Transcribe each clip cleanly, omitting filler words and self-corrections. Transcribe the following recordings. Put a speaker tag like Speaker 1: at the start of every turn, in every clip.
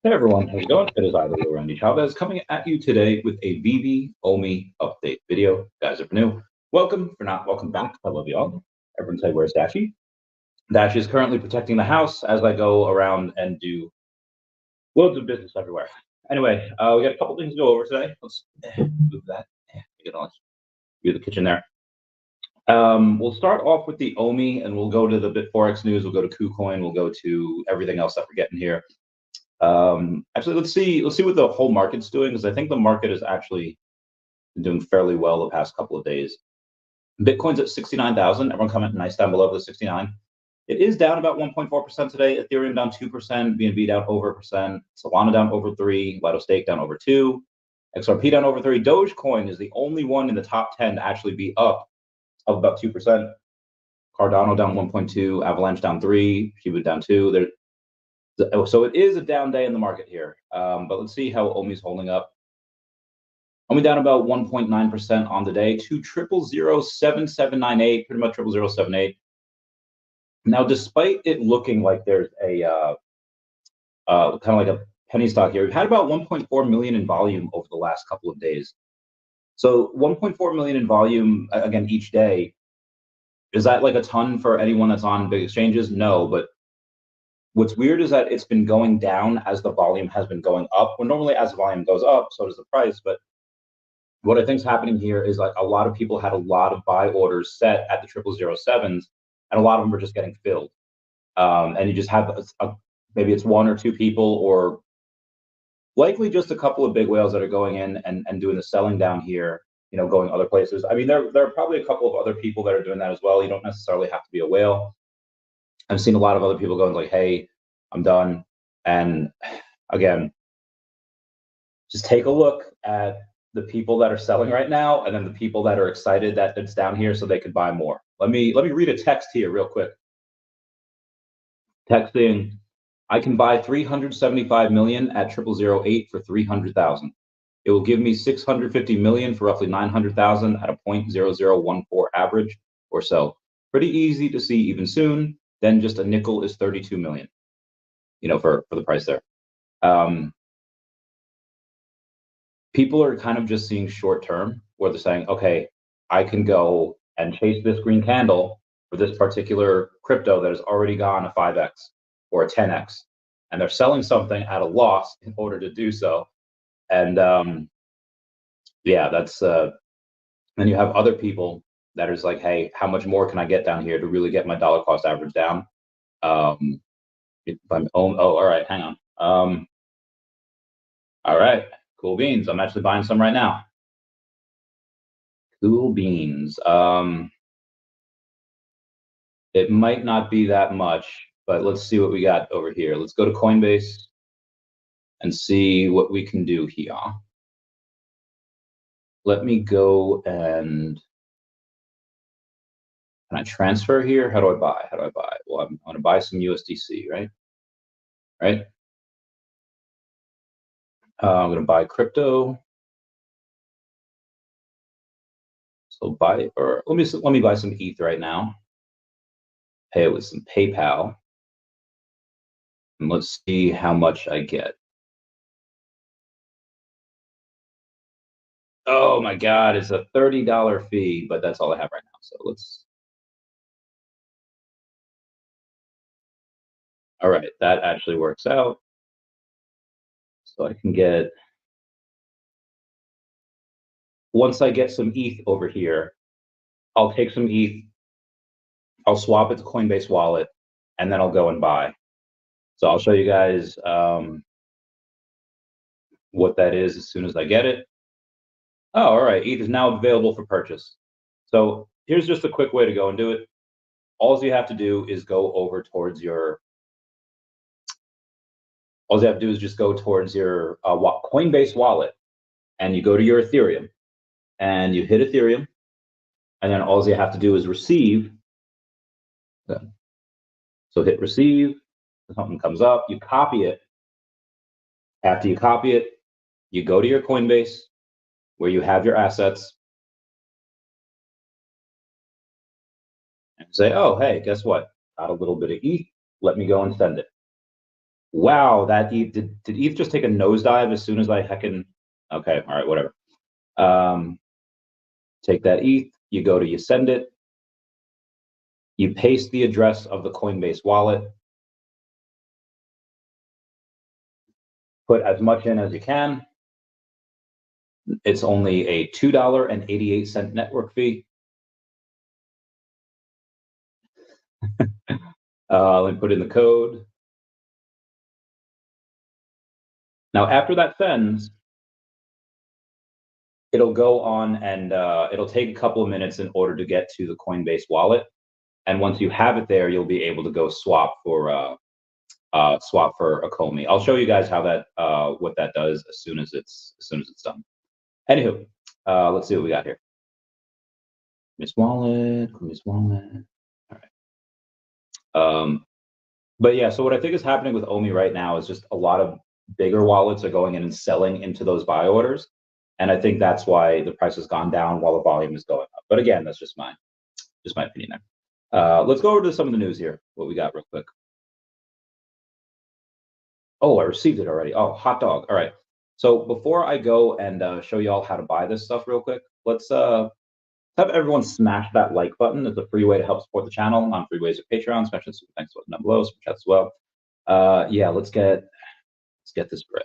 Speaker 1: Hey everyone, how's it going? It is I, the real Randy Chavez, coming at you today with a VeVe OMI update video. Guys, if you're new, welcome. For not, welcome back. I love you all. Everyone say, where's Dashy? Dash is currently protecting the house as I go around and do loads of business everywhere. Anyway, we got a couple things to go over today. Let's move that. Get on. Do the kitchen there. We'll start off with the OMI, and we'll go to the Bitforex news. We'll go to Kucoin. We'll go to everything else that we're getting here. Actually, let's see what the whole market's doing, because I think the market has actually been doing fairly well the past couple of days. Bitcoin's at 69,000. Everyone comment nice down below the 69. It is down about 1.4% today. Ethereum down 2%, BNB down over 1%, Solana down over 3, Lido Stake down over 2, XRP down over 3. Dogecoin is the only one in the top 10 to actually be up about 2%. Cardano down 1.2, Avalanche down 3, Shiba down 2. So it is a down day in the market here, but let's see how OMI's holding up. OMI down about 1.9% on the day to 0007798, pretty much 00078. Now, despite it looking like there's a kind of like a penny stock here, we've had about 1.4 million in volume over the last couple of days. So 1.4 million in volume, again, each day. Is that like a ton for anyone that's on big exchanges? No, but what's weird is that it's been going down as the volume has been going up. Well, normally as the volume goes up, so does the price. But what I think is happening here is like a lot of people had a lot of buy orders set at the 0007s, and a lot of them are just getting filled. And you just have maybe it's one or two people, or likely just a couple of big whales that are going in and doing the selling down here, going other places. I mean, there are probably a couple of other people that are doing that as well. You don't necessarily have to be a whale. I've seen a lot of other people going like, hey, I'm done. And again, just take a look at the people that are selling right now, and then the people that are excited that it's down here so they could buy more. Let me read a text here real quick. Texting, I can buy 375 million at 0008 for 300,000. It will give me 650 million for roughly 900,000 at a 0.0014 average or so. Pretty easy to see even soon. Then just a nickel is 32 million, for the price there. People are kind of just seeing short term, where they're saying, okay, I can go and chase this green candle for this particular crypto that has already gone a 5x or a 10x, and they're selling something at a loss in order to do so. And yeah, that's then you have other people that is like, hey, how much more can I get down here to really get my dollar cost average down? If I'm, all right, hang on. All right, cool beans. I'm actually buying some right now. Cool beans. It might not be that much, but let's see what we got over here. Let's go to Coinbase and see what we can do here. Let me go and can I transfer here? How do I buy? How do I buy? Well, I'm going to buy some USDC, right? Right. I'm going to buy crypto. So buy, or let me buy some ETH right now. Pay it with some PayPal. And let's see how much I get. Oh my God, it's a $30 fee, but that's all I have right now. So let's. All right, that actually works out. So I can get, once I get some ETH over here, I'll take some ETH, I'll swap it to Coinbase wallet, and then I'll go and buy. So I'll show you guys what that is as soon as I get it. Oh, all right, ETH is now available for purchase. So here's just a quick way to go and do it. All you have to do is go over towards your, all you have to do is just go towards your Coinbase wallet, and you go to your Ethereum, and you hit Ethereum, and then all you have to do is receive. So hit receive, something comes up, you copy it. After you copy it, you go to your Coinbase where you have your assets and say, oh, hey, guess what? Got a little bit of ETH, let me go and send it. Wow, that did ETH just take a nosedive as soon as I heckin'? Okay, all right, whatever. Take that ETH, you send it, you paste the address of the Coinbase wallet, put as much in as you can. It's only a $2.88 network fee. Let me put in the code. Now, after that sends, it'll go on and it'll take a couple of minutes in order to get to the Coinbase wallet. And once you have it there, you'll be able to go swap for a OMI. I'll show you guys how that what that does as soon as it's done. Anywho, let's see what we got here. Miss Wallet. All right. But yeah, so what I think is happening with OMI right now is just a lot of bigger wallets are going in and selling into those buy orders. And I think that's why the price has gone down while the volume is going up. But again, that's just my opinion there. Let's go over to some of the news here, what we got real quick. Oh, I received it already. Oh, hot dog. All right. So before I go and show y'all how to buy this stuff real quick, let's have everyone smash that like button. It's a free way to help support the channel on free ways of Patreon. Especially thanks to down below, super chats as well. Yeah, let's get this bread.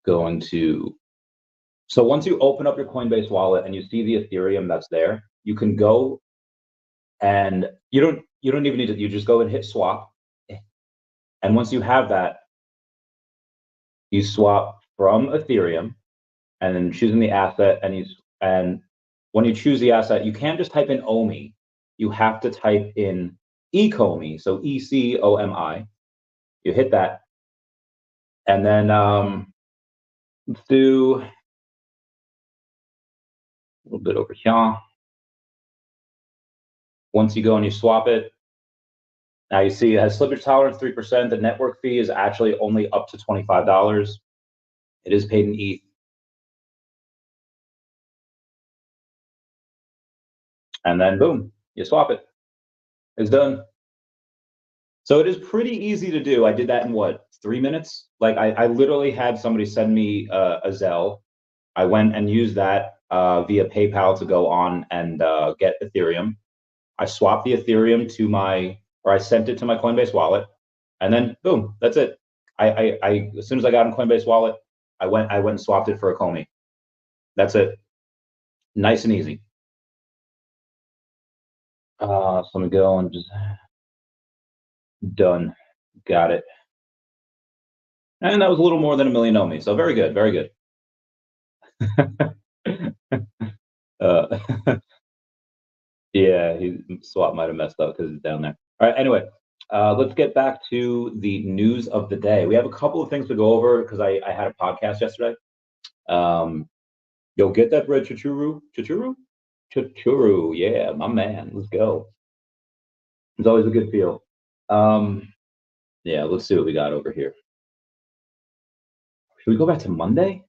Speaker 1: Going to, so once you open up your Coinbase wallet and you see the Ethereum that's there, you can go and you don't even need to, you just go and hit swap. And once you have that, you swap from Ethereum and then choosing the asset, and when you choose the asset, you can't just type in OMI. You have to type in ECOMI, so ECOMI. You hit that, and then let's do a little bit over here. Once you go and you swap it, now you see it has slippage tolerance 3%. The network fee is actually only up to $25. It is paid in ETH. And then boom, you swap it. It's done. So it is pretty easy to do. I did that in what, 3 minutes? Like I literally had somebody send me a Zelle. I went and used that via PayPal to go on and get Ethereum. I swapped the Ethereum I sent it to my Coinbase wallet, and then boom, that's it. I as soon as I got in Coinbase wallet, I went and swapped it for a OMI. That's it. Nice and easy. So let me go and just done. Got it. And that was a little more than a million OMI. So very good, very good. Yeah, swap might have messed up because it's down there. All right, anyway, let's get back to the news of the day. We have a couple of things to go over because I had a podcast yesterday. Yo, get that bread, Chichuru. Yeah, my man. Let's go. It's always a good feel. Yeah, let's see what we got over here. Should we go back to Monday?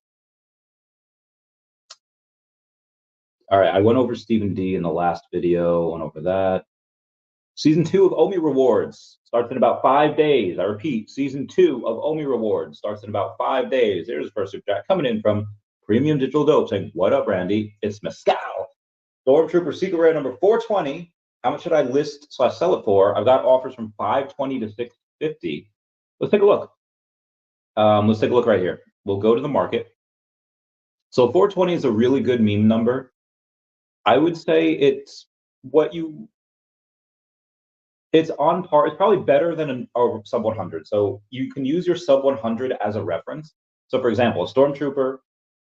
Speaker 1: All right, I went over Stephen D in the last video, went over that. Season 2 of OMI Rewards starts in about 5 days. I repeat, Season 2 of OMI Rewards starts in about 5 days. There's the first super chat coming in from Premium Digital Dope saying, what up, Randy? It's Mescal. Stormtrooper Secret Rare number 420. How much should I list / sell it for? I've got offers from 520 to 650. Let's take a look. Let's take a look right here. We'll go to the market. So 420 is a really good meme number. I would say it's on par. It's probably better than a sub 100. So you can use your sub 100 as a reference. So for example, a Stormtrooper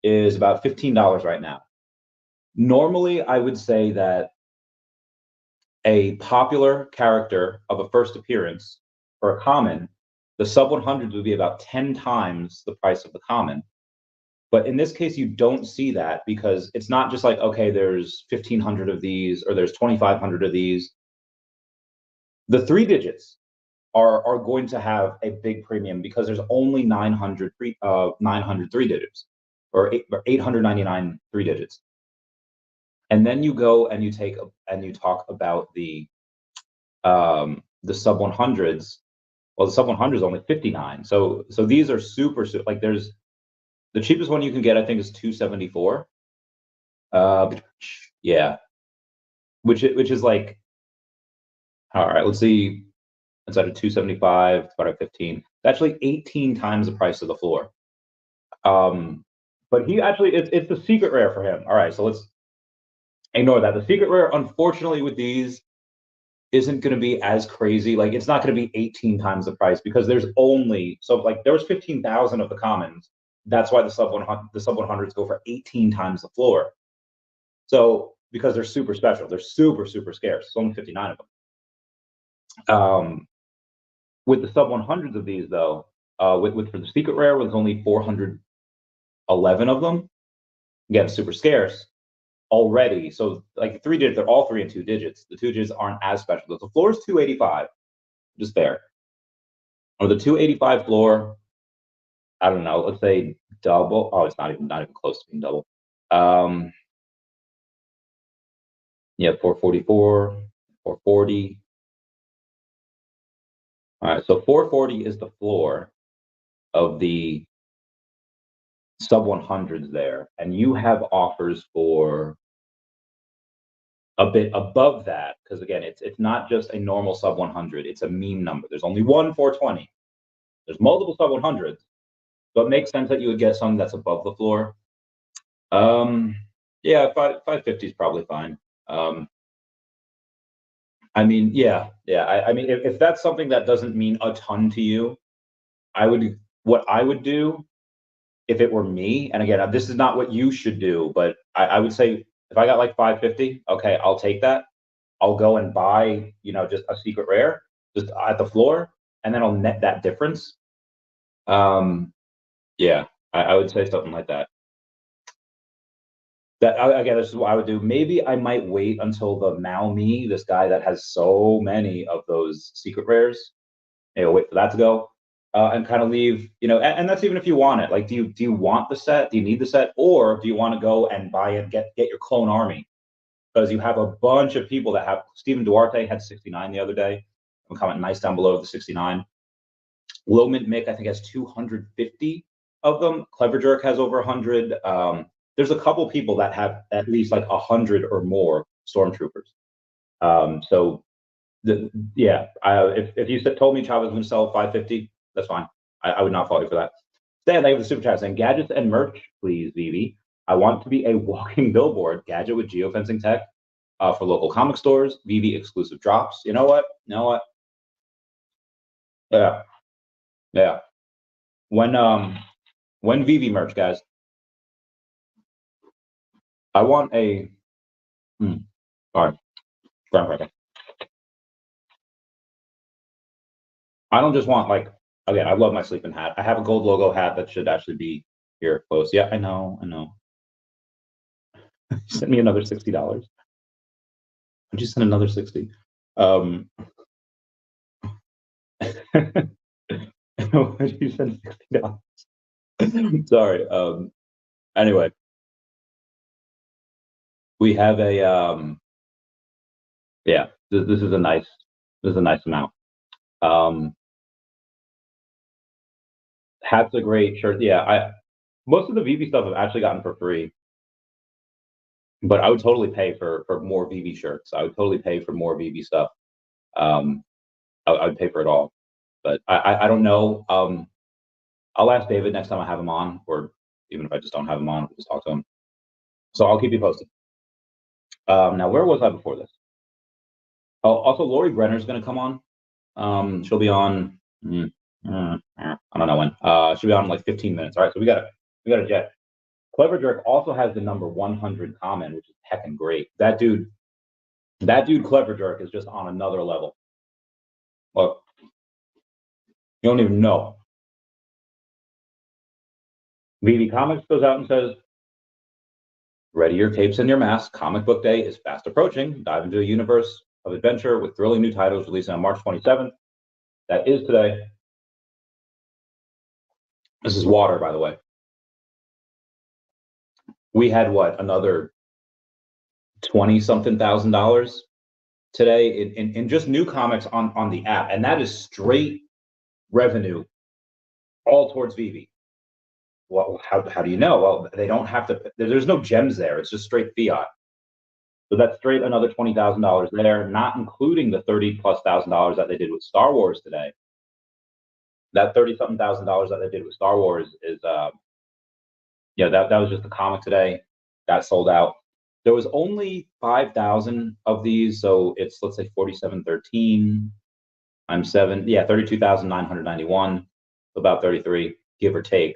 Speaker 1: is about $15 right now. Normally, I would say that a popular character of a first appearance for a common, the sub 100 would be about 10 times the price of the common. But in this case, you don't see that because it's not just like, okay, there's 1,500 of these or there's 2,500 of these. The 3 digits are going to have a big premium because there's only 900 3 digits or 899 3 digits. And then you go and you talk about the sub 100s. Well, the sub 100 is only 59. So these are super like there's the cheapest one you can get, I think, is 274. Yeah, which is like, all right, let's see. It's at a 275, it's about a 15. It's actually 18 times the price of the floor. But he actually, it's the secret rare for him. All right, so let's ignore that. The secret rare, unfortunately, with these isn't going to be as crazy. Like, it's not going to be 18 times the price because there's only, so like there was 15,000 of the commons. That's why the sub 100s go for 18 times the floor. So because they're super special, they're super scarce. It's only 59 of them. With the sub 100s of these though, with for the secret rare, with only 411 of them, again, super scarce already. So like 3 digits, they're all 3 and 2 digits. The 2 digits aren't as special. The floor is 285, just there. Or the 285 floor, I don't know, let's say double. Oh, it's not even close to being double. Yeah, 444, 440. All right, so 440 is the floor of the sub 100s there, and you have offers for a bit above that, because again, it's not just a normal sub 100, it's a meme number. There's only one 420. There's multiple sub 100s, so it makes sense that you would get something that's above the floor. Yeah, 550 is probably fine. I mean, yeah. I mean, if that's something that doesn't mean a ton to you, what I would do if it were me, and again, this is not what you should do, but I would say if I got like 550, okay, I'll take that. I'll go and buy, just a secret rare, just at the floor, and then I'll net that difference. Yeah, I would say something like that. Again, this is what I would do. Maybe I might wait until the Now Me, this guy that has so many of those secret rares, wait for that to go, and kind of leave, and that's even if you want it. Like, do you want the set? Do you need the set, or do you want to go and buy it, get your clone army? Because you have a bunch of people that have. Stephen Duarte had 69 the other day. I'm comment nice down below the 69. Low Mint Mick, I think, has 250 of them. Clever Jerk has over 100. There's a couple people that have at least like 100 or more Stormtroopers. So if you told me Chavez was going to sell 550, that's fine. I would not fault you for that. Stan, thank you for the super chat saying gadgets and merch, please, VeVe. I want to be a walking billboard gadget with geofencing tech for local comic stores, VeVe exclusive drops. You know what? Yeah. When VeVe merch, guys, I want a. Sorry, groundbreaking. I don't just want like, again, I love my sleeping hat. I have a gold logo hat that should actually be here close. Yeah, I know. Send me another $60. I just sent another 60. Why did you send $60? Sorry. Anyway, we have a yeah. This is a nice amount. Hats are great. Shirt. Yeah, most of the VeVe stuff I've actually gotten for free. But I would totally pay for more VeVe shirts. I would totally pay for more VeVe stuff. I would pay for it all. But I don't know. I'll ask David next time I have him on, or even if I just don't have him on, we'll just talk to him. So I'll keep you posted. Now, where was I before this? Oh, also, Lori Brenner's going to come on. She'll be on. I don't know when. She'll be on in like 15 minutes. All right, so we got a jet. Clever Jerk also has the number 100 common, which is heckin' great. That dude, Clever Jerk, is just on another level. Look, you don't even know. VeVe Comics goes out and says, ready your capes and your masks. Comic book day is fast approaching. Dive into a universe of adventure with thrilling new titles releasing on March 27th. That is today. This is water, by the way. We had what, another 20-something thousand dollars today in just new comics on the app, and that is straight revenue all towards VeVe. Well, how do you know? Well, they don't have to. There's no gems there. It's just straight fiat. So that's straight another $20,000 there, not including the $30,000+ that they did with Star Wars today. That $30-something thousand that they did with Star Wars is, that was just the comic today. That sold out. There was only 5,000 of these, so it's, let's say 4713 times 7. Yeah, 32,991, about 33, give or take.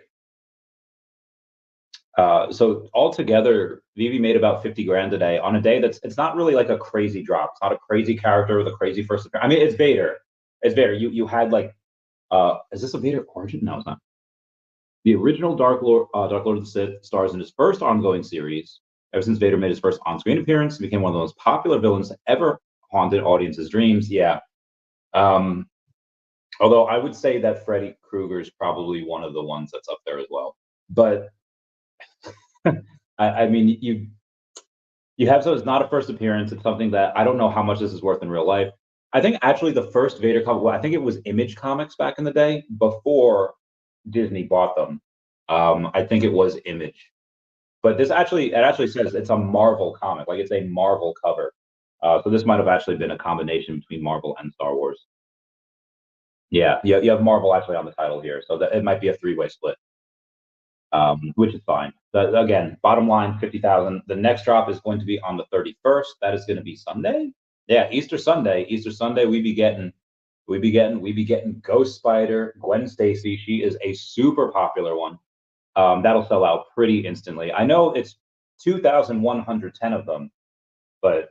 Speaker 1: So altogether, VeVe made about 50 grand a day on a day it's not really like a crazy drop. It's not a crazy character with a crazy first appearance. I mean, it's Vader. It's Vader. You had like, is this a Vader origin? No, it's not. The original Dark Lord of the Sith stars in his first ongoing series. Ever since Vader made his first on-screen appearance, he became one of the most popular villains that ever haunted audiences' dreams. Yeah. Although I would say that Freddy Krueger is probably one of the ones that's up there as well. But I mean, you have, so it's not a first appearance. It's something that I don't know how much this is worth in real life. I think actually the first Vader comic, well, I think it was Image Comics back in the day before Disney bought them. I think it was Image, but it actually says it's a Marvel comic, like it's a Marvel cover. So this might have actually been a combination between Marvel and Star Wars. Yeah, you have Marvel actually on the title here, so that it might be a three-way split. Which is fine. Again, bottom line, 50,000. The next drop is going to be on the 31st. That is going to be Sunday. Yeah, Easter Sunday. Easter Sunday, we be getting Ghost Spider, Gwen Stacy. She is a super popular one. That'll sell out pretty instantly. I know it's 2,110 of them, but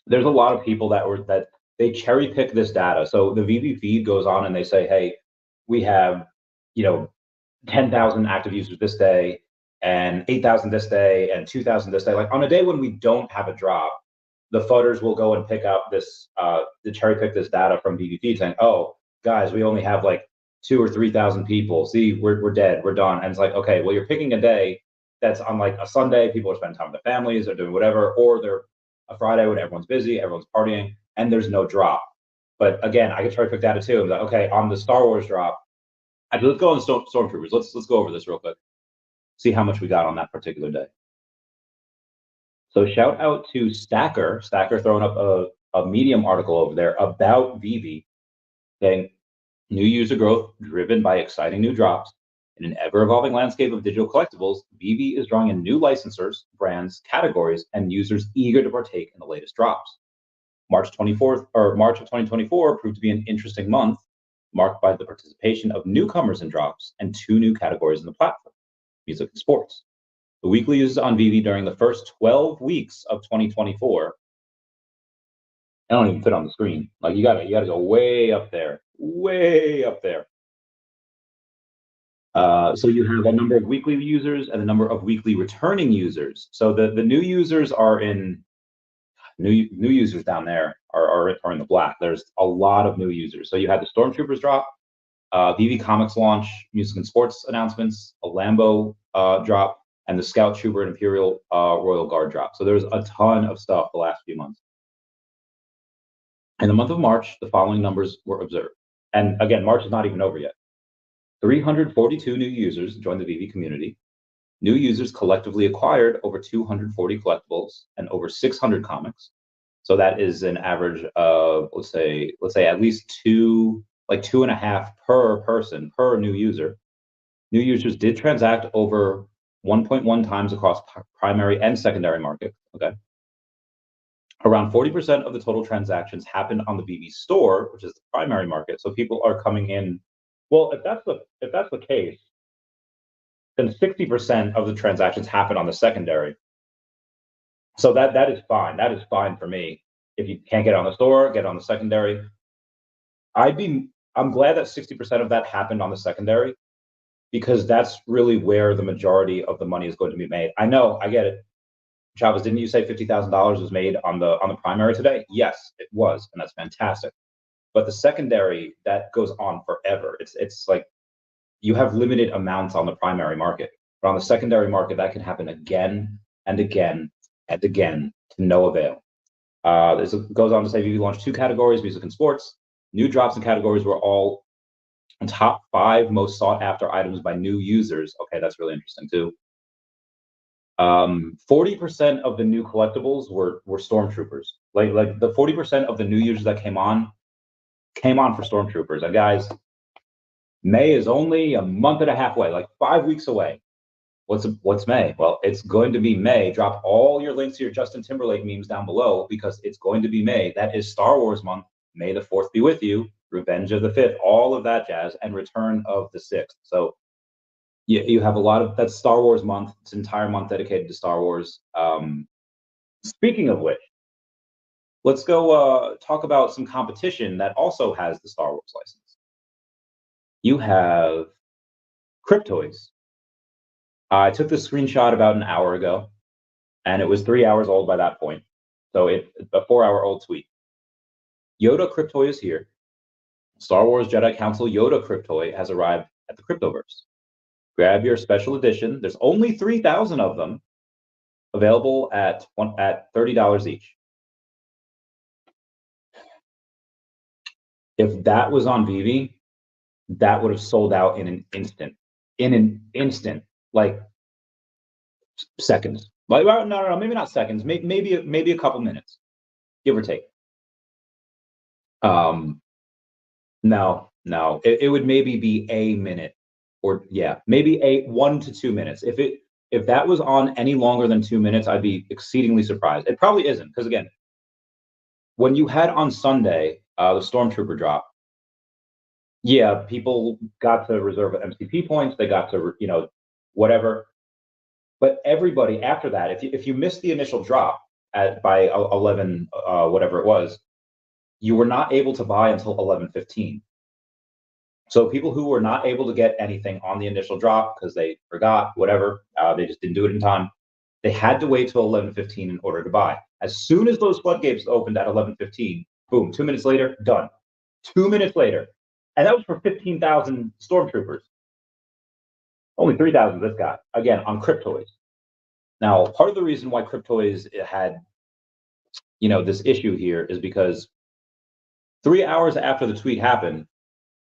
Speaker 1: there's a lot of people that they cherry pick this data. So the VeVe feed goes on and they say, hey, we have 10,000 active users this day, and 8,000 this day, and 2,000 this day. Like on a day when we don't have a drop, the fudders will go and pick up this, the cherry pick this data from VeVe feed saying, oh, guys, we only have like 2,000 or 3,000 people. See, we're dead, we're done. And it's like, okay, well, you're picking a day that's on like a Sunday, people are spending time with their families, they're doing whatever, or they're a Friday when everyone's busy, everyone's partying, and there's no drop. But again, I can cherry pick data too. I'm like, okay, on the Star Wars drop, let's go on Stormtroopers. Let's go over this real quick. See how much we got on that particular day. So shout out to Stacker throwing up a Medium article over there about VeVe, saying new user growth driven by exciting new drops. In an ever-evolving landscape of digital collectibles, VeVe is drawing in new licensors, brands, categories, and users eager to partake in the latest drops. March of 2024 proved to be an interesting month, marked by the participation of newcomers in drops and 2 new categories in the platform, music and sports. The weekly users on VeVe during the first 12 weeks of 2024, I don't even fit on the screen. Like you gotta go way up there, way up there. So you have a number of weekly users and a number of weekly returning users. So the new users are in new users down there are in the black. There's a lot of new users. So you had the Stormtroopers drop, VeVe Comics launch, music and sports announcements, a Lambo drop, and the Scout Trooper and Imperial Royal Guard drop. So there's a ton of stuff the last few months. In the month of March, the following numbers were observed. And again, March is not even over yet. 342 new users joined the VeVe community. New users collectively acquired over 240 collectibles and over 600 comics. So that is an average of, let's say at least 2.5 per person, per new user. New users did transact over 1.1 times across primary and secondary market. Okay. Around 40% of the total transactions happened on the VeVe store, which is the primary market. So people are coming in. Well, if that's the case, then 60% of the transactions happen on the secondary. So that is fine. That is fine for me. If you can't get on the store, get on the secondary. I'm glad that 60% of that happened on the secondary, because that's really where the majority of the money is going to be made. I know, I get it. Chavez, didn't you say $50,000 was made on the primary today? Yes, it was, and that's fantastic. But the secondary, that goes on forever. It's like you have limited amounts on the primary market, but on the secondary market, that can happen again and again and again to no avail. This goes on to say VeVe launched 2 categories, music and sports. New drops in categories were all And top 5 most sought after items by new users. Okay, that's really interesting too. 40% of the new collectibles were Stormtroopers. Like the 40% of the new users that came on for Stormtroopers. And guys, May is only a month and a half away, like 5 weeks away. What's May? Well, it's going to be May. Drop all your links to your Justin Timberlake memes down below because it's going to be May. That is Star Wars month. May the 4th be with you. Revenge of the 5th, all of that jazz, and Return of the 6th. So you have a lot of, that's Star Wars month. It's an entire month dedicated to Star Wars. Speaking of which, let's go talk about some competition that also has the Star Wars license. You have Cryptoys. I took this screenshot about an hour ago, and it was 3 hours old by that point. So it's a 4-hour-old tweet. Yoda Cryptoy is here. Star Wars Jedi Council Yoda Cryptoy has arrived at the Cryptoverse. Grab your special edition. There's only 3,000 of them available at $30 each. If that was on VeVe, that would have sold out in an instant. Like seconds. Like no, maybe not seconds. Maybe a couple minutes, give or take. No, it would maybe be a minute, or yeah, maybe 1 to 2 minutes. If that was on any longer than 2 minutes, I'd be exceedingly surprised. It probably isn't, because again, when you had on Sunday the Stormtrooper drop, yeah, people got to reserve MCP points. They got to, whatever. But everybody after that, if you missed the initial drop by 11, whatever it was, you were not able to buy until 11:15. So people who were not able to get anything on the initial drop because they forgot, whatever, they just didn't do it in time, they had to wait till 11:15 in order to buy. As soon as those floodgates opened at 11:15, boom, 2 minutes later, done. 2 minutes later. And that was for 15,000 Stormtroopers. Only 3,000 this guy, again, on Cryptoys. Now, part of the reason why Cryptoys had, this issue here is because 3 hours after the tweet happened,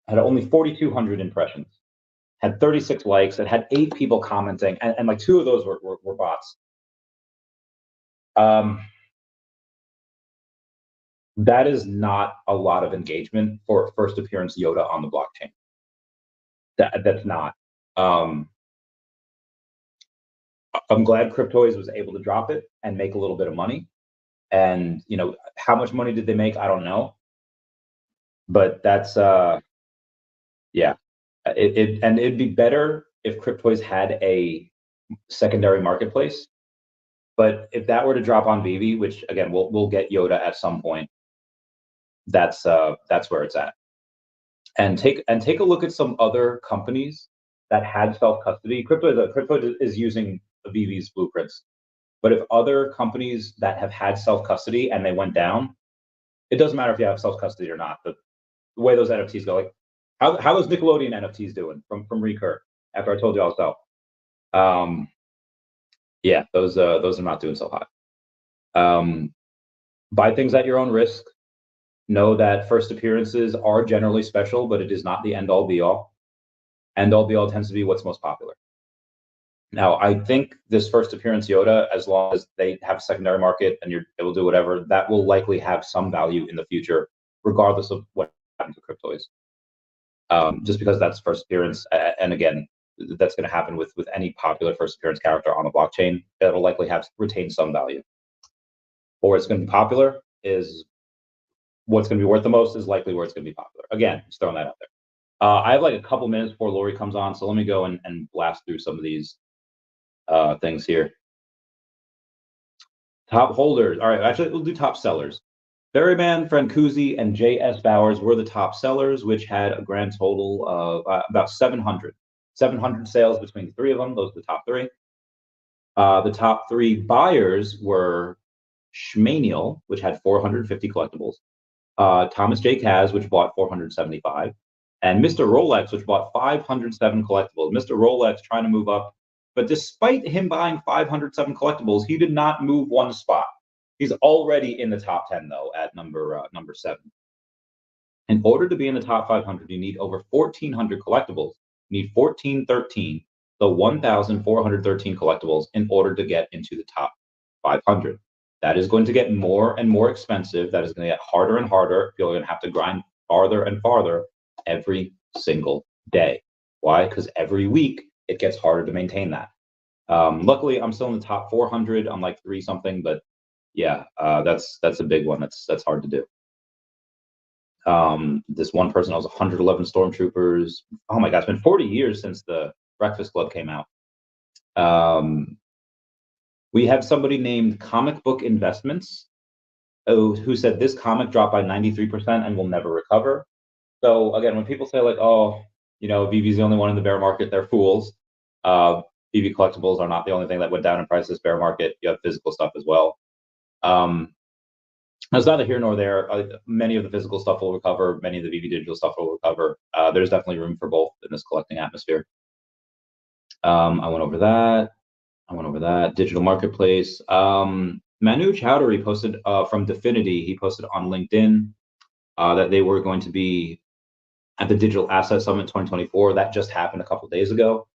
Speaker 1: had only 4,200 impressions, had 36 likes, it had 8 people commenting, and like 2 of those were bots. That is not a lot of engagement for first appearance Yoda on the blockchain. That's not. I'm glad Cryptoys was able to drop it and make a little bit of money. And how much money did they make? I don't know. But that's yeah. It'd be better if Cryptoys had a secondary marketplace. But if that were to drop on VeVe, which again we'll get Yoda at some point, that's where it's at. And take a look at some other companies that had self-custody. Crypto is using VeVe's blueprints. But if other companies that have had self-custody and they went down, it doesn't matter if you have self-custody or not. The way those NFTs go, like how is Nickelodeon NFTs doing from Recur after I told you all so? Yeah, those are not doing so hot. Buy things at your own risk. Know that first appearances are generally special, but it is not the end-all be-all. End-all be-all tends to be what's most popular. Now, I think this first appearance Yoda, as long as they have a secondary market and it will do whatever, that will likely have some value in the future, regardless of what happens to Cryptoys. Just because that's first appearance, and again, that's going to happen with any popular first appearance character on the blockchain. It'll likely retain some value. Or it's going to be popular is what's going to be worth the most is likely where it's going to be popular. Again, just throwing that out there. I have like a couple minutes before Lori comes on, so let me go and blast through some of these things here. Top holders. All right, actually, we'll do top sellers. Berryman, Francuzi, and J.S. Bowers were the top sellers, which had a grand total of about 700. 700 sales between the 3 of them. Those are the top 3. The top 3 buyers were Schmaniel, which had 450 collectibles. Thomas J. Kaz, which bought 475. And Mr. Rolex, which bought 507 collectibles. Mr. Rolex trying to move up. But despite him buying 507 collectibles, he did not move 1 spot. He's already in the top 10, though, at number 7. In order to be in the top 500, you need over 1,400 collectibles. You need 1,413, so 1,413 collectibles in order to get into the top 500. That is going to get more and more expensive. That is going to get harder and harder. You're going to have to grind farther and farther every single day. Why? Because every week it gets harder to maintain that. Luckily, I'm still in the top 400. I'm like 3 something, but yeah, that's a big one. That's hard to do. This one person has 111 Stormtroopers. Oh my God, it's been 40 years since the Breakfast Club came out. We have somebody named Comic Book Investments who said this comic dropped by 93% and will never recover. So again, when people say like, oh, you know, VeVe's the only one in the bear market, they're fools. VeVe collectibles are not the only thing that went down in price this bear market. You have physical stuff as well. It's neither here nor there. Many of the physical stuff will recover. Many of the VeVe digital stuff will recover. There's definitely room for both in this collecting atmosphere. I went over that. Digital marketplace. Manu Chowdhury posted from Definity. He posted on LinkedIn that they were going to be at the Digital Asset Summit 2024. That just happened a couple of days ago.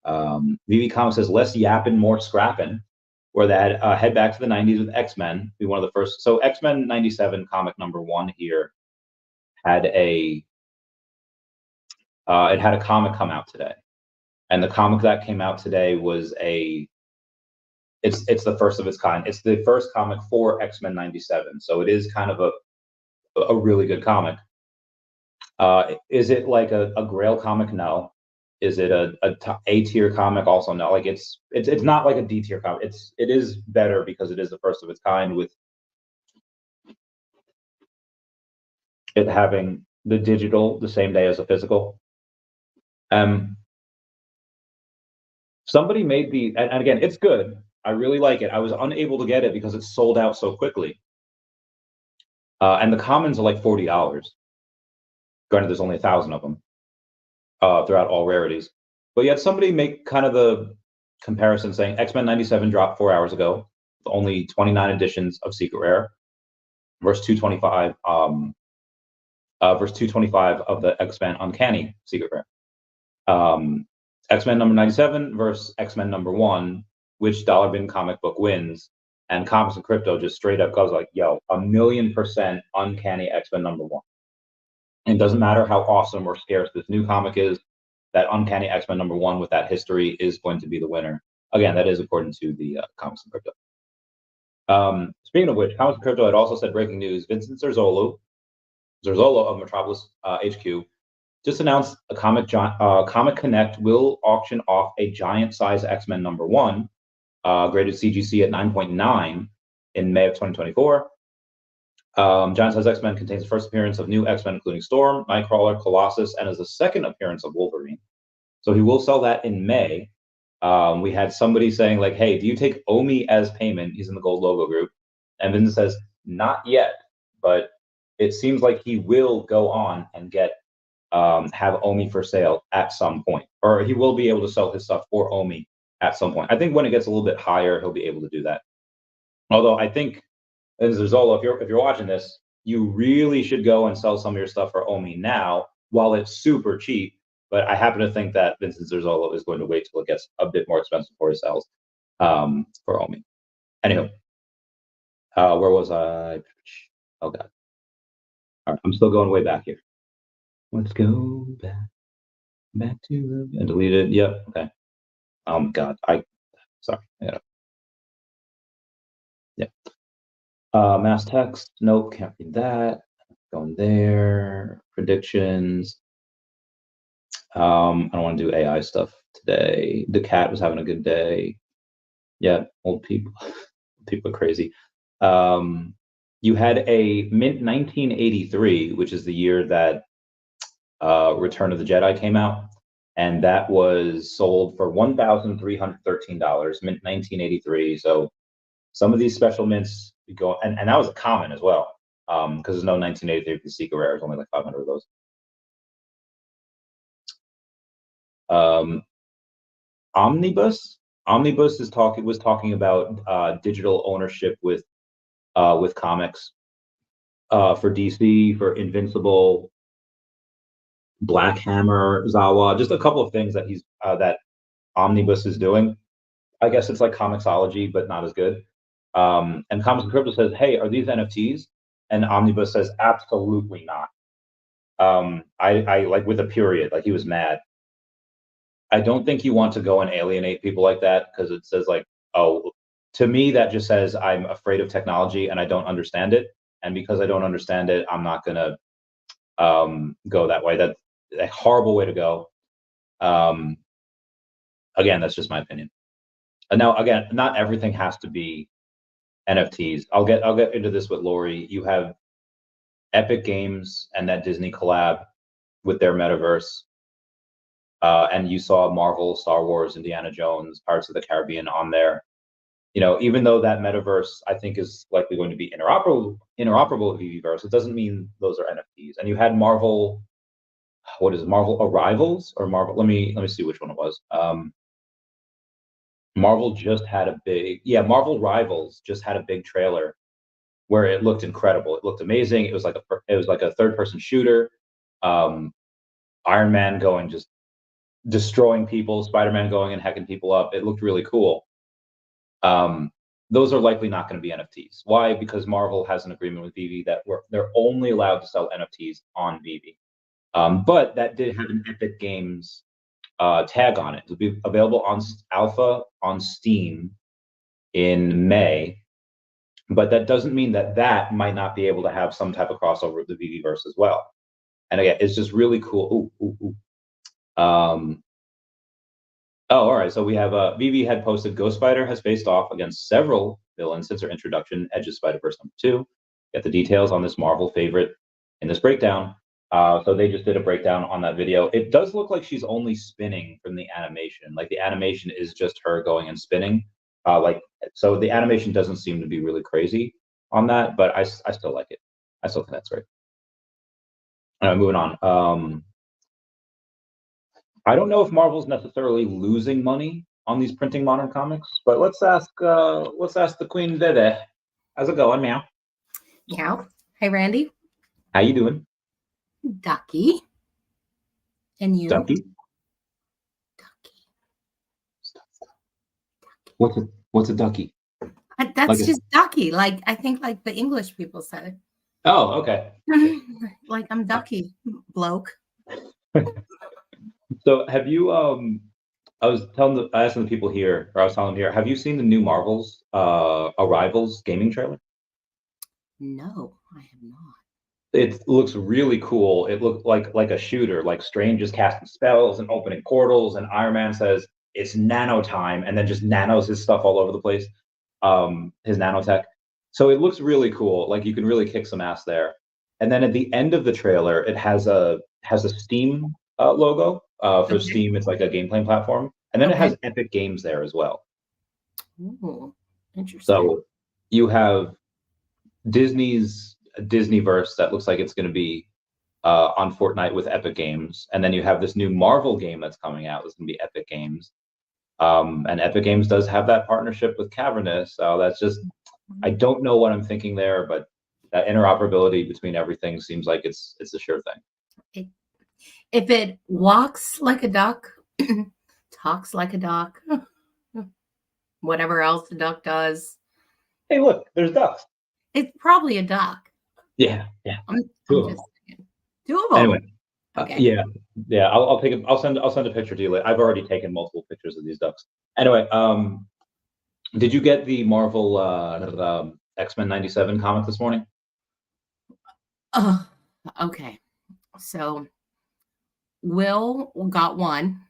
Speaker 1: VeVe Comics says less yapping, more scrapping. Where that head back to the 90s with X-Men, be one of the first. So X-Men 97 comic #1 here had it had a comic come out today, and the comic that came out today was it's the first of its kind. It's the first comic for X-Men 97, so it is kind of a really good comic. Is it like a Grail comic? No. Is it a tier comic? Also no. Like it's not like a D tier comic. It is better because it is the first of its kind, with it having the digital the same day as the physical. Somebody made and again, it's good. I really like it. I was unable to get it because it sold out so quickly. And the commons are like $40. Granted, there's only 1,000 of them throughout all rarities. But you had somebody make kind of the comparison saying X-Men 97 dropped 4 hours ago, with only 29 editions of Secret Rare, versus 225 of the X-Men Uncanny Secret Rare. X-Men number 97 versus X-Men #1, which dollar bin comic book wins? And Comics and Crypto just straight up goes like, yo, 1,000,000% Uncanny X-Men #1. And it doesn't matter how awesome or scarce this new comic is, that Uncanny X-Men #1 with that history is going to be the winner. Again, that is according to the Comics and Crypto. Speaking of which, Comics and Crypto had also said breaking news: Vincent Zerzolo of Metropolis HQ just announced a Comic Connect will auction off a giant size X-Men #1, graded CGC at 9.9 in May of 2024. Giant Size X-Men contains the first appearance of new X-Men, including Storm, Nightcrawler, Colossus, and is the second appearance of Wolverine. So he will sell that in May. We had somebody saying like, hey, do you take OMI as payment? He's in the gold logo group. And Vincent says, not yet, but it seems like he will go on and have OMI for sale at some point, or he will be able to sell his stuff for OMI at some point. I think when it gets a little bit higher, he'll be able to do that. Although I think, and Zola, if you're watching this, you really should go and sell some of your stuff for OMI now while it's super cheap. But I happen to think that Vincent Zerzolo is going to wait till it gets a bit more expensive before he sells for OMI. Anywho, where was I? Oh God! All right, I'm still going way back here. Let's go back to and delete it. Yep. Okay. God, sorry. Yeah. Yep. Mass text. Nope, can't read that. Going there. Predictions. I don't want to do AI stuff today. The cat was having a good day. Yeah, old people. People are crazy. You had a mint 1983, which is the year that Return of the Jedi came out, and that was sold for $1,313, mint 1983. So some of these special mints go, and that was a common as well, because there's no 1983 for the Secret Rare. There's only like 500 of those. Omnibus was talking about digital ownership with comics. for DC, for Invincible, Black Hammer, Zawa, just a couple of things that he's that Omnibus is doing. I guess it's like Comixology, but not as good. And Comics and Crypto says, "Hey, are these NFTs?" And Omnibus says, "Absolutely not." I like with a period, like he was mad. I don't think you want to go and alienate people like that because it says like, oh, to me that just says I'm afraid of technology and I don't understand it, and because I don't understand it, I'm not gonna go that way. That's a horrible way to go. Again, that's just my opinion. And now, again, not everything has to be NFTs. I'll get into this with Lori. You have Epic Games and that Disney collab with their metaverse, and you saw Marvel, Star Wars, Indiana Jones, Pirates of the Caribbean on there. You know, even though that metaverse I think is likely going to be interoperable with VeVeverse, it doesn't mean those are NFTs. And you had Marvel, what is it, Marvel Arrivals or Marvel? Let me see which one it was. Marvel just had Marvel Rivals just had a big trailer where it looked incredible. It looked amazing. It was like a third-person shooter. Iron Man going just destroying people, Spider-Man going and hacking people up. It looked really cool. Those are likely not going to be NFTs. Why? Because Marvel has an agreement with VeVe that they're only allowed to sell NFTs on VeVe. But that did have an Epic Games tag on it. It'll be available on alpha on Steam in May, but that doesn't mean that might not be able to have some type of crossover with the VeVeverse as well. And again, it's just really cool. Oh, all right. So we have VeVe had posted Ghost Spider has faced off against several villains since her introduction, Edge of Spider-Verse #2. Get the details on this Marvel favorite in this breakdown. So they just did a breakdown on that video. It does look like she's only spinning from the animation. Like the animation is just her going and spinning. So the animation doesn't seem to be really crazy on that, but I still like it. I still think that's great. All right, moving on. I don't know if Marvel's necessarily losing money on these printing modern comics, but let's ask the Queen VeVe. How's it going, meow?
Speaker 2: Meow. Hey, Randy.
Speaker 1: How you doing?
Speaker 2: Ducky. And you?
Speaker 1: Ducky. What's a ducky?
Speaker 2: That's like just ducky. Like I think like the English people said.
Speaker 1: Oh, okay.
Speaker 2: Like I'm ducky, bloke.
Speaker 1: So have you I was asking the people here, or I was telling them here, have you seen the new Marvel's Arrivals gaming trailer?
Speaker 2: No, I have not.
Speaker 1: It looks really cool. It looked like a shooter, like Strange is casting spells and opening portals, and Iron Man says it's nano time, and then just nanos his stuff all over the place, his nanotech. So it looks really cool. Like you can really kick some ass there. And then at the end of the trailer, it has a Steam logo. For Steam, it's like a game playing platform, and then it has Epic Games there as well.
Speaker 2: Ooh, interesting.
Speaker 1: So you have Disney's Disneyverse that looks like it's going to be on Fortnite with Epic Games, and then you have this new Marvel game that's coming out. It's going to be Epic Games, and Epic Games does have that partnership with Cavernous. So that's just, I don't know what I'm thinking there, but that interoperability between everything seems like it's a sure thing.
Speaker 2: If it walks like a duck, talks like a duck, whatever else the duck does.
Speaker 1: Hey, look, there's ducks.
Speaker 2: It's probably a duck.
Speaker 1: Yeah.
Speaker 2: Two of them.
Speaker 1: Anyway,
Speaker 2: okay.
Speaker 1: I'll send a picture to you later. I've already taken multiple pictures of these ducks. Anyway, did you get the Marvel X-Men 97 comic this morning?
Speaker 2: Okay. So Will got one,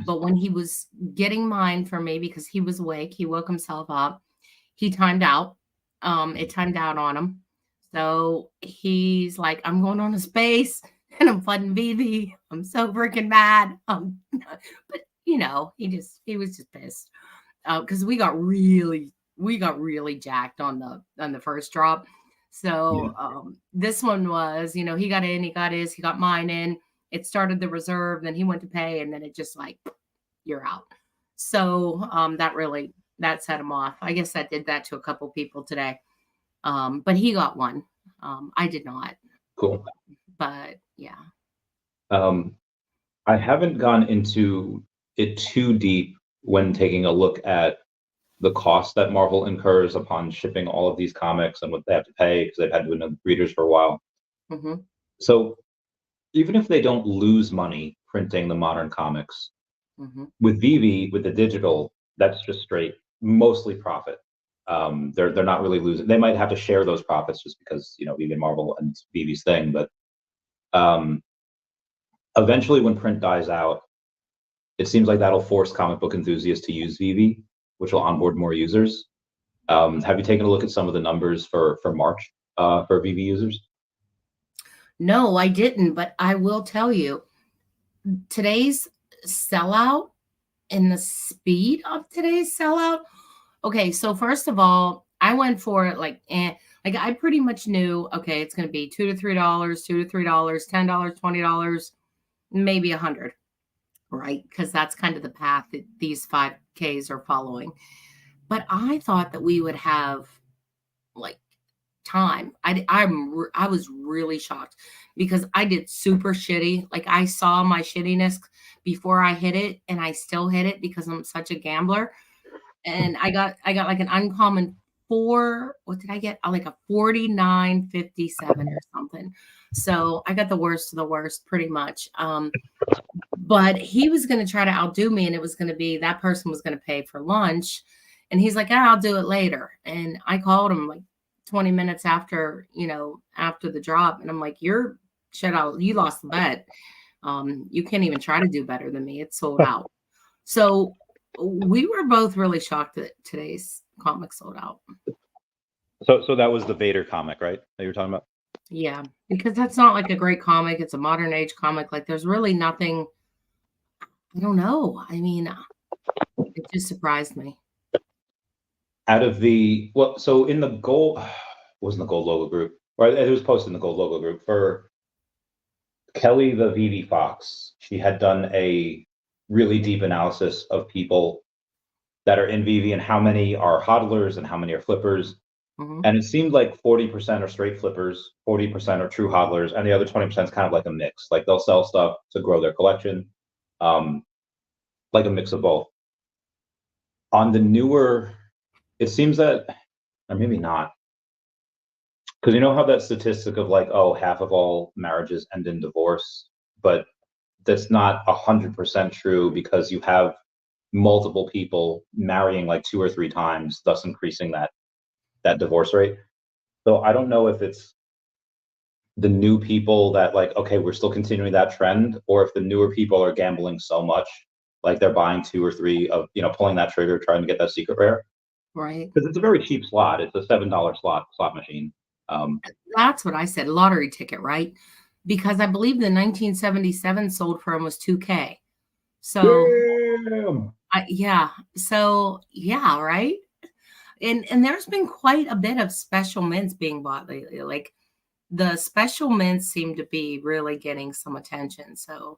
Speaker 2: but when he was getting mine for me, because he was awake, he woke himself up, he timed out. It timed out on him. So he's like, I'm going on a space and I'm flooding VeVe. I'm so freaking mad. But you know, he was just pissed. Because we got really jacked on the first drop. So this one was, you know, he got in, he got mine in. It started the reserve, then he went to pay, and then it just like, you're out. So that set him off. I guess that did that to a couple people today. But he got one. I did not.
Speaker 1: Cool.
Speaker 2: But yeah.
Speaker 1: I haven't gone into it too deep when taking a look at the cost that Marvel incurs upon shipping all of these comics and what they have to pay because they've had to been readers for a while.
Speaker 2: Mm-hmm.
Speaker 1: So even if they don't lose money printing the modern comics,
Speaker 2: Mm-hmm.
Speaker 1: with VeVe, with the digital, that's just straight, mostly profit. They're not really losing. They might have to share those profits just because VeVe and Marvel and VeVe's thing, but eventually when print dies out, it seems like that'll force comic book enthusiasts to use VeVe, which will onboard more users. Have you taken a look at some of the numbers for March for VeVe users?
Speaker 2: No, I didn't, but I will tell you, today's sellout and the speed of today's sellout. Okay, so first of all, I went for it like I pretty much knew, okay, it's going to be $2 to $3, $2 to $3, $10, $20, maybe 100, right? Because that's kind of the path that these 5Ks are following. But I thought that we would have like time. I was really shocked because I did super shitty. Like I saw my shittiness before I hit it, and I still hit it because I'm such a gambler. And I got like an uncommon 4. What did I get? Like a 49.57 or something. So I got the worst of the worst, pretty much. But he was going to try to outdo me, and it was going to be that person was going to pay for lunch, and he's like, I'll do it later. And I called him like 20 minutes after the drop, and I'm like, you lost the bet. You can't even try to do better than me. It's sold out. So we were both really shocked that today's comic sold out.
Speaker 1: So that was the Vader comic, right? That you were talking about?
Speaker 2: Yeah, because that's not like a great comic. It's a modern age comic. Like there's really nothing. I don't know. I mean, it just surprised me.
Speaker 1: Out of so in the gold, wasn't the gold logo group, right? It was posted in the gold logo group for Kelly, the VeVe Fox. She had done a really deep analysis of people that are in VeVe and how many are hodlers and how many are flippers.
Speaker 2: Mm-hmm.
Speaker 1: And it seemed like 40% are straight flippers, 40% are true hodlers, and the other 20% is kind of like a mix. Like they'll sell stuff to grow their collection, like a mix of both. On the newer, it seems that, or maybe not, because you know how that statistic of like, oh, half of all marriages end in divorce, but that's not 100% true because you have multiple people marrying like 2 or 3 times, thus increasing that divorce rate. So I don't know if it's the new people that like, okay, we're still continuing that trend, or if the newer people are gambling so much, like they're buying 2 or 3 of, pulling that trigger, trying to get that secret rare.
Speaker 2: Right.
Speaker 1: Because it's a very cheap slot. It's a $7 slot machine.
Speaker 2: That's what I said. Lottery ticket, right? Because I believe the 1977 sold for almost $2K. So yeah. So yeah, right. And there's been quite a bit of special mints being bought lately. Like the special mints seem to be really getting some attention. So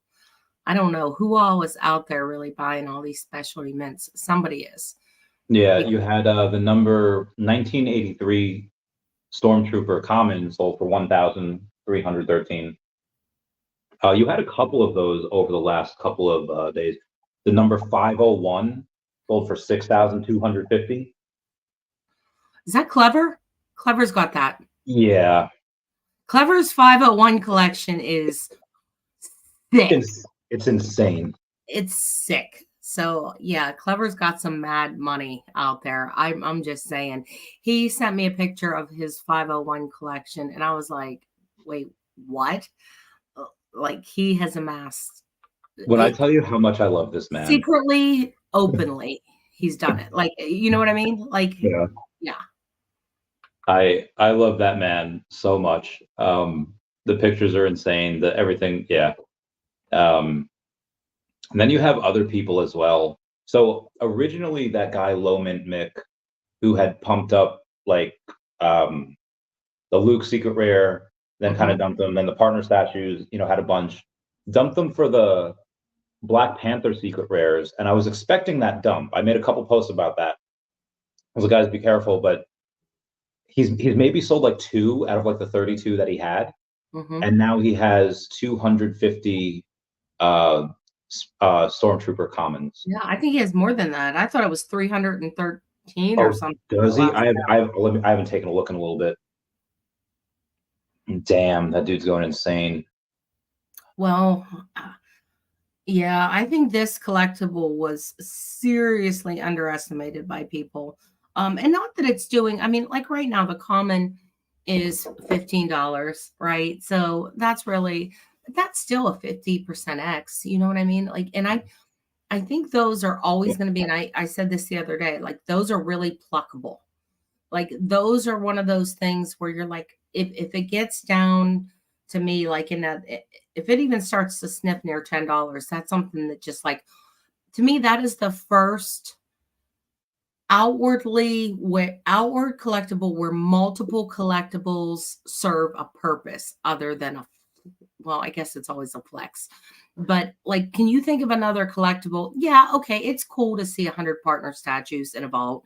Speaker 2: I don't know who all is out there really buying all these specialty mints. Somebody is.
Speaker 1: Yeah, you had the number 1983 Stormtrooper common sold for 1,313. You had a couple of those over the last couple of days. The number 501 sold for 6,250.
Speaker 2: Is that Clever? Clever's got that.
Speaker 1: Yeah.
Speaker 2: Clever's 501 collection is sick.
Speaker 1: It's insane.
Speaker 2: It's sick. So yeah, Clever's got some mad money out there. I'm just saying. He sent me a picture of his 501 collection, and I was like, wait, what? Like he has amassed.
Speaker 1: When I tell you how much I love this man.
Speaker 2: Secretly, openly, he's done it. Like, you know what I mean? Like, yeah.
Speaker 1: I love that man so much. The pictures are insane. Everything, yeah. And then you have other people as well. So originally that guy Low Mint Mick, who had pumped up like the Luke secret rare, then kind of dumped them, then the partner statues, had a bunch, dumped them for the Black Panther secret rares, and I was expecting that dump. I made a couple posts about that. I was like, guys, be careful, but he's maybe sold like 2 out of like the 32 that he had, and now he has 250 Stormtrooper commons.
Speaker 2: Yeah, I think he has more than that. I thought it was 313 or something.
Speaker 1: Does he? I haven't taken a look in a little bit. Damn, that dude's going insane.
Speaker 2: Well, yeah, I think this collectible was seriously underestimated by people. And not that it's doing, I mean, like right now, the common is $15, right? So that's still a 50% X. You know what I mean? Like, and I think those are always going to be, and I said this the other day, like those are really pluckable. Like those are one of those things where you're like, if it gets down to me, like in that, if it even starts to sniff near $10, that's something that just like, to me, that is the first outward collectible where multiple collectibles serve a purpose other than well, I guess it's always a flex. But like, can you think of another collectible? Yeah, okay, it's cool to see 100 partner statues in a vault.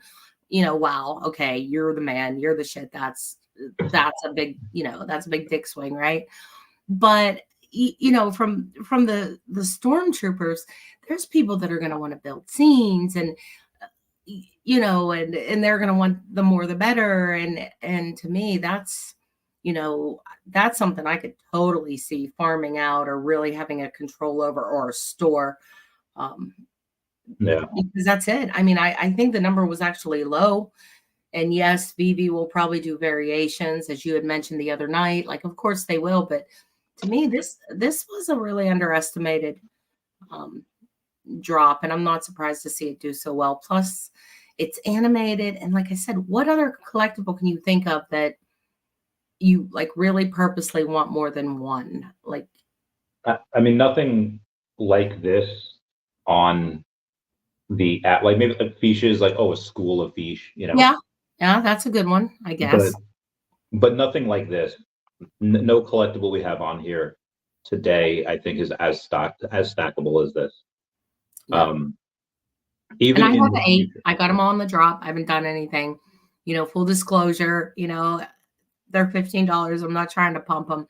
Speaker 2: Wow, okay, you're the man, you're the shit. That's a big, that's a big dick swing, right? But from the Stormtroopers, there's people that are going to want to build scenes and and they're going to want the more the better, and to me that's that's something I could totally see farming out or really having a control over, or a store.
Speaker 1: Yeah,
Speaker 2: because that's it. I mean, I think the number was actually low. And yes, VeVe will probably do variations, as you had mentioned the other night. Like, of course they will. But to me, this was a really underestimated drop. And I'm not surprised to see it do so well. Plus, it's animated. And like I said, what other collectible can you think of that you like really purposely want more than one? Like,
Speaker 1: I mean, nothing like this on the app. Like maybe like Feesh is like, a school of Feesh,
Speaker 2: Yeah, that's a good one, I guess.
Speaker 1: But nothing like this. No collectible we have on here today, I think, is as stackable as this.
Speaker 2: Yeah.
Speaker 1: Even
Speaker 2: and I have 8. I got them all on the drop. I haven't done anything. Full disclosure, they're $15. I'm not trying to pump them,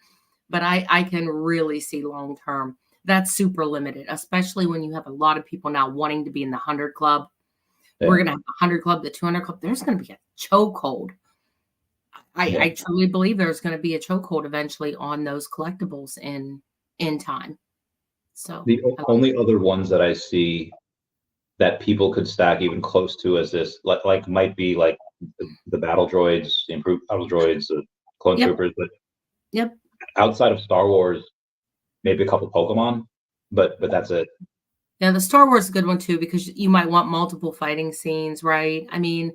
Speaker 2: but I can really see long term. That's super limited, especially when you have a lot of people now wanting to be in the 100 club. Yeah. We're going to have the 100 club, the 200 club. There's going to be a chokehold. I truly believe there's going to be a chokehold eventually on those collectibles in time. So
Speaker 1: the only other ones that I see that people could stack even close to as this, like might be like the battle droids, the improved battle droids, the clone troopers, but outside of Star Wars, maybe a couple Pokemon, but that's it.
Speaker 2: Yeah, the Star Wars is a good one too, because you might want multiple fighting scenes, right? I mean,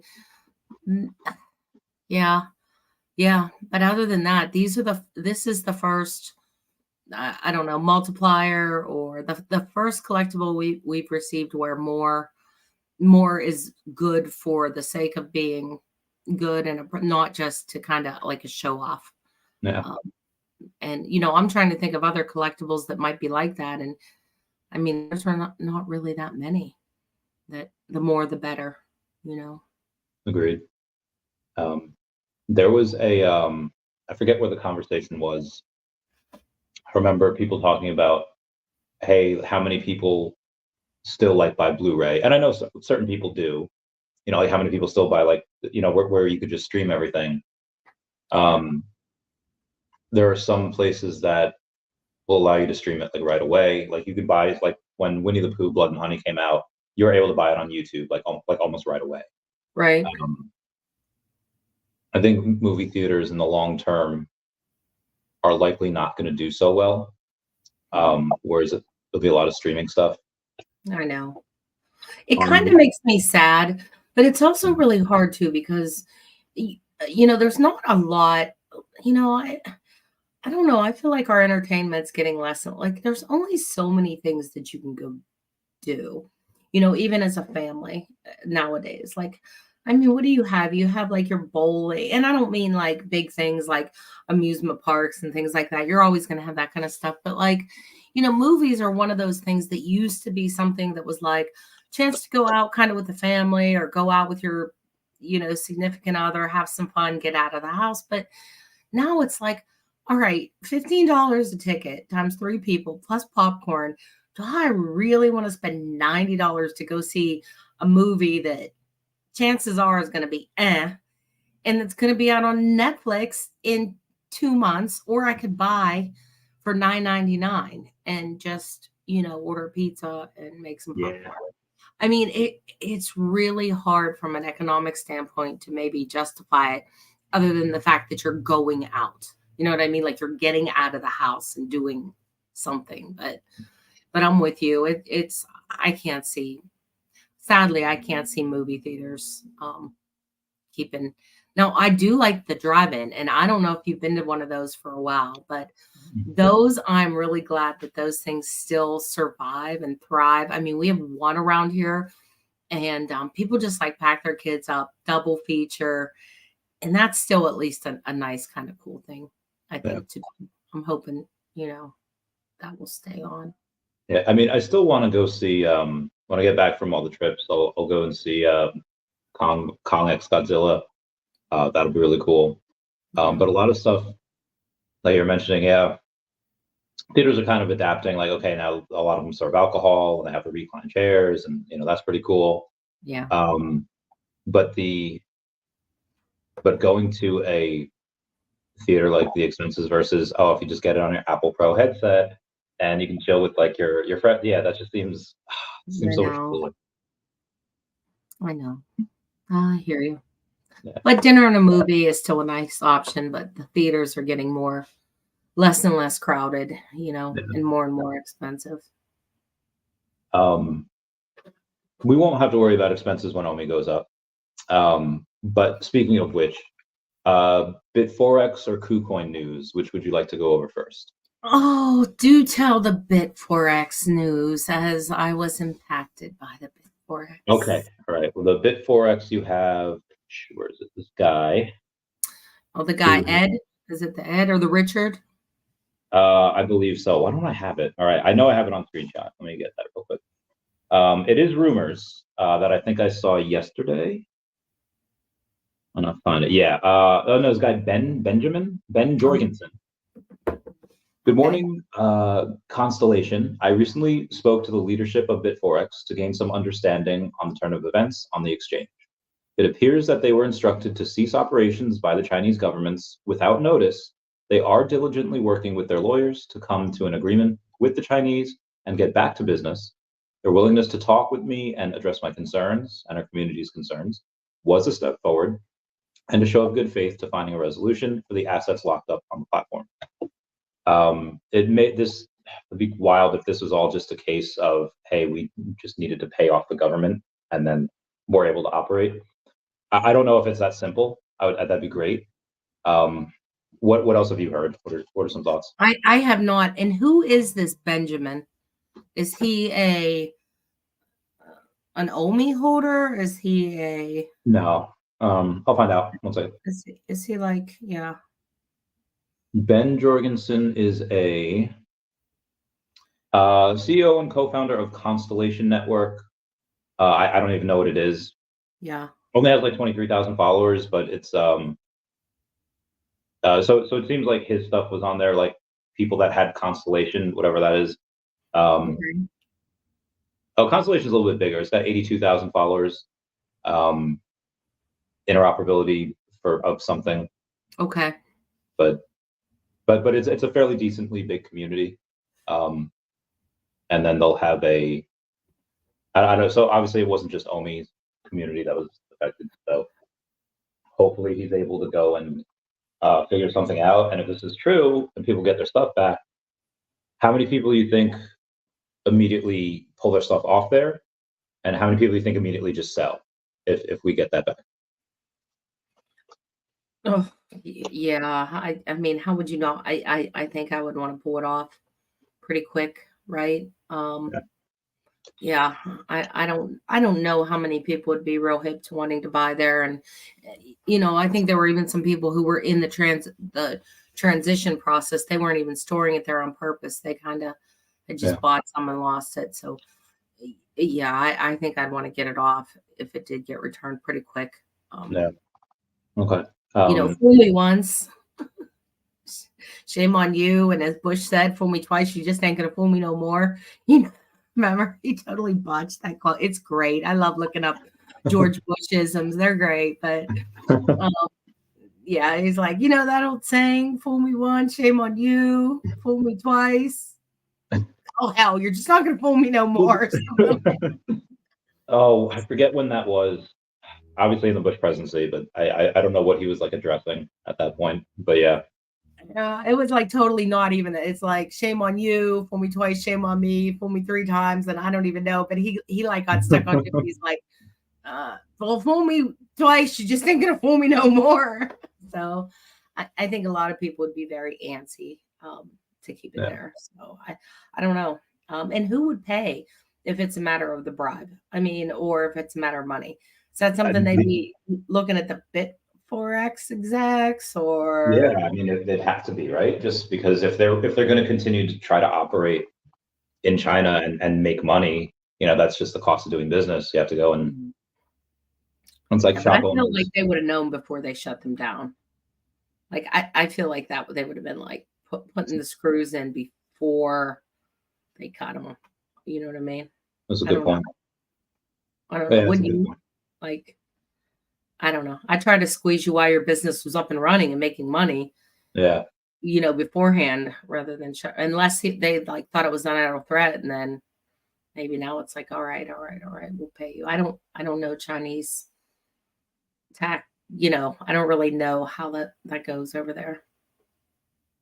Speaker 2: yeah. But other than that, this is the first, I don't know, multiplier, or the first collectible we've received where more is good for the sake of being good, and not just to kind of like a show off.
Speaker 1: Yeah.
Speaker 2: And I'm trying to think of other collectibles that might be like that, and I mean, there's not really that many. That the more the better,
Speaker 1: Agreed. There was a I forget where the conversation was. I remember people talking about, hey, how many people still like buy Blu-ray? And I know certain people do. Like how many people still buy like where you could just stream everything. There are some places that will allow you to stream it like right away. Like you could buy, like when Winnie the Pooh Blood and Honey came out, you were able to buy it on YouTube like almost right away.
Speaker 2: Right.
Speaker 1: I think movie theaters in the long term are likely not going to do so well. Whereas there'll be a lot of streaming stuff.
Speaker 2: I know. It kind of makes me sad, but it's also really hard too, because there's not a lot. I don't know. I feel like our entertainment's getting less. Like there's only so many things that you can go do, even as a family nowadays. Like, I mean, what do you have? You have like your bowling, and I don't mean like big things like amusement parks and things like that. You're always going to have that kind of stuff. But like, movies are one of those things that used to be something that was like chance to go out kind of with the family, or go out with your significant other, have some fun, get out of the house. But now it's like, all right, $15 a ticket times 3 people plus popcorn. Do I really want to spend $90 to go see a movie that chances are is going to be and it's going to be out on Netflix in 2 months, or I could buy for $9.99 and just, order pizza and make some popcorn.
Speaker 1: Yeah.
Speaker 2: I mean, it's really hard from an economic standpoint to maybe justify it, other than the fact that you're going out. You know what I mean? Like you're getting out of the house and doing something. But I'm with you. Sadly, I can't see movie theaters keeping. Now, I do like the drive-in, and I don't know if you've been to one of those for a while, but those, I'm really glad that those things still survive and thrive. I mean, we have one around here, and people just like pack their kids up, double feature, and that's still at least a nice kind of cool thing, I think. I'm hoping, that will stay on.
Speaker 1: Yeah, I mean, I still want to go see, when I get back from all the trips, I'll go and see Kong X Godzilla. That'll be really cool. But a lot of stuff, like you're mentioning, theaters are kind of adapting. Like, okay, now a lot of them serve alcohol and they have the recline chairs, and that's pretty cool.
Speaker 2: Yeah.
Speaker 1: But going to a theater, like the expenses versus, if you just get it on your Apple Pro headset and you can chill with like your friend, that just seems so much cooler.
Speaker 2: I know. I hear you. Yeah. But dinner and a movie is still a nice option, but the theaters are getting less and less crowded, and more expensive.
Speaker 1: We won't have to worry about expenses when OMI goes up. But speaking of which, Bitforex or Kucoin news, which would you like to go over first?
Speaker 2: Oh, do tell the Bitforex news, as I was impacted by the Bitforex.
Speaker 1: Okay, all right. Well, the Bitforex, you have, where is it? This guy.
Speaker 2: Oh, the guy, Ed? Is it the Ed or the Richard?
Speaker 1: I believe so. Why don't I have it? All right, I know I have it on screenshot. Let me get that real quick. It is rumors that I think I saw yesterday. I'm not find it. Yeah. No, this guy Ben Jorgensen. Good morning, Constellation. I recently spoke to the leadership of Bitforex to gain some understanding on the turn of events on the exchange. It appears that they were instructed to cease operations by the Chinese governments without notice. They are diligently working with their lawyers to come to an agreement with the Chinese and get back to business. Their willingness to talk with me and address my concerns and our community's concerns was a step forward and a show of good faith to finding a resolution for the assets locked up on the platform. It'd be wild if this was all just a case of, hey, we just needed to pay off the government and then we're able to operate. I don't know if it's that simple. That'd be great. What else have you heard? What are some thoughts?
Speaker 2: I have not. And who is this Benjamin? Is he an OMI holder? Is he a?
Speaker 1: No. I'll find out. One second.
Speaker 2: Is he like, yeah?
Speaker 1: Ben Jorgensen is a CEO and co-founder of Constellation Network. I don't even know what it is.
Speaker 2: Yeah.
Speaker 1: Only has like 23,000 followers, but it's so it seems like his stuff was on there, like people that had Constellation, whatever that is. Oh, Constellation's a little bit bigger. It's got 82,000 followers. Interoperability of something.
Speaker 2: Okay.
Speaker 1: But it's a fairly decently big community. And then they'll have I don't know. So obviously it wasn't just OMI's community that was affected. So hopefully he's able to go and figure something out. And if this is true and people get their stuff back, how many people do you think immediately pull their stuff off there? And how many people do you think immediately just sell if we get that back?
Speaker 2: Oh, yeah. I mean, how would you know? I think I would want to pull it off pretty quick, right? Yeah, I don't know how many people would be real hip to wanting to buy there. And I think there were even some people who were in the transition process. They weren't even storing it there on purpose. They kind of had just bought some and lost it. So yeah, I think I'd want to get it off if it did get returned pretty quick.
Speaker 1: Yeah. Okay.
Speaker 2: Fool me once, shame on you. And as Bush said, fool me twice, you just ain't gonna fool me no more. Remember, he totally botched that quote. It's great. I love looking up George Bushisms. They're great. But yeah, he's like, that old saying, fool me once, shame on you, fool me twice. Oh, hell, you're just not gonna fool me no more.
Speaker 1: Oh, I forget when that was. Obviously in the Bush presidency, but I don't know what he was like addressing at that point. But yeah.
Speaker 2: It was like totally not even. It's like shame on you, fool me twice, shame on me, fool me 3 times, and I don't even know. But he like got stuck on it. He's like, well, fool me twice, you just ain't gonna fool me no more. So I think a lot of people would be very antsy to keep it there. So I don't know. And who would pay if it's a matter of the bribe? I mean, or if it's a matter of money. Is that something they'd be looking at the Bitforex execs or?
Speaker 1: Yeah, I mean, it'd have to be, right? Just because if they're going to continue to try to operate in China and make money, that's just the cost of doing business. You have to go and it's like
Speaker 2: I feel like they would have known before they shut them down. Like I feel like that they would have been like putting the screws in before they cut them. You know what I mean?
Speaker 1: That's a good point.
Speaker 2: I don't know. Wouldn't you? Like, I don't know. I tried to squeeze you while your business was up and running and making money.
Speaker 1: Yeah.
Speaker 2: Beforehand, rather than unless they like thought it was not out of threat, and then maybe now it's like, all right, we'll pay you. I don't know Chinese tax. I don't really know how that goes over there.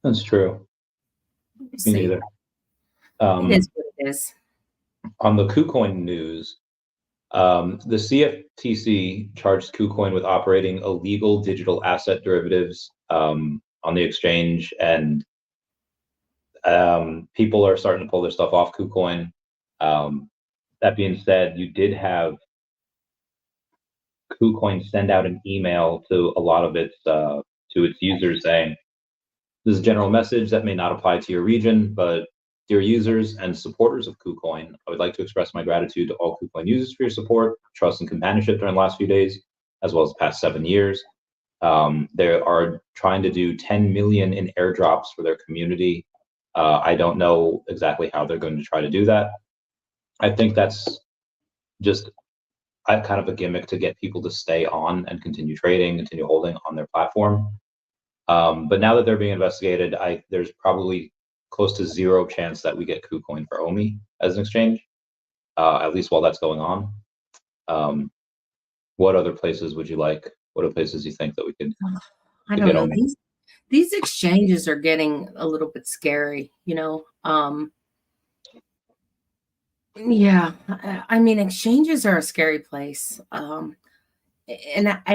Speaker 1: That's true. Me neither.
Speaker 2: It is what it is.
Speaker 1: On the Kucoin news, the CFTC charged Kucoin with operating illegal digital asset derivatives on the exchange, and people are starting to pull their stuff off Kucoin. That being said, you did have Kucoin send out an email to a lot of its users saying, "This is a general message that may not apply to your region, but dear users and supporters of Kucoin, I would like to express my gratitude to all Kucoin users for your support, trust, and companionship during the last few days, as well as the past 7 years. They are trying to do 10 million in airdrops for their community. I don't know exactly how they're going to try to do that. I think that's just kind of a gimmick to get people to stay on and continue trading, continue holding on their platform. But now that they're being investigated, there's probably close to 0 chance that we get Kucoin for OMI as an exchange, at least while that's going on. What other places would you like? What are places you think that we could?
Speaker 2: I don't know. These exchanges are getting a little bit scary, Yeah, I mean, exchanges are a scary place. And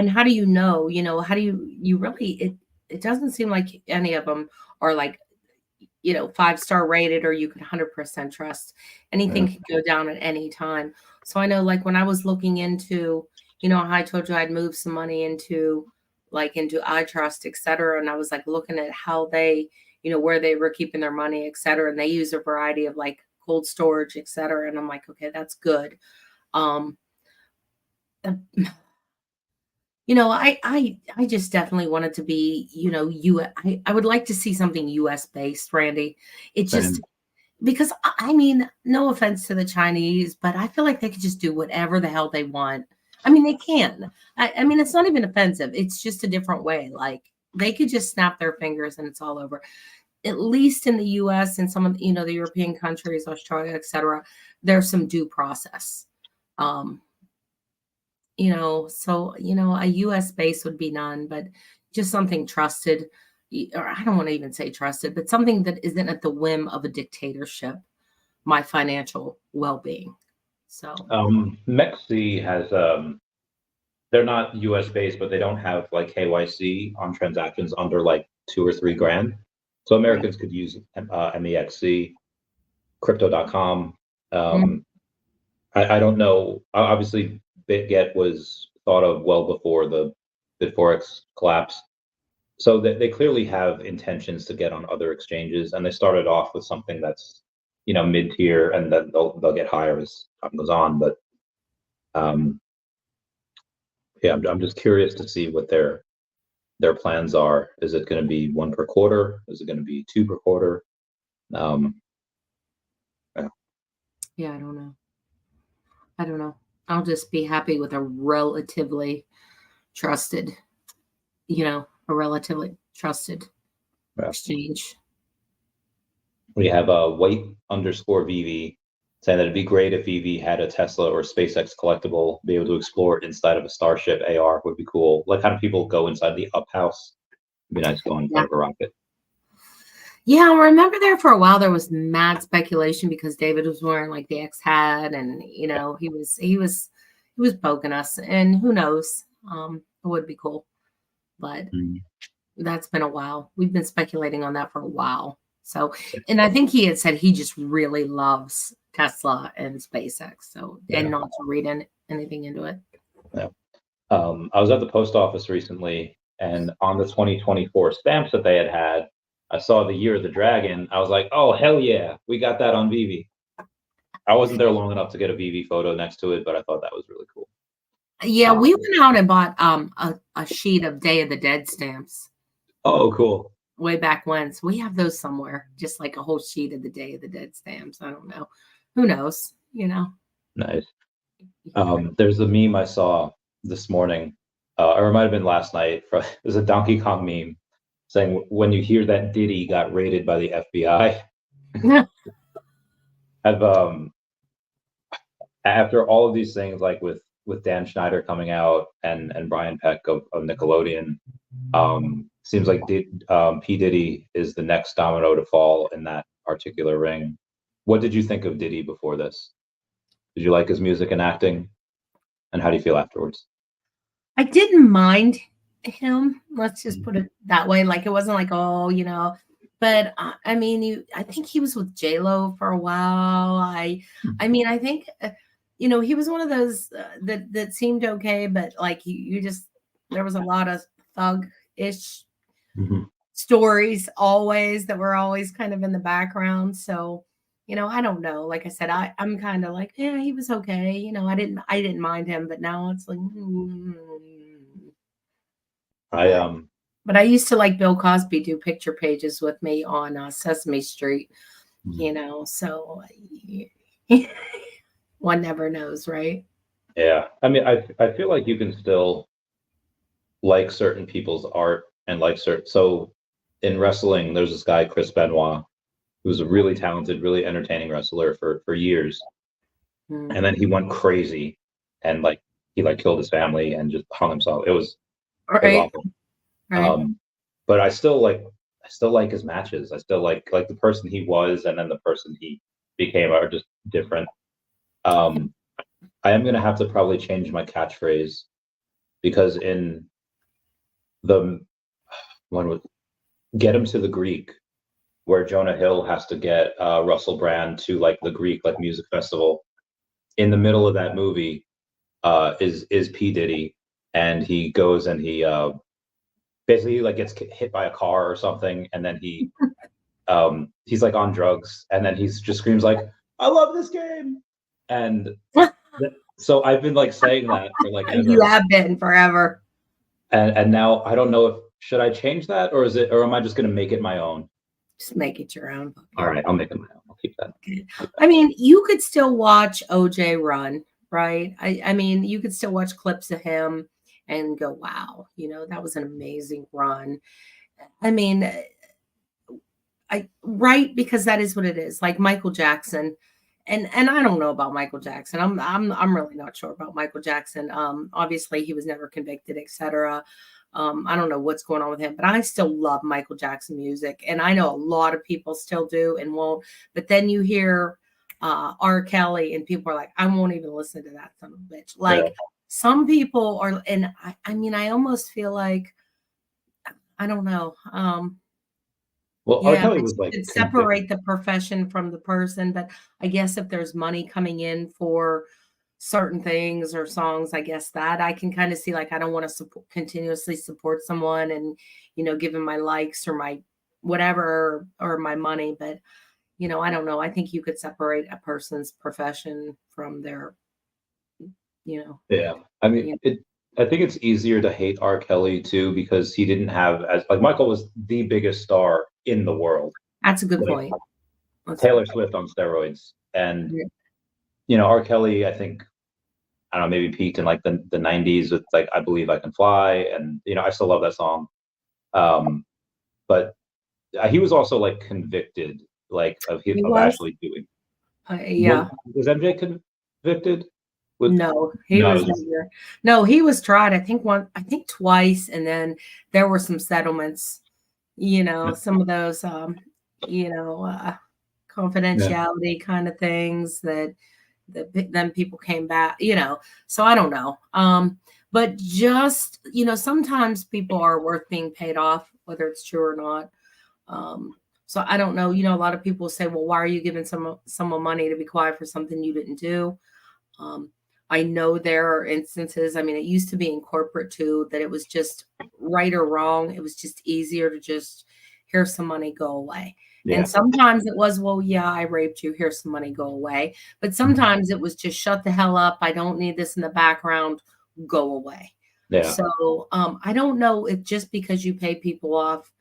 Speaker 2: how do you know? How do you really? It doesn't seem like any of them are like 5-star rated, or you could 100% trust. Anything can go down at any time. So I know, like when I was looking into, how I told you I'd moved some money into iTrust, et cetera, and I was like looking at how they, where they were keeping their money, et cetera, and they use a variety of like cold storage, et cetera, and I'm like, okay, that's good. I just definitely want it to be, I would like to see something US based, Randy. It just, because I mean, no offense to the Chinese, but I feel like they could just do whatever the hell they want. I mean, they can. I mean, it's not even offensive. It's just a different way. Like they could just snap their fingers and it's all over. At least in the US and some of, the European countries, Australia, et cetera, there's some due process. So, a US base would be none, but just something trusted, or I don't want to even say trusted, but something that isn't at the whim of a dictatorship, my financial well-being. So,
Speaker 1: Mexi has, they're not US based, but they don't have like KYC on transactions under like 2 or 3 grand. So Americans could use MEXC, crypto.com. I don't know. Obviously, BitGet was thought of well before the Bitforex collapse. So they clearly have intentions to get on other exchanges, and they started off with something that's, mid-tier, and then they'll get higher as time goes on. But yeah, I'm just curious to see what their plans are. Is it going to be one per quarter? Is it going to be two per quarter?
Speaker 2: Yeah, I don't know. I don't know. I'll just be happy with a relatively trusted, a relatively trusted exchange.
Speaker 1: We have a white_VeVe saying that it'd be great if VeVe had a Tesla or SpaceX collectible, be able to explore inside of a Starship AR would be cool. Like how people go inside the up house. It'd be nice going inside of a rocket.
Speaker 2: Yeah, I remember there for a while there was mad speculation because David was wearing like the X hat, and he was poking us, and who knows? It would be cool, but that's been a while. We've been speculating on that for a while. So, and I think he had said he just really loves Tesla and SpaceX. So, and not to read anything into it.
Speaker 1: Yeah. I was at the post office recently, and on the 2024 stamps that they had, I saw the Year of the Dragon. I was like, oh, hell yeah, we got that on VeVe. I wasn't there long enough to get a VeVe photo next to it, but I thought that was really cool.
Speaker 2: Yeah, we went out and bought a sheet of Day of the Dead stamps.
Speaker 1: Oh, cool.
Speaker 2: Way back when. So we have those somewhere, just like a whole sheet of the Day of the Dead stamps. I don't know. Who knows?
Speaker 1: Nice. There's a meme I saw this morning, or it might have been last night. There's a Donkey Kong meme saying, when you hear that Diddy got raided by the FBI. After all of these things, like with Dan Schneider coming out and Brian Peck of Nickelodeon, seems like P. Diddy is the next domino to fall in that particular ring. What did you think of Diddy before this? Did you like his music and acting? And how do you feel afterwards?
Speaker 2: I didn't mind him. Let's just put it that way. Like, it wasn't like, but I mean, I think he was with J-Lo for a while. I mean, I think, he was one of those that seemed okay, but like there was a lot of thug-ish stories always that were always kind of in the background. So, I don't know. Like I said, I'm kind of like, yeah, he was okay. I didn't mind him, but now it's like, But I used to like Bill Cosby do picture pages with me on Sesame Street, so one never knows, right?
Speaker 1: Yeah. I mean, I feel like you can still like certain people's art and like so in wrestling, there's this guy, Chris Benoit, who's a really talented, really entertaining wrestler for years. And then he went crazy and he killed his family and just hung himself. It was awful. Right. But I still like his matches. I still like the person he was, and then the person he became are just different. I am gonna have to probably change my catchphrase, because in the one with Get Him to the Greek, where Jonah Hill has to get Russell Brand to the Greek music festival, in the middle of that movie is P. Diddy, and he goes and he basically gets hit by a car or something, and then he's on drugs, and then he just screams like, I love this game. And so I've been saying that for ever.
Speaker 2: You have been forever.
Speaker 1: And now I don't know should I change that, or am I just going to make it my own?
Speaker 2: Just make it your own.
Speaker 1: All right, I'll make it my own. I'll keep that.
Speaker 2: I mean, you could still watch OJ run, right? I mean, you could still watch clips of him and go, wow, that was an amazing run. I mean, right, because that is what it is. Like Michael Jackson, and I don't know about Michael Jackson. I'm really not sure about Michael Jackson. Obviously he was never convicted, etc. I don't know what's going on with him, but I still love Michael Jackson music, and I know a lot of people still do and won't. But then you hear R. Kelly, and people are like, I won't even listen to that son of a bitch. Some people are, and I mean, I almost feel like, I don't know.
Speaker 1: Well, R. Kelly was
Speaker 2: separate the profession from the person, but I guess if there's money coming in for certain things or songs, I guess that I can kind of see, I don't want to continuously support someone and, give them my likes or my whatever or my money. But, I don't know. I think you could separate a person's profession from their,
Speaker 1: Yeah. I mean, I think it's easier to hate R. Kelly too because he didn't have as like Michael was the biggest star in the world.
Speaker 2: That's a good
Speaker 1: Like
Speaker 2: point.
Speaker 1: Taylor Swift on steroids. And R. Kelly, I think, I don't know, maybe peaked in like the 90s with like I Believe I Can Fly. And I still love that song. But he was also like convicted like of actually doing.
Speaker 2: Yeah.
Speaker 1: Was MJ convicted?
Speaker 2: No, he
Speaker 1: No,
Speaker 2: was never. No, he was tried. I think twice, and then there were some settlements. Some of those, confidentiality kind of things that then people came back. So I don't know. But just sometimes people are worth being paid off, whether it's true or not. So I don't know. A lot of people say, well, why are you giving someone money to be quiet for something you didn't do? I know there are instances, it used to be in corporate too, that it was just right or wrong. It was just easier to just, here's some money, go away. Yeah. And sometimes it was, well, yeah, I raped you, here's some money, go away. But sometimes it was just shut the hell up. I don't need this in the background, go away. Yeah. So I don't know if just because you pay people off,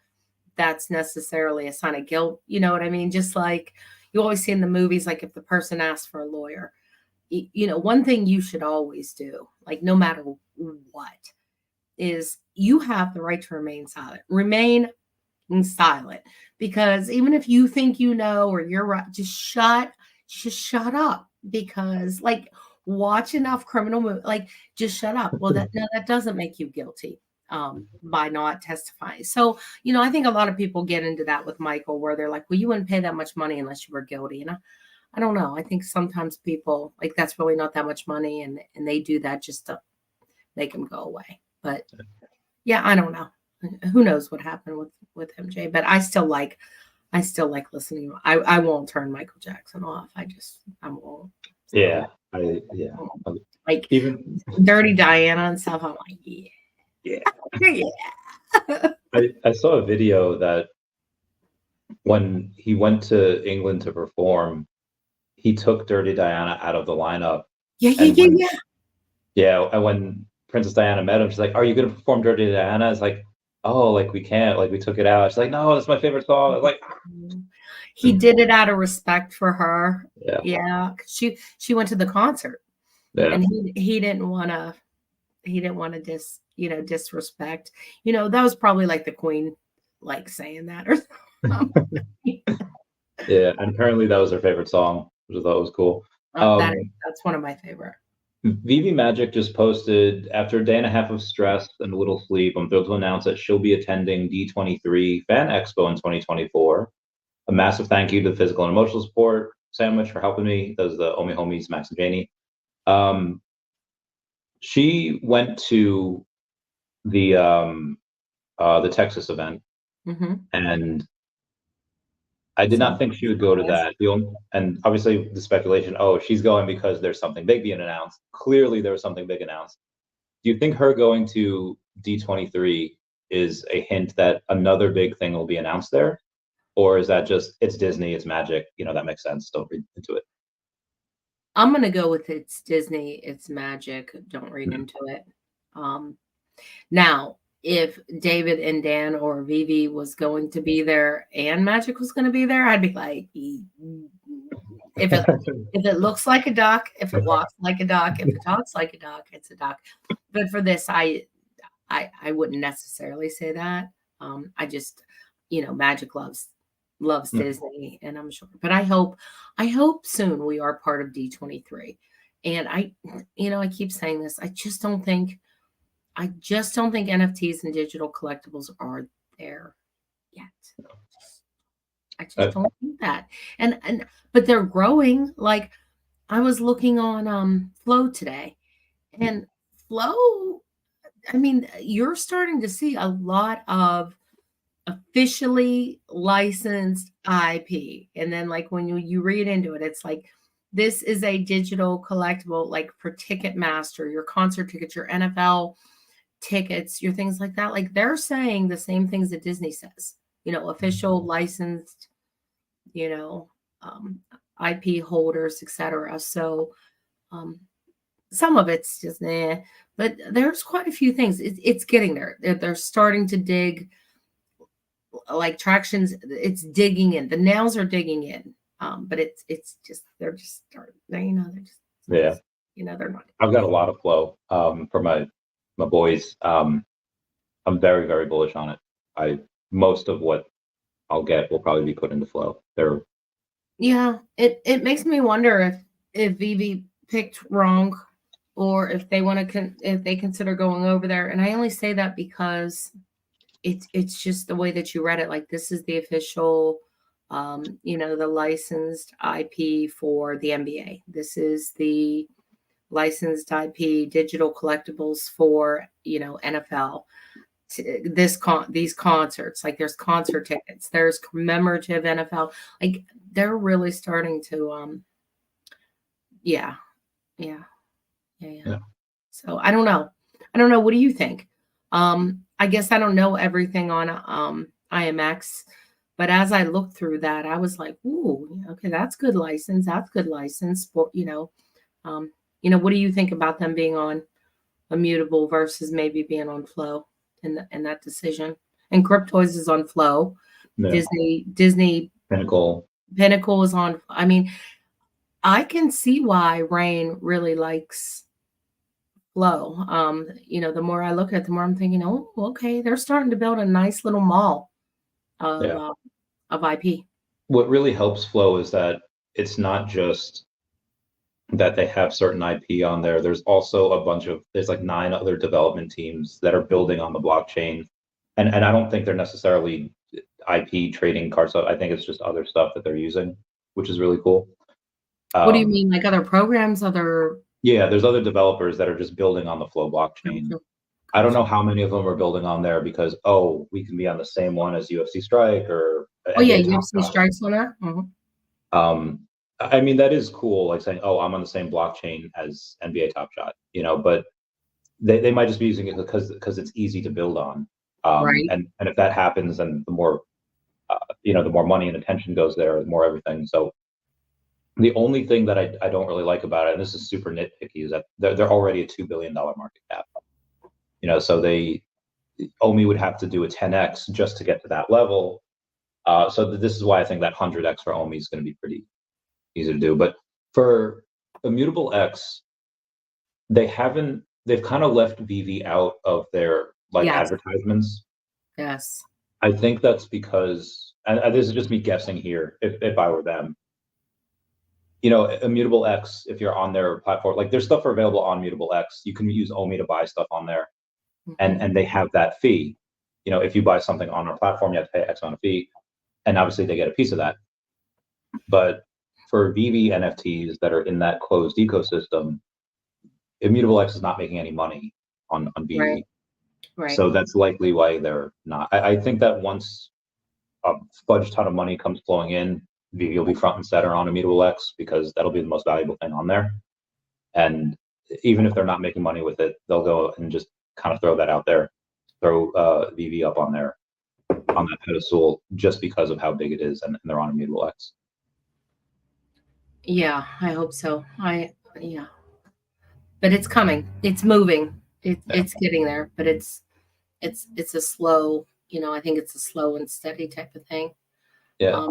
Speaker 2: that's necessarily a sign of guilt. You know what I mean? Just like you always see in the movies, like if the person asks for a lawyer, one thing you should always do, like no matter what, is you have the right to remain silent. Remain silent, because even if you think or you're right, just shut up, because like watch enough criminal movies, like just shut up. Well, that doesn't make you guilty by not testifying. So, I think a lot of people get into that with Michael, where they're like, well, you wouldn't pay that much money unless you were guilty. And I don't know. I think sometimes people like that's really not that much money, and they do that just to make him go away. But yeah, I don't know. Who knows what happened with MJ? But I still like listening. I won't turn Michael Jackson off. I won't. So,
Speaker 1: yeah.
Speaker 2: Like even Dirty Diana and stuff. I'm like, yeah.
Speaker 1: I saw a video that when he went to England to perform, he took Dirty Diana out of the lineup.
Speaker 2: Yeah.
Speaker 1: Yeah, and when Princess Diana met him, she's like, "Are you going to perform Dirty Diana?" It's like, "Oh, like we can't, like we took it out." She's like, "No, that's my favorite song." I was like,
Speaker 2: he did it out of respect for her. Yeah. She went to the concert, and he didn't want to. He didn't want to disrespect. That was probably like the Queen, like saying that or something.
Speaker 1: Yeah, and apparently that was her favorite song, which I thought was cool.
Speaker 2: That's one of my favorite.
Speaker 1: VeVe Magic just posted, after a day and a half of stress and little sleep, I'm thrilled to announce that she'll be attending D23 Fan Expo in 2024. A massive thank you to the physical and emotional support sandwich for helping me. Those are the OMI homies, Max and Janie. She went to the Texas event, and I did not think she would go to that. And obviously the speculation, she's going because there's something big being announced. Clearly there was something big announced. Do you think her going to D23 is a hint that another big thing will be announced there? Or is that just, it's Disney, it's magic, that makes sense. Don't read into it.
Speaker 2: I'm going to go with it's Disney, it's magic. Don't read into it. Now, if David and Dan or VeVe was going to be there and Magic was going to be there, I'd be like, if it looks like a duck, if it walks like a duck, if it talks like a duck, it's a duck. But for this, I wouldn't necessarily say that. I just, Magic loves Disney, and I'm sure. But I hope soon we are part of D23. And I keep saying this. I just don't think NFTs and digital collectibles are there yet. I just don't think that. But they're growing. Like I was looking on Flow today, and Flow, you're starting to see a lot of officially licensed IP. And then like when you read into it, it's like this is a digital collectible, like for Ticketmaster, your concert tickets, your NFL tickets, your things like that. Like they're saying the same things that Disney says, official licensed, IP holders, etc. So some of it's just but there's quite a few things. It's getting there. They're starting to dig, like tractions. It's digging in. The nails are digging in. But it's just they're just starting. They're just they're not.
Speaker 1: I've got a lot of flow for my boys. I'm very, very bullish on it. Most of what I'll get will probably be put into flow.
Speaker 2: It makes me wonder if VeVe picked wrong, or if they want to if they consider going over there. And I only say that because it's just the way that you read it. Like, this is the official, the licensed IP for the NBA. This is the licensed IP digital collectibles for NFL. These concerts, like there's concert tickets, there's commemorative NFL. Like, they're really starting to yeah. So I don't know. What do you think? I guess I don't know everything on IMX, but as I looked through that, I was like, ooh, okay, that's good license. That's good license. But what do you think about them being on Immutable versus maybe being on Flow in that decision? And Cryptoys is on Flow. Yeah. Disney
Speaker 1: Pinnacle
Speaker 2: is on. I mean, I can see why Rain really likes Flow. The more I look at it, the more I'm thinking, oh, okay, they're starting to build a nice little mall of IP.
Speaker 1: What really helps Flow is that it's not just that they have certain IP on there. There's also there's like 9 other development teams that are building on the blockchain. And I don't think they're necessarily IP trading cards. I think it's just other stuff that they're using, which is really cool.
Speaker 2: What do you mean? Like other programs,
Speaker 1: Yeah, there's other developers that are just building on the Flow blockchain. Gotcha. I don't know how many of them are building on there because, we can be on the same one as UFC Strike or...
Speaker 2: UFC Strike's on there?
Speaker 1: Mm-hmm. I mean, that is cool, like saying, I'm on the same blockchain as NBA Top Shot, but they might just be using it because it's easy to build on.
Speaker 2: Right.
Speaker 1: And if that happens, then the more, the more money and attention goes there, the more everything. So the only thing that I don't really like about it, and this is super nitpicky, is that they're already a $2 billion market cap. So OMI would have to do a 10x just to get to that level. So this is why I think that 100x for OMI is going to be pretty easy to do. But for Immutable X, they've kind of left VeVe out of their advertisements.
Speaker 2: Yes.
Speaker 1: I think that's because, and this is just me guessing here, if I were them, Immutable X, if you're on their platform, like there's stuff available on Immutable X. You can use OMI to buy stuff on there. Mm-hmm. And they have that fee. If you buy something on our platform, you have to pay X amount of fee. And obviously they get a piece of that. But for VeVe NFTs that are in that closed ecosystem, Immutable X is not making any money on VeVe. Right. So that's likely why they're not. I think that once a fudge ton of money comes flowing in, VeVe will be front and center on Immutable X because that'll be the most valuable thing on there. And even if they're not making money with it, they'll go and just kind of throw that out there, throw VeVe up on that pedestal just because of how big it is, and they're on Immutable X.
Speaker 2: Yeah, I hope so. But it's coming. It's moving. It's getting there, but it's a slow. I think it's a slow and steady type of thing.
Speaker 1: Yeah,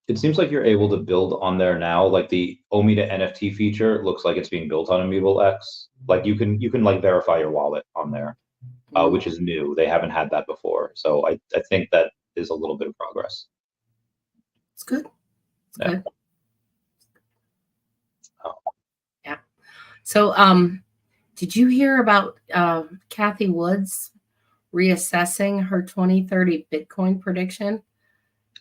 Speaker 1: it seems like you're able to build on there now. Like the OMI to NFT feature looks like it's being built on Immutable X. Like you can like verify your wallet on there, which is new. They haven't had that before, so I think that is a little bit of progress.
Speaker 2: It's good. It's good. Yeah. So, did you hear about Cathie Wood's reassessing her 2030 Bitcoin prediction?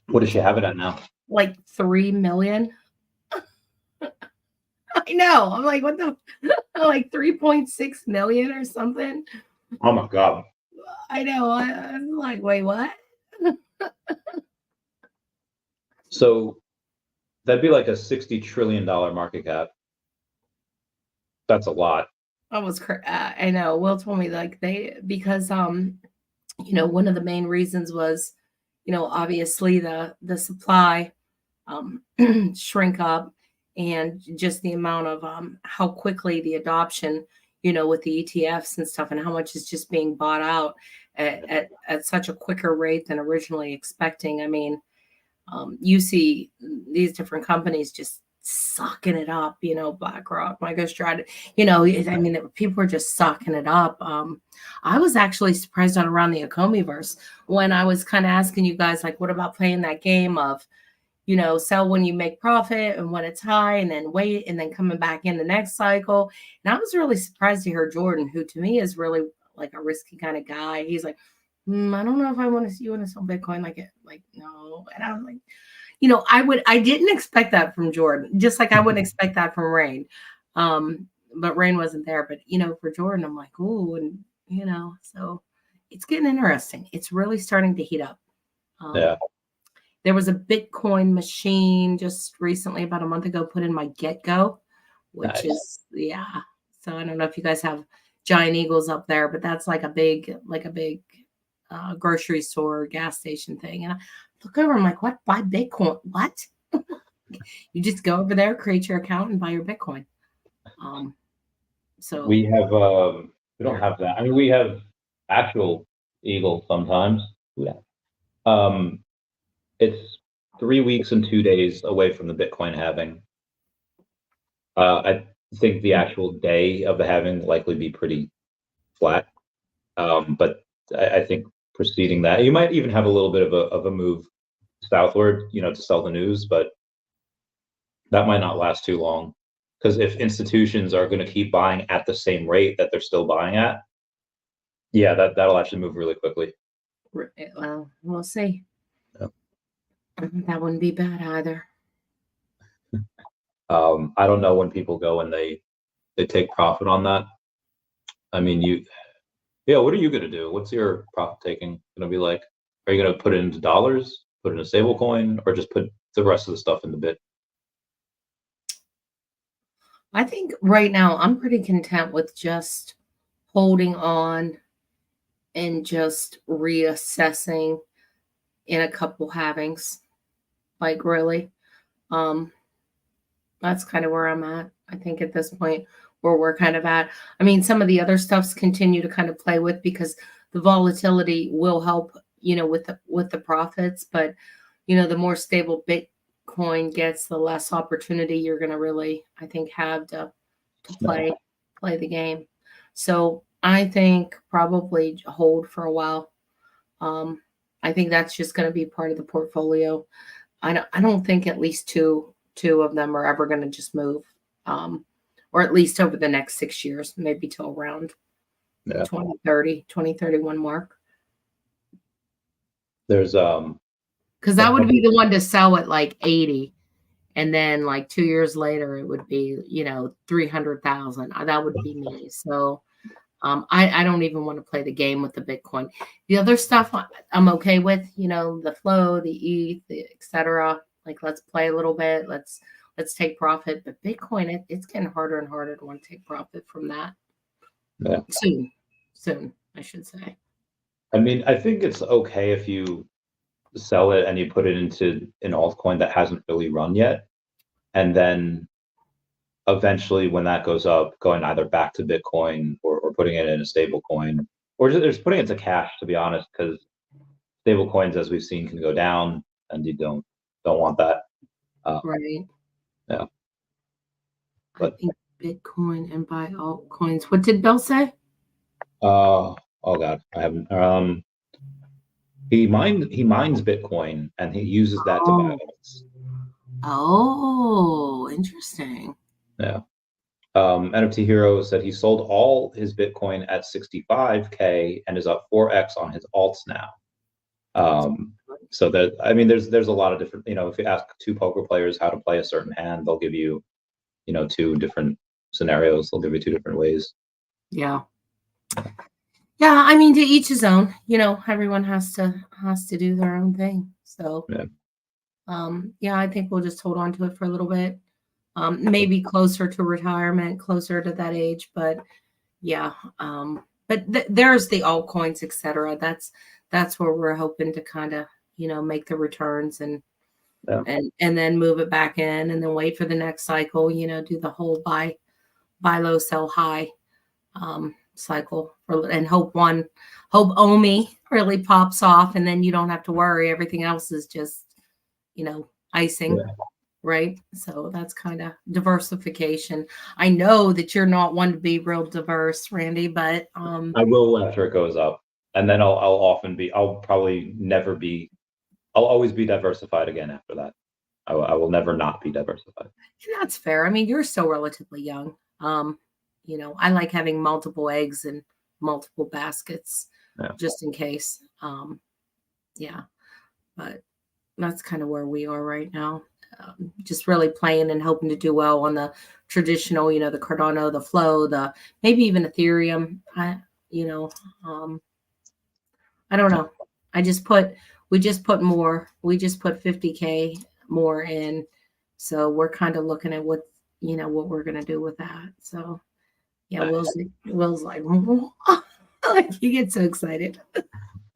Speaker 1: What does she have it at now?
Speaker 2: Like 3 million. I know. I'm like, what the? Like 3.6 million or something.
Speaker 1: Oh my God.
Speaker 2: I know. I'm like, wait, what?
Speaker 1: So that'd be like a $60 trillion market cap. That's a lot.
Speaker 2: Almost, I know. Will told me because one of the main reasons was, obviously the supply shrink up, and just the amount of how quickly the adoption, with the ETFs and stuff, and how much is just being bought out at such a quicker rate than originally expecting. I mean, you see these different companies just sucking it up, BlackRock, MicroStrategy, I mean, people are just sucking it up. I was actually surprised on around the Okomiverse when I was kind of asking you guys, like, what about playing that game of, sell when you make profit and when it's high, and then wait, and then coming back in the next cycle. And I was really surprised to hear Jordan, who to me is really like a risky kind of guy. He's like, I don't know if I want to see you want to sell Bitcoin like no. And I'm like, I didn't expect that from Jordan, just like I wouldn't expect that from Rain. But Rain wasn't there. But for Jordan, I'm like, ooh, and so it's getting interesting. It's really starting to heat up.
Speaker 1: Yeah.
Speaker 2: There was a Bitcoin machine just recently, about a month ago, put in my GetGo, which is So I don't know if you guys have Giant Eagles up there, but that's like a big grocery store, gas station thing. And I look over, I'm like, what? Buy Bitcoin? What? You just go over there, create your account, and buy your Bitcoin. So
Speaker 1: we have we don't have that. I mean, we have actual Eagles sometimes. Yeah. It's 3 weeks and 2 days away from the Bitcoin halving. I think the actual day of the halving likely be pretty flat. But I think preceding that, you might even have a little bit of a move southward, to sell the news, but that might not last too long. Because if institutions are going to keep buying at the same rate that they're still buying at, that'll actually move really quickly.
Speaker 2: Well, we'll see.
Speaker 1: Yeah.
Speaker 2: That wouldn't be bad either.
Speaker 1: I don't know when people go and they take profit on that. I mean, what are you going to do? What's your profit taking going to be like? Are you going to put it into dollars, put it in a stable coin, or just put the rest of the stuff in the bit?
Speaker 2: I think right now I'm pretty content with just holding on and just reassessing in a couple halvings. Like, really. That's kind of where I'm at. I think at this point where we're kind of at. I mean, some of the other stuffs continue to kind of play with, because the volatility will help, with the profits. But, the more stable Bitcoin gets, the less opportunity you're going to really, I think, have to play the game. So I think probably hold for a while. I think that's just going to be part of the portfolio. I don't think at least two of them are ever going to just move, or at least over the next 6 years, maybe till around 2031 mark.
Speaker 1: There's
Speaker 2: because that would be the one to sell at like 80, and then like 2 years later it would be 300,000. That would be me. So I don't even want to play the game with the Bitcoin. The other stuff I'm okay with, the flow, the ETH, etc. Like, let's play a little bit. Let's take profit. But Bitcoin, it's getting harder and harder to want to take profit from that.
Speaker 1: Yeah.
Speaker 2: Soon, I should say.
Speaker 1: I mean, I think it's okay if you sell it and you put it into an altcoin that hasn't really run yet, and then eventually when that goes up, going either back to Bitcoin or putting it in a stable coin, or just putting it to cash, to be honest, because stable coins, as we've seen, can go down, and you don't want that.
Speaker 2: Right.
Speaker 1: Yeah.
Speaker 2: But I think Bitcoin and buy altcoins. What did Bill say?
Speaker 1: Oh God, I haven't. He mines Bitcoin and he uses that to buy alts.
Speaker 2: Oh, interesting.
Speaker 1: Yeah. NFT Hero said he sold all his Bitcoin at 65K and is up 4x on his alts now. So that, I mean, there's a lot of different, if you ask two poker players how to play a certain hand, they'll give you, two different scenarios. They'll give you two different ways.
Speaker 2: Yeah. Yeah, I mean, to each his own. Everyone has to do their own thing. So, I think we'll just hold on to it for a little bit. Maybe closer to retirement, closer to that age, but but there's the altcoins, etc. That's where we're hoping to kind of make the returns, and and then move it back in, and then wait for the next cycle. Do the whole buy low, sell high cycle, and hope OMI really pops off, and then you don't have to worry. Everything else is just icing. Right. So that's kind of diversification. I know that you're not one to be real diverse, Randy, but
Speaker 1: I will after it goes up. And then I'll always be diversified again after that. I will never not be diversified.
Speaker 2: And that's fair. I mean, you're still relatively young. I like having multiple eggs in multiple baskets just in case. But that's kind of where we are right now. Just really playing and hoping to do well on the traditional, the Cardano, the Flow, maybe even Ethereum. I don't know. We just put 50K more in. So we're kind of looking at what we're going to do with that. So yeah, Will's like, he gets so excited.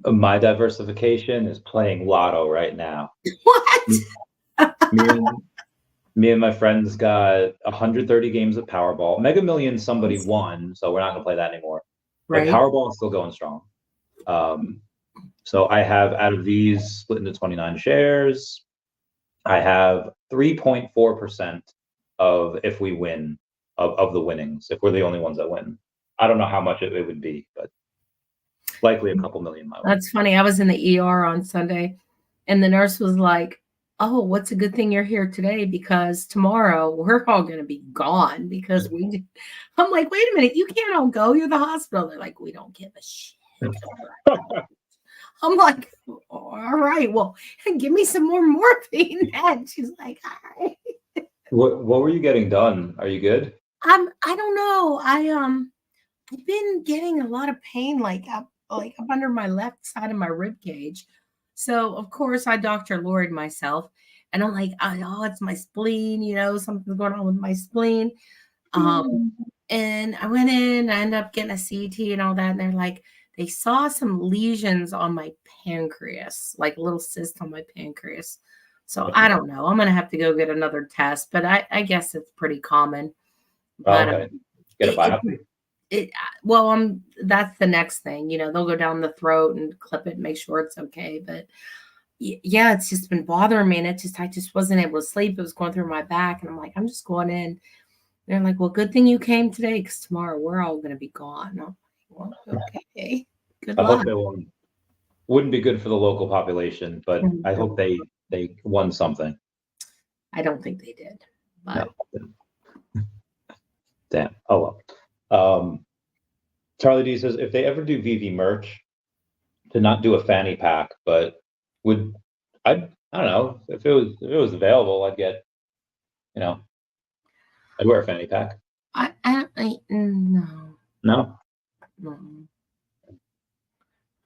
Speaker 1: My diversification is playing lotto right now.
Speaker 2: What?
Speaker 1: Me and my friends got 130 games of Powerball. Mega Millions somebody won, so we're not going to play that anymore. Right. But Powerball is still going strong. So I have, out of these, split into 29 shares. I have 3.4% of, if we win, of the winnings, if we're the only ones that win. I don't know how much it would be, but likely a couple million.
Speaker 2: That's funny. I was in the ER on Sunday, and the nurse was like, "Oh, what's a good thing you're here today, because tomorrow we're all going to be gone because I'm like, wait a minute, you can't all go. You're the hospital. They're like, we don't give a shit. I'm like, all right, well, give me some more morphine. And she's like, all right.
Speaker 1: What were you getting done? Are you good?
Speaker 2: I don't know. I've been getting a lot of pain, like up under my left side of my rib cage. So of course I Dr. Lord myself, and I'm like, oh, it's my spleen, something's going on with my spleen. And I went in, I ended up getting a CT and all that. And they're like, they saw some lesions on my pancreas, like a little cyst on my pancreas. So I don't know. I'm going to have to go get another test, but I guess it's pretty common. But,
Speaker 1: okay. Get a biopsy.
Speaker 2: That's the next thing. They'll go down the throat and clip it and make sure it's okay. But yeah, it's just been bothering me, and I just wasn't able to sleep. It was going through my back, and I'm like, I'm just going in. They're like, well, good thing you came today, because tomorrow we're all going to be gone. I'm like, well, okay. Good luck.
Speaker 1: I hope wouldn't be good for the local population, but I hope they won something.
Speaker 2: I don't think they did. But
Speaker 1: no. Damn. Oh well. Charlie D says, if they ever do VeVe merch, to not do a fanny pack, but I don't know, if it was available, I'd get, I'd wear a fanny pack. No.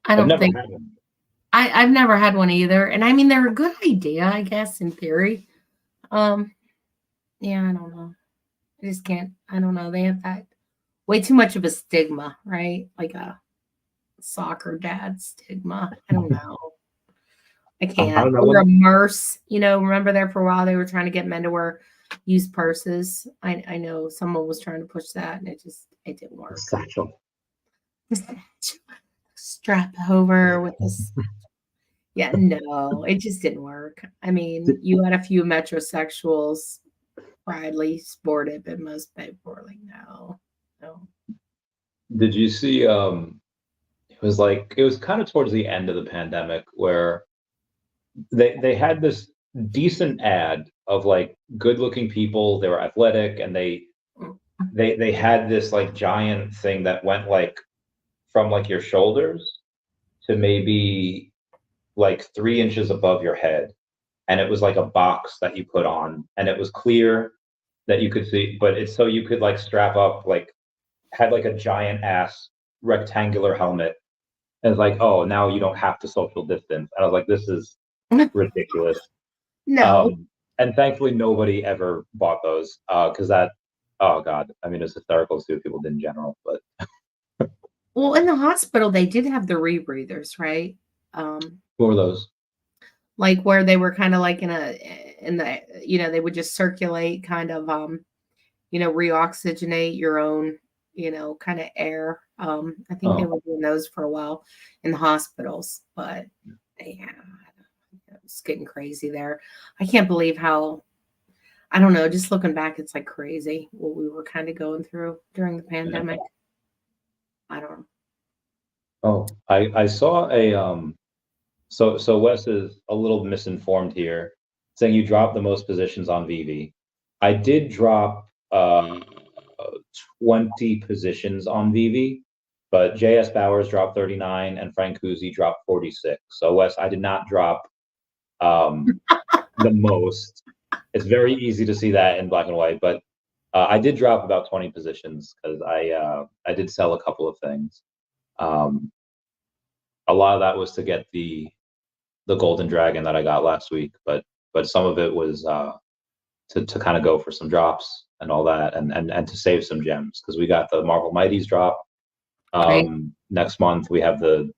Speaker 2: I don't think. I've never had one either, and I mean, they're a good idea, I guess, in theory. Yeah, I don't know. I just can't. I don't know. They have that way too much of a stigma, right? Like a soccer dad stigma. I don't know. I can't. Or a merce. Remember there for a while they were trying to get men to wear used purses. I know someone was trying to push that, and it didn't work.
Speaker 1: Satchel.
Speaker 2: Strap over with this. Yeah, no, it just didn't work. I mean, you had a few metrosexuals proudly sport it, but most people were like, no.
Speaker 1: Did you see? It was kind of towards the end of the pandemic where they had this decent ad of like good-looking people. They were athletic, and they had this like giant thing that went like from like your shoulders to maybe like 3 inches above your head, and it was like a box that you put on, and it was clear that you could see, but it's so you could like strap up, like had like a giant ass rectangular helmet, and it's like, oh, now you don't have to social distance. And I was like, this is ridiculous.
Speaker 2: No.
Speaker 1: And thankfully nobody ever bought those, because oh god, I mean, it's hysterical to see what people did in general. But
Speaker 2: well, in the hospital they did have the rebreathers, right?
Speaker 1: What were those?
Speaker 2: like where they were kind of like in the, you know, they would just circulate kind of, you know, reoxygenate your own, you know, kind of air. I think they were doing those for a while in the hospitals, but yeah, it's getting crazy there. I can't believe how, I don't know, just looking back, it's like crazy what we were kind of going through during the pandemic. I don't know.
Speaker 1: Oh, I saw a so Wes is a little misinformed here, saying you dropped the most positions on VeVe. I did drop 20 positions on VeVe, but JS Bowers dropped 39 and Frank Cusi dropped 46. So Wes, I did not drop the most. It's very easy to see that in black and white, but I did drop about 20 positions because I did sell a couple of things. A lot of that was to get the golden dragon that I got last week, but some of it was to kind of go for some drops and all that, and to save some gems because we got the Marvel Mighties drop. Next month we have the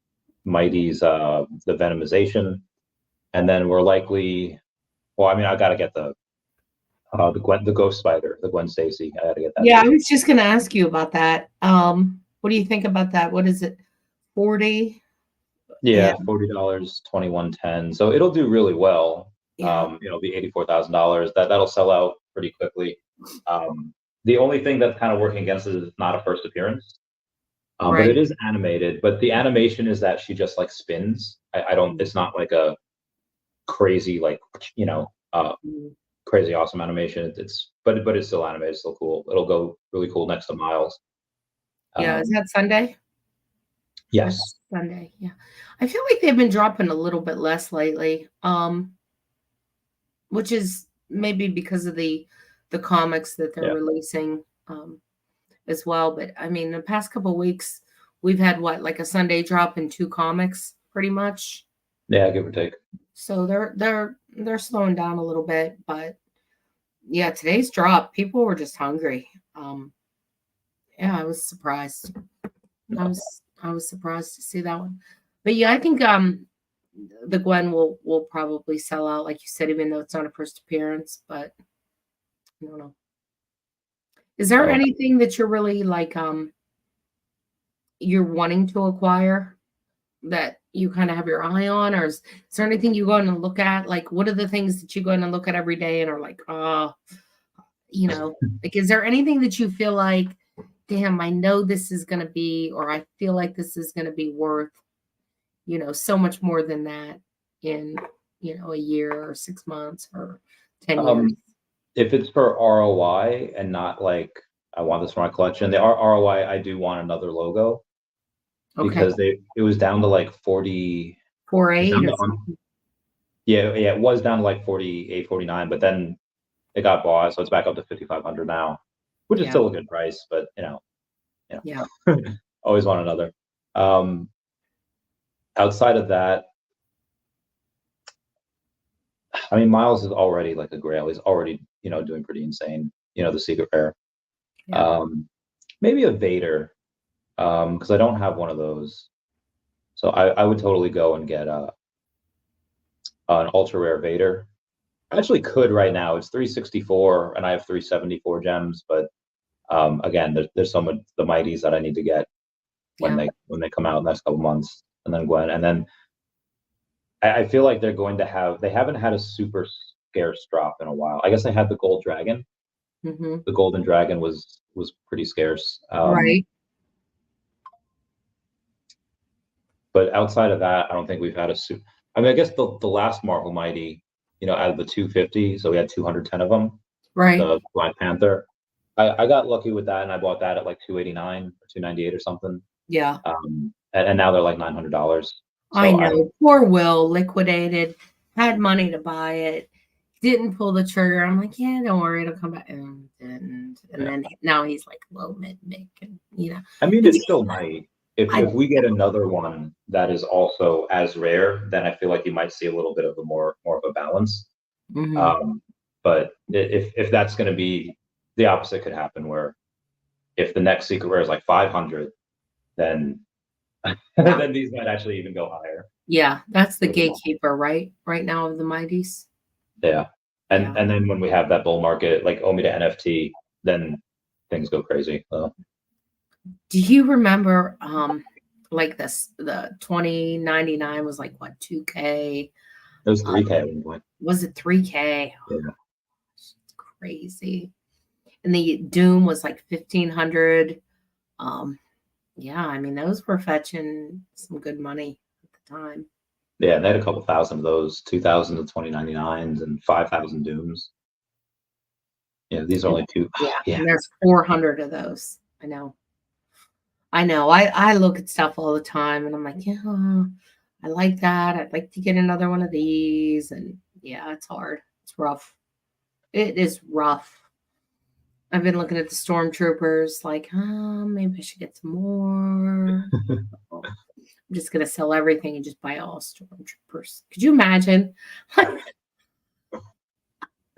Speaker 1: Mighties, the Venomization, and then we're likely. Well, I mean, I got to get the Ghost Spider, the Gwen Stacy. I got to get that.
Speaker 2: Yeah, I was just going to ask you about that. What do you think about that? What is it? 40?
Speaker 1: Yeah, $40, 21.10. So it'll do really well.
Speaker 2: Yeah.
Speaker 1: It'll be $84,000. That'll sell out pretty quickly. The only thing that's kind of working against it is it's not a first appearance. But it is animated. But the animation is that she just like spins. I don't. It's not like a crazy like crazy awesome animation. But it's still animated. It's still cool. It'll go really cool next to Miles.
Speaker 2: Yeah, is that Sunday?
Speaker 1: Yes.
Speaker 2: Sunday. Yeah. I feel like they've been dropping a little bit less lately. Which is maybe because of the comics that they're releasing as well. But I mean, the past couple of weeks we've had like a Sunday drop in 2 comics pretty much.
Speaker 1: Yeah, give or take.
Speaker 2: So they're slowing down a little bit, but yeah, today's drop, people were just hungry. Yeah, I was surprised. I was surprised to see that one. But yeah, I think the Gwen will probably sell out, like you said, even though it's not a first appearance, but I don't know. Is there anything that you're really like you're wanting to acquire that you kind of have your eye on, or is there anything you go in and look at? Like, what are the things that you go in and look at every day and are like, oh, you know, like, is there anything that you feel like, damn, I know this is going to be, or I feel like this is going to be worth, you know, so much more than that in, you know, a year or 6 months or 10 years?
Speaker 1: If it's for ROI and not like I want this for my collection, the ROI, I do want another logo. Because it was down to like 40.
Speaker 2: 48.
Speaker 1: Yeah, it was down to like 48, 49, but then it got bought, so it's back up to 5,500 now, which is still a good price, but you know, always want another. Outside of that, I mean, Miles is already like a grail. He's already, you know, doing pretty insane. You know, the secret rare. Maybe a Vader. Because I don't have one of those, so I would totally go and get an ultra rare Vader. I actually could right now. It's 364, and I have 374 gems. But again, there's some of the Mighties that I need to get when they come out in the next couple months, and then Gwen, and then I feel like they're going to have. They haven't had a super scarce drop in a while. I guess they had the Gold Dragon. The Golden Dragon was pretty scarce.
Speaker 2: Right.
Speaker 1: But outside of that, I don't think we've had a super. I mean, I guess the last Marvel Mighty, you know, out of the 250, so we had 210 of them.
Speaker 2: Right.
Speaker 1: The Black Panther. I got lucky with that, and I bought that at like 289 or 298 or something.
Speaker 2: Yeah.
Speaker 1: And now they're like $900. So
Speaker 2: I know. Poor Will liquidated, had money to buy it, didn't pull the trigger. I'm like, yeah, don't worry, it'll come back. And then now he's like low mid, and you know.
Speaker 1: I mean, it still might. If we get another one that is also as rare, then I feel like you might see a little bit of a more of a balance. But if that's going to be, the opposite could happen, where if the next secret rare is like 500, then then these might actually even go higher.
Speaker 2: Yeah, that's the gatekeeper, right? Right now of the mighties.
Speaker 1: Yeah. And then when we have that bull market, like OMI to NFT, then things go crazy.
Speaker 2: Do you remember like this, the 2099 was like what, 2K?
Speaker 1: It was 3K at one point.
Speaker 2: Was it 3K?
Speaker 1: Yeah.
Speaker 2: It's crazy. And the Doom was like 1,500. Yeah, I mean, those were fetching some good money at the time.
Speaker 1: Yeah, and they had a couple thousand of those, 2,000 to 2099s and 5,000 Dooms. Yeah, these are only two.
Speaker 2: Yeah. And there's 400 of those. I know. I look at stuff all the time and I'm like, yeah, I like that. I'd like to get another one of these. And yeah, it's hard. It's rough. It is rough. I've been looking at the Stormtroopers like, maybe I should get some more. I'm just going to sell everything and just buy all Stormtroopers. Could you imagine?
Speaker 1: I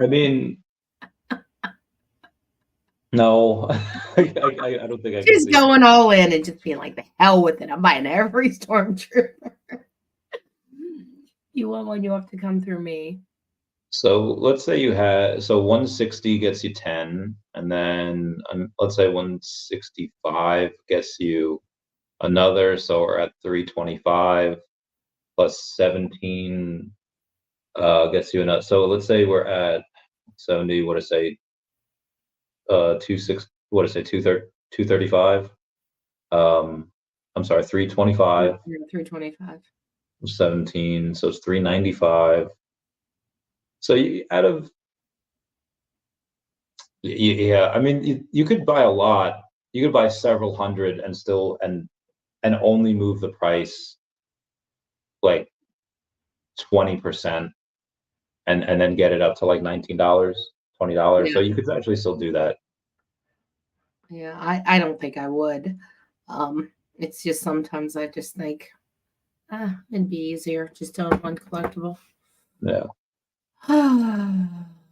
Speaker 1: mean, no, I don't think I can.
Speaker 2: Just going all in and just being like, the hell with it. I'm buying every Stormtrooper. You want one, you have to come through me.
Speaker 1: So let's say you had, so 160 gets you 10, and then let's say 165 gets you another, so we're at 325 plus 17 gets you another. So let's say we're at 70, what did I say? 235. I'm sorry, 325.
Speaker 2: 325.
Speaker 1: 17, so it's 395. So yeah, I mean, you could buy a lot. You could buy several hundred and still and only move the price like 20%, and then get it up to like $19, $20. So you could actually still do that.
Speaker 2: Yeah, I don't think I would. It's just sometimes I just think, it'd be easier just to own one collectible.
Speaker 1: Yeah.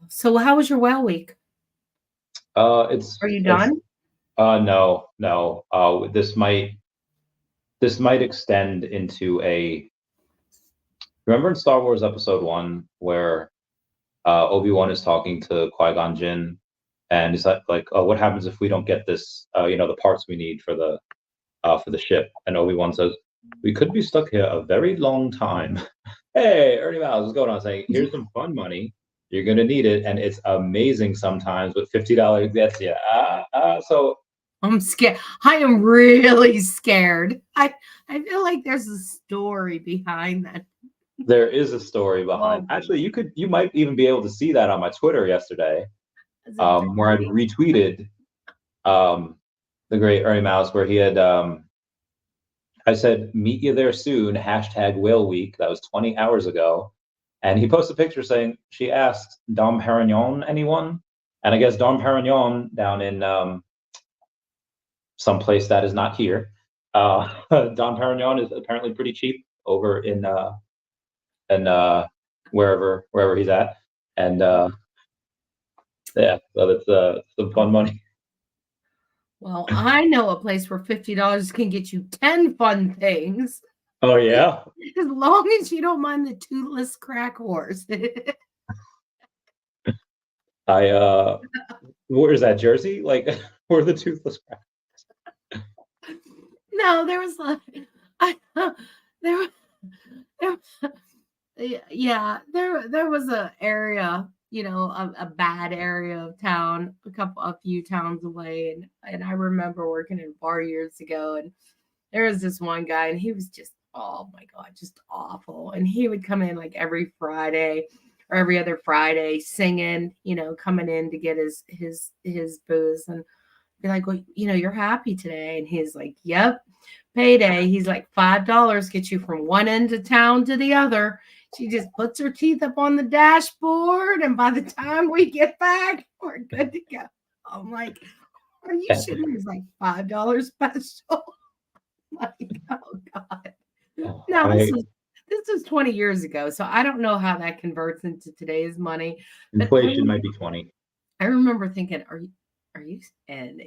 Speaker 2: So how was your whale week? Are you done?
Speaker 1: No. This might extend into a. Remember in Star Wars Episode 1 where Obi-Wan is talking to Qui-Gon Jinn, and it's like, oh, what happens if we don't get this? The parts we need for the ship, and Obi-Wan says, we could be stuck here a very long time. Hey, Ernie Miles, what's going on? Saying, here's some fun money. You're going to need it. And it's amazing sometimes, but $50 gets you. So
Speaker 2: I'm scared. I am really scared. I feel like there's a story behind that.
Speaker 1: There is a story behind. Actually, you might even be able to see that on my Twitter yesterday, where I retweeted the great Ernie Miles, where he had I said, meet you there soon, #whale week. That was 20 hours ago. And he posted a picture saying, she asked, Dom Perignon, anyone? And I guess Dom Perignon down in someplace that is not here. Dom Perignon is apparently pretty cheap over in wherever he's at. And yeah, so it's some fun money.
Speaker 2: Well, I know a place where $50 can get you 10 fun things.
Speaker 1: Oh, yeah?
Speaker 2: As long as you don't mind the toothless crack horse.
Speaker 1: Where is that, Jersey? Like, where the toothless crack?
Speaker 2: No, there was like, there was a area, a bad area of town, a few towns away, and I remember working in a bar years ago, and there was this one guy, and he was just, oh my God, just awful. And he would come in like every Friday or every other Friday singing, coming in to get his booze, and be like, well, you're happy today. And he's like, yep, payday. He's like, $5 gets you from one end of town to the other. She just puts her teeth up on the dashboard, and by the time we get back, we're good to go. I'm like, are you shitting? He's like, $5 special. I'm like, oh God. Now this was 20 years ago, so I don't know how that converts into today's money.
Speaker 1: Inflation might be 20.
Speaker 2: I remember thinking, are you? And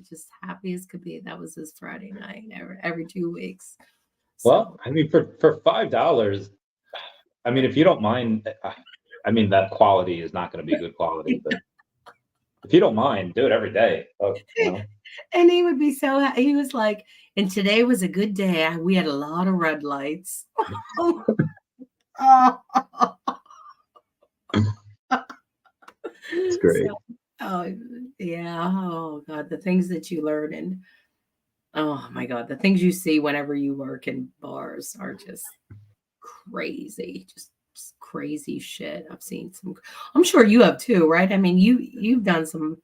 Speaker 2: just happy as could be. That was his Friday night every 2 weeks.
Speaker 1: Well, I mean, for $5, I mean, if you don't mind, I mean, that quality is not going to be good quality, but if you don't mind, do it every day. You know?
Speaker 2: And he would be so happy. He was like, and today was a good day. We had a lot of red lights. Oh.
Speaker 1: It's great.
Speaker 2: So, oh, yeah. Oh, God. The things that you learn and oh, my God. The things you see whenever you work in bars are just crazy. Just crazy shit. I've seen some. I'm sure you have too, right? I mean, you've done some.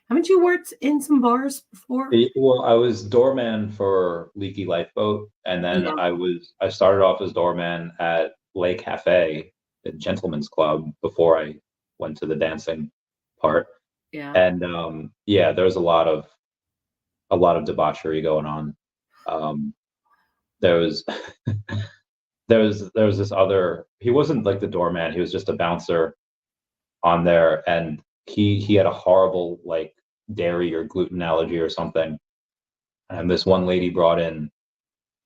Speaker 2: Haven't you worked in some bars before?
Speaker 1: Well, I was doorman for Leaky Lifeboat, and then
Speaker 2: Yeah.
Speaker 1: I started off as doorman at Lake Cafe, the gentleman's club, before I went to the dancing part.
Speaker 2: Yeah.
Speaker 1: And yeah, there was a lot of debauchery going on. There was there was this other. He wasn't like the doorman. He was just a bouncer on there, and he had a horrible like dairy or gluten allergy or something. And this one lady brought in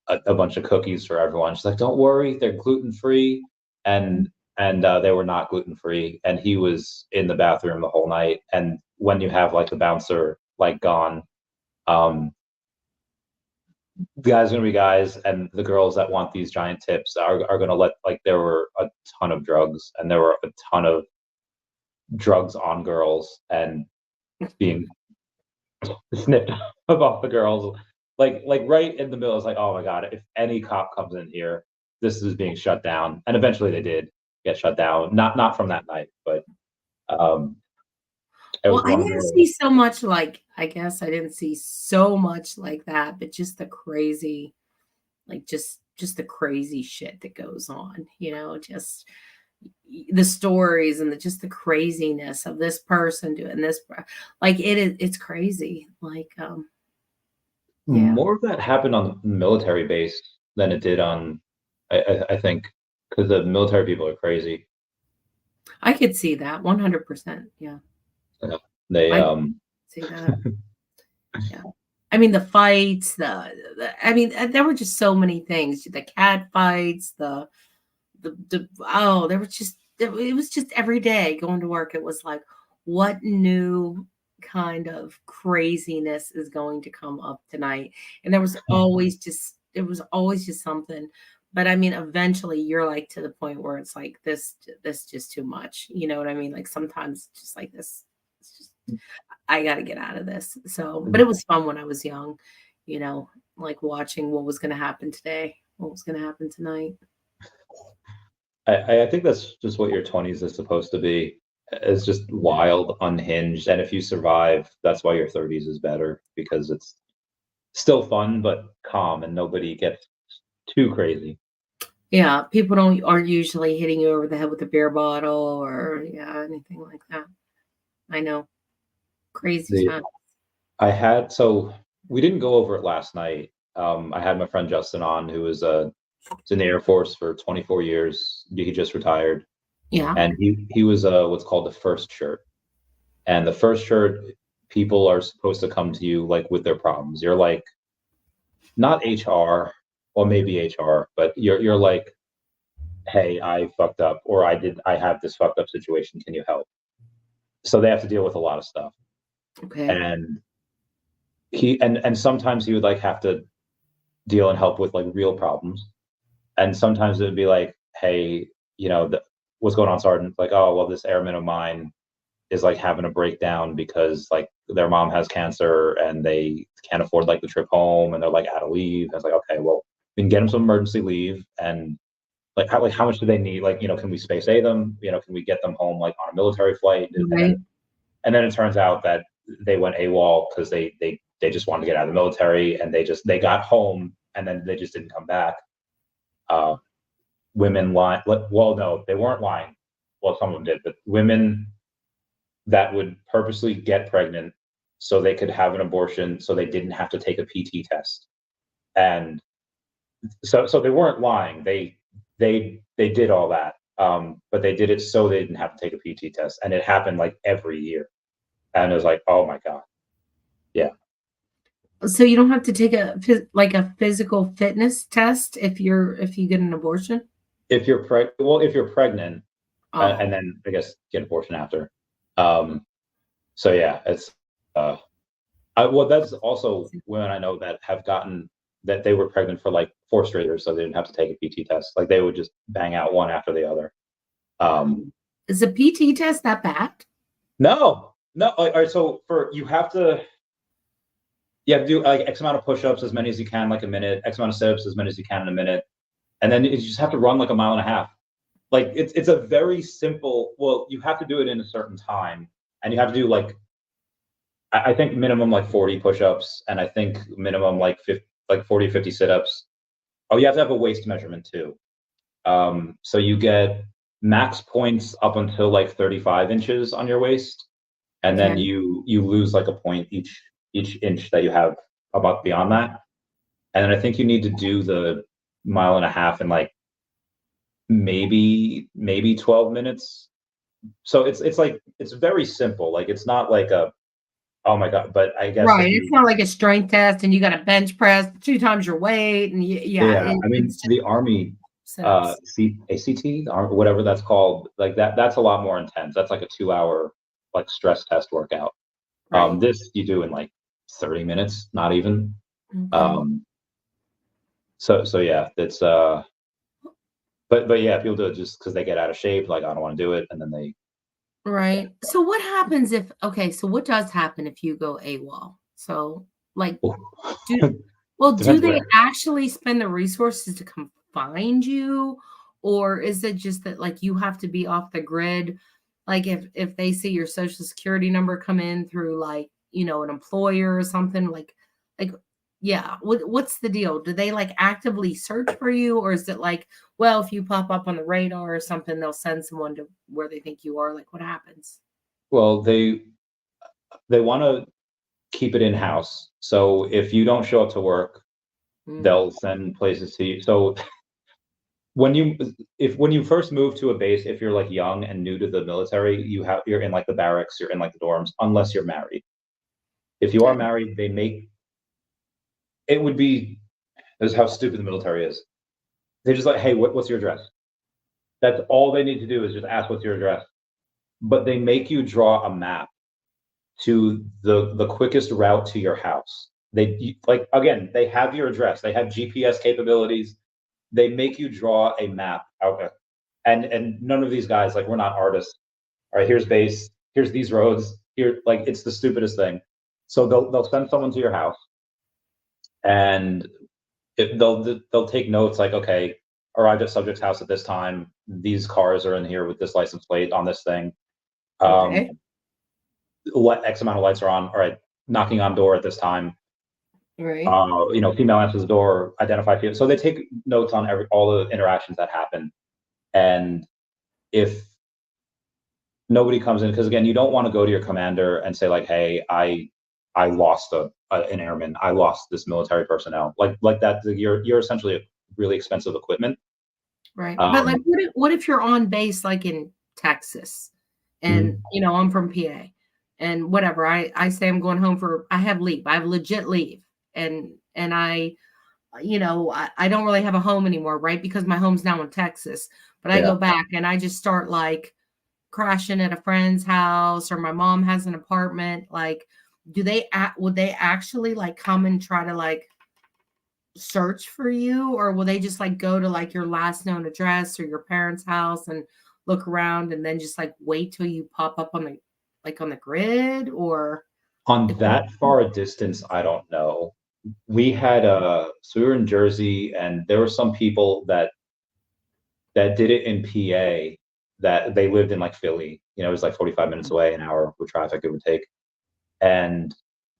Speaker 1: a bunch of cookies for everyone. She's like, "Don't worry, they're gluten free," and they were not gluten free. And he was in the bathroom the whole night. And when you have like the bouncer like gone, um, guys are gonna be guys, and the girls that want these giant tips are gonna let like there were a ton of drugs, and there were a ton of drugs on girls and being snipped off the girls, like right in the middle. It's like, oh my god, if any cop comes in here, this is being shut down. And eventually they did get shut down. Not from that night, but um, it was
Speaker 2: Well, I
Speaker 1: one
Speaker 2: didn't
Speaker 1: girl.
Speaker 2: see so much like, I guess I didn't see so much like that, but just the crazy, like just the crazy shit that goes on, just the stories and just the craziness of this person doing this. Like it's crazy. Like, yeah,
Speaker 1: More of that happened on the military base than it did on, I think, because the military people are crazy.
Speaker 2: I could see that 100%. Yeah.
Speaker 1: Yeah. They
Speaker 2: I see that. Yeah. I mean, the fights, I mean, there were just so many things. The cat fights, oh, there was just, it was just every day going to work. It was like, what new kind of craziness is going to come up tonight? And there was always just, it was always just something. But I mean, eventually you're like to the point where it's like this just too much. You know what I mean? Like sometimes just like this, it's just, I got to get out of this. So, but it was fun when I was young, like watching what was going to happen today, what was going to happen tonight.
Speaker 1: I think that's just what your 20s is supposed to be. It's just wild, unhinged, and if you survive, that's why your 30s is better, because it's still fun but calm, and nobody gets too crazy.
Speaker 2: Yeah, people aren't usually hitting you over the head with a beer bottle or anything like that. I know, crazy time.
Speaker 1: So we didn't go over it last night. I had my friend Justin on, who was in the Air Force for 24 years. He just retired.
Speaker 2: Yeah,
Speaker 1: And he was what's called the first shirt. And the first shirt, people are supposed to come to you like with their problems. You're like not HR, or maybe HR, but you're like, hey, I fucked up, or I have this fucked up situation. Can you help? So they have to deal with a lot of stuff.
Speaker 2: okay.
Speaker 1: And and sometimes he would like have to deal and help with like real problems. And sometimes it would be like, hey, what's going on, Sergeant? Like, oh, well, this airman of mine is like having a breakdown because like their mom has cancer and they can't afford like the trip home and they're like out of leave. And it's like, okay, well, we can get them some emergency leave, and like how much do they need? Like, can we space A them? Can we get them home like on a military flight?
Speaker 2: Right.
Speaker 1: And then it turns out that they went AWOL because they just wanted to get out of the military, and they got home and then they just didn't come back. Women lying. Well, no, they weren't lying. Well, some of them did, but women that would purposely get pregnant so they could have an abortion, so they didn't have to take a PT test. And so they weren't lying. They did all that, but they did it so they didn't have to take a PT test, and it happened like every year. And it was like, oh my god, yeah.
Speaker 2: So you don't have to take a physical fitness test if you get an abortion?
Speaker 1: If you're if you're pregnant, and
Speaker 2: Oh,
Speaker 1: then I guess get an abortion after. Um, so yeah, it's well, that's also women I know that have gotten that they were pregnant for like 4 straight years, so they didn't have to take a PT test. Like they would just bang out one after the other. Um,
Speaker 2: is a PT test that bad?
Speaker 1: no, no. All right, so for you have to do like X amount of push-ups, as many as you can, like a minute. X amount of sit-ups, as many as you can in a minute, and then you just have to run like a mile and a half. Like it's a very simple. Well, you have to do it in a certain time, and you have to do like I think minimum like 40 push-ups, and I think minimum like 50, like 40, 50 sit-ups. Oh, you have to have a waist measurement too. So you get max points up until like 35 inches on your waist, and then
Speaker 2: Okay.
Speaker 1: you lose like a point each inch that you have about beyond that. And then I think you need to do the mile and a half in like maybe 12 minutes. So it's like it's very simple. Like it's not like a oh my God, but I guess if
Speaker 2: Right. It's
Speaker 1: you
Speaker 2: not like a strength test and you got to bench press 2 times your weight. And yeah,
Speaker 1: yeah, I mean
Speaker 2: it's just
Speaker 1: the Army
Speaker 2: sit ups.
Speaker 1: ACT or whatever that's called, like that's a lot more intense. That's like a 2 hour like stress test workout.
Speaker 2: Right.
Speaker 1: This you do in like 30 minutes, not even.
Speaker 2: Okay.
Speaker 1: Um, so yeah, it's but yeah, people do it just because they get out of shape, like I don't want to do it, and then they
Speaker 2: Right. So what happens if, okay, so what does happen if you go AWOL? So like, do, do
Speaker 1: depends
Speaker 2: they
Speaker 1: where.
Speaker 2: actually spend the resources to come find you? Or is it just that like you have to be off the grid? Like if they see your social security number come in through like, an employer or something like yeah, what's the deal? Do they like actively search for you, or is it like, well, if you pop up on the radar or something, they'll send someone to where they think you are? Like what happens?
Speaker 1: Well, they want to keep it in house. So if you don't show up to work,
Speaker 2: Mm,
Speaker 1: they'll send places to you. So when you first move to a base, if you're like young and new to the military, you're in like the barracks, you're in like the dorms, unless you're married. If you are
Speaker 2: okay.
Speaker 1: married, they make it would be this is how stupid the military is. They just like, hey, what's your address? That's all they need to do is just ask what's your address. But they make you draw a map to the quickest route to your house. Like again, they have your address, they have GPS capabilities. They make you draw a map out, and none of these guys like we're not artists. All right, here's base, here's these roads, here like it's the stupidest thing. So they'll send someone to your house, and they'll take notes like, okay, arrived at subject's house at this time. These cars are in here with this license plate on this thing. Um,
Speaker 2: Okay.
Speaker 1: what X amount of lights are on. All right, knocking on door at this time.
Speaker 2: Right.
Speaker 1: Female answers the door, identify people. So they take notes on all the interactions that happen. And if nobody comes in, because again, you don't want to go to your commander and say like, "Hey, I lost an airman. I lost this military personnel." Like that. You're essentially really expensive equipment.
Speaker 2: Right. But like
Speaker 1: Um,
Speaker 2: what if you're on base like in Texas and
Speaker 1: mhm.
Speaker 2: I'm from PA and whatever. I say I'm going home for I have leave. I have legit leave. And I don't really have a home anymore, right? Because my home's now in Texas. But I
Speaker 1: Yeah.
Speaker 2: go back and I just start like crashing at a friend's house or my mom has an apartment. Like, would they actually like come and try to like search for you, or will they just like go to like your last known address or your parents' house and look around and then just like wait till you pop up on the grid? Or
Speaker 1: On
Speaker 2: like
Speaker 1: that far a distance, I don't know. We had so we were in Jersey, and there were some people that did it in PA that they lived in like Philly. It was like 45 minutes away, an hour with traffic it would take. And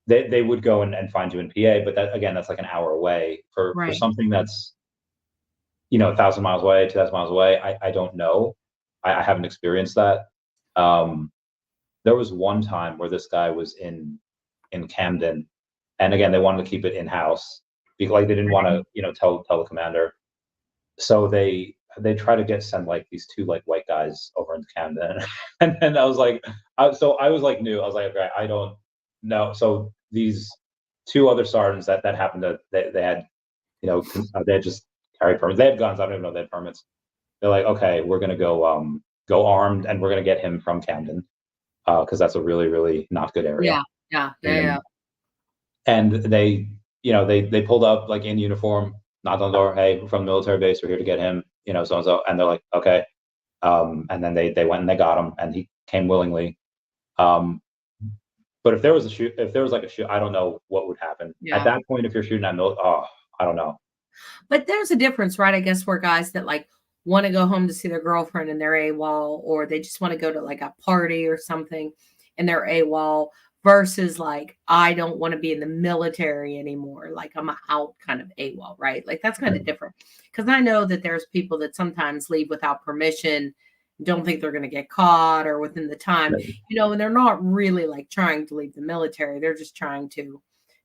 Speaker 1: they would go and find you in PA, but that again, that's like an hour away for
Speaker 2: right.
Speaker 1: something that's 1,000 miles away, 2,000 miles away. I don't know. I haven't experienced that. Um, there was one time where this guy was in Camden, and again, they wanted to keep it in house because like they didn't want to tell the commander. So they try to send like these two like white guys over into Camden, and then I was like, so I was like new. I was like, okay, I don't know. So these two other sergeants that happened to they had, they had just carried permits. They had guns. I don't even know they had permits. They're like, okay, we're gonna go armed, and we're gonna get him from Camden, because that's a really, really not good area.
Speaker 2: Yeah.
Speaker 1: And they, they pulled up like in uniform, knocked on the door. Hey, we're from the military base. We're here to get him. So and so. And they're like, okay. And then they went and they got him, and he came willingly. But if there was like a shoot, I don't know what would happen at that point. If you're shooting at I don't know.
Speaker 2: But there's a difference, right? I guess where guys that like want to go home to see their girlfriend and they're AWOL, or they just want to go to like a party or something and they're AWOL, versus like, I don't want to be in the military anymore. Like I'm out kind of AWOL, right? Like that's kind of different. Because I know that there's people that sometimes leave without permission, don't think they're going to get caught or within the time, and they're not really like trying to leave the military. They're just trying to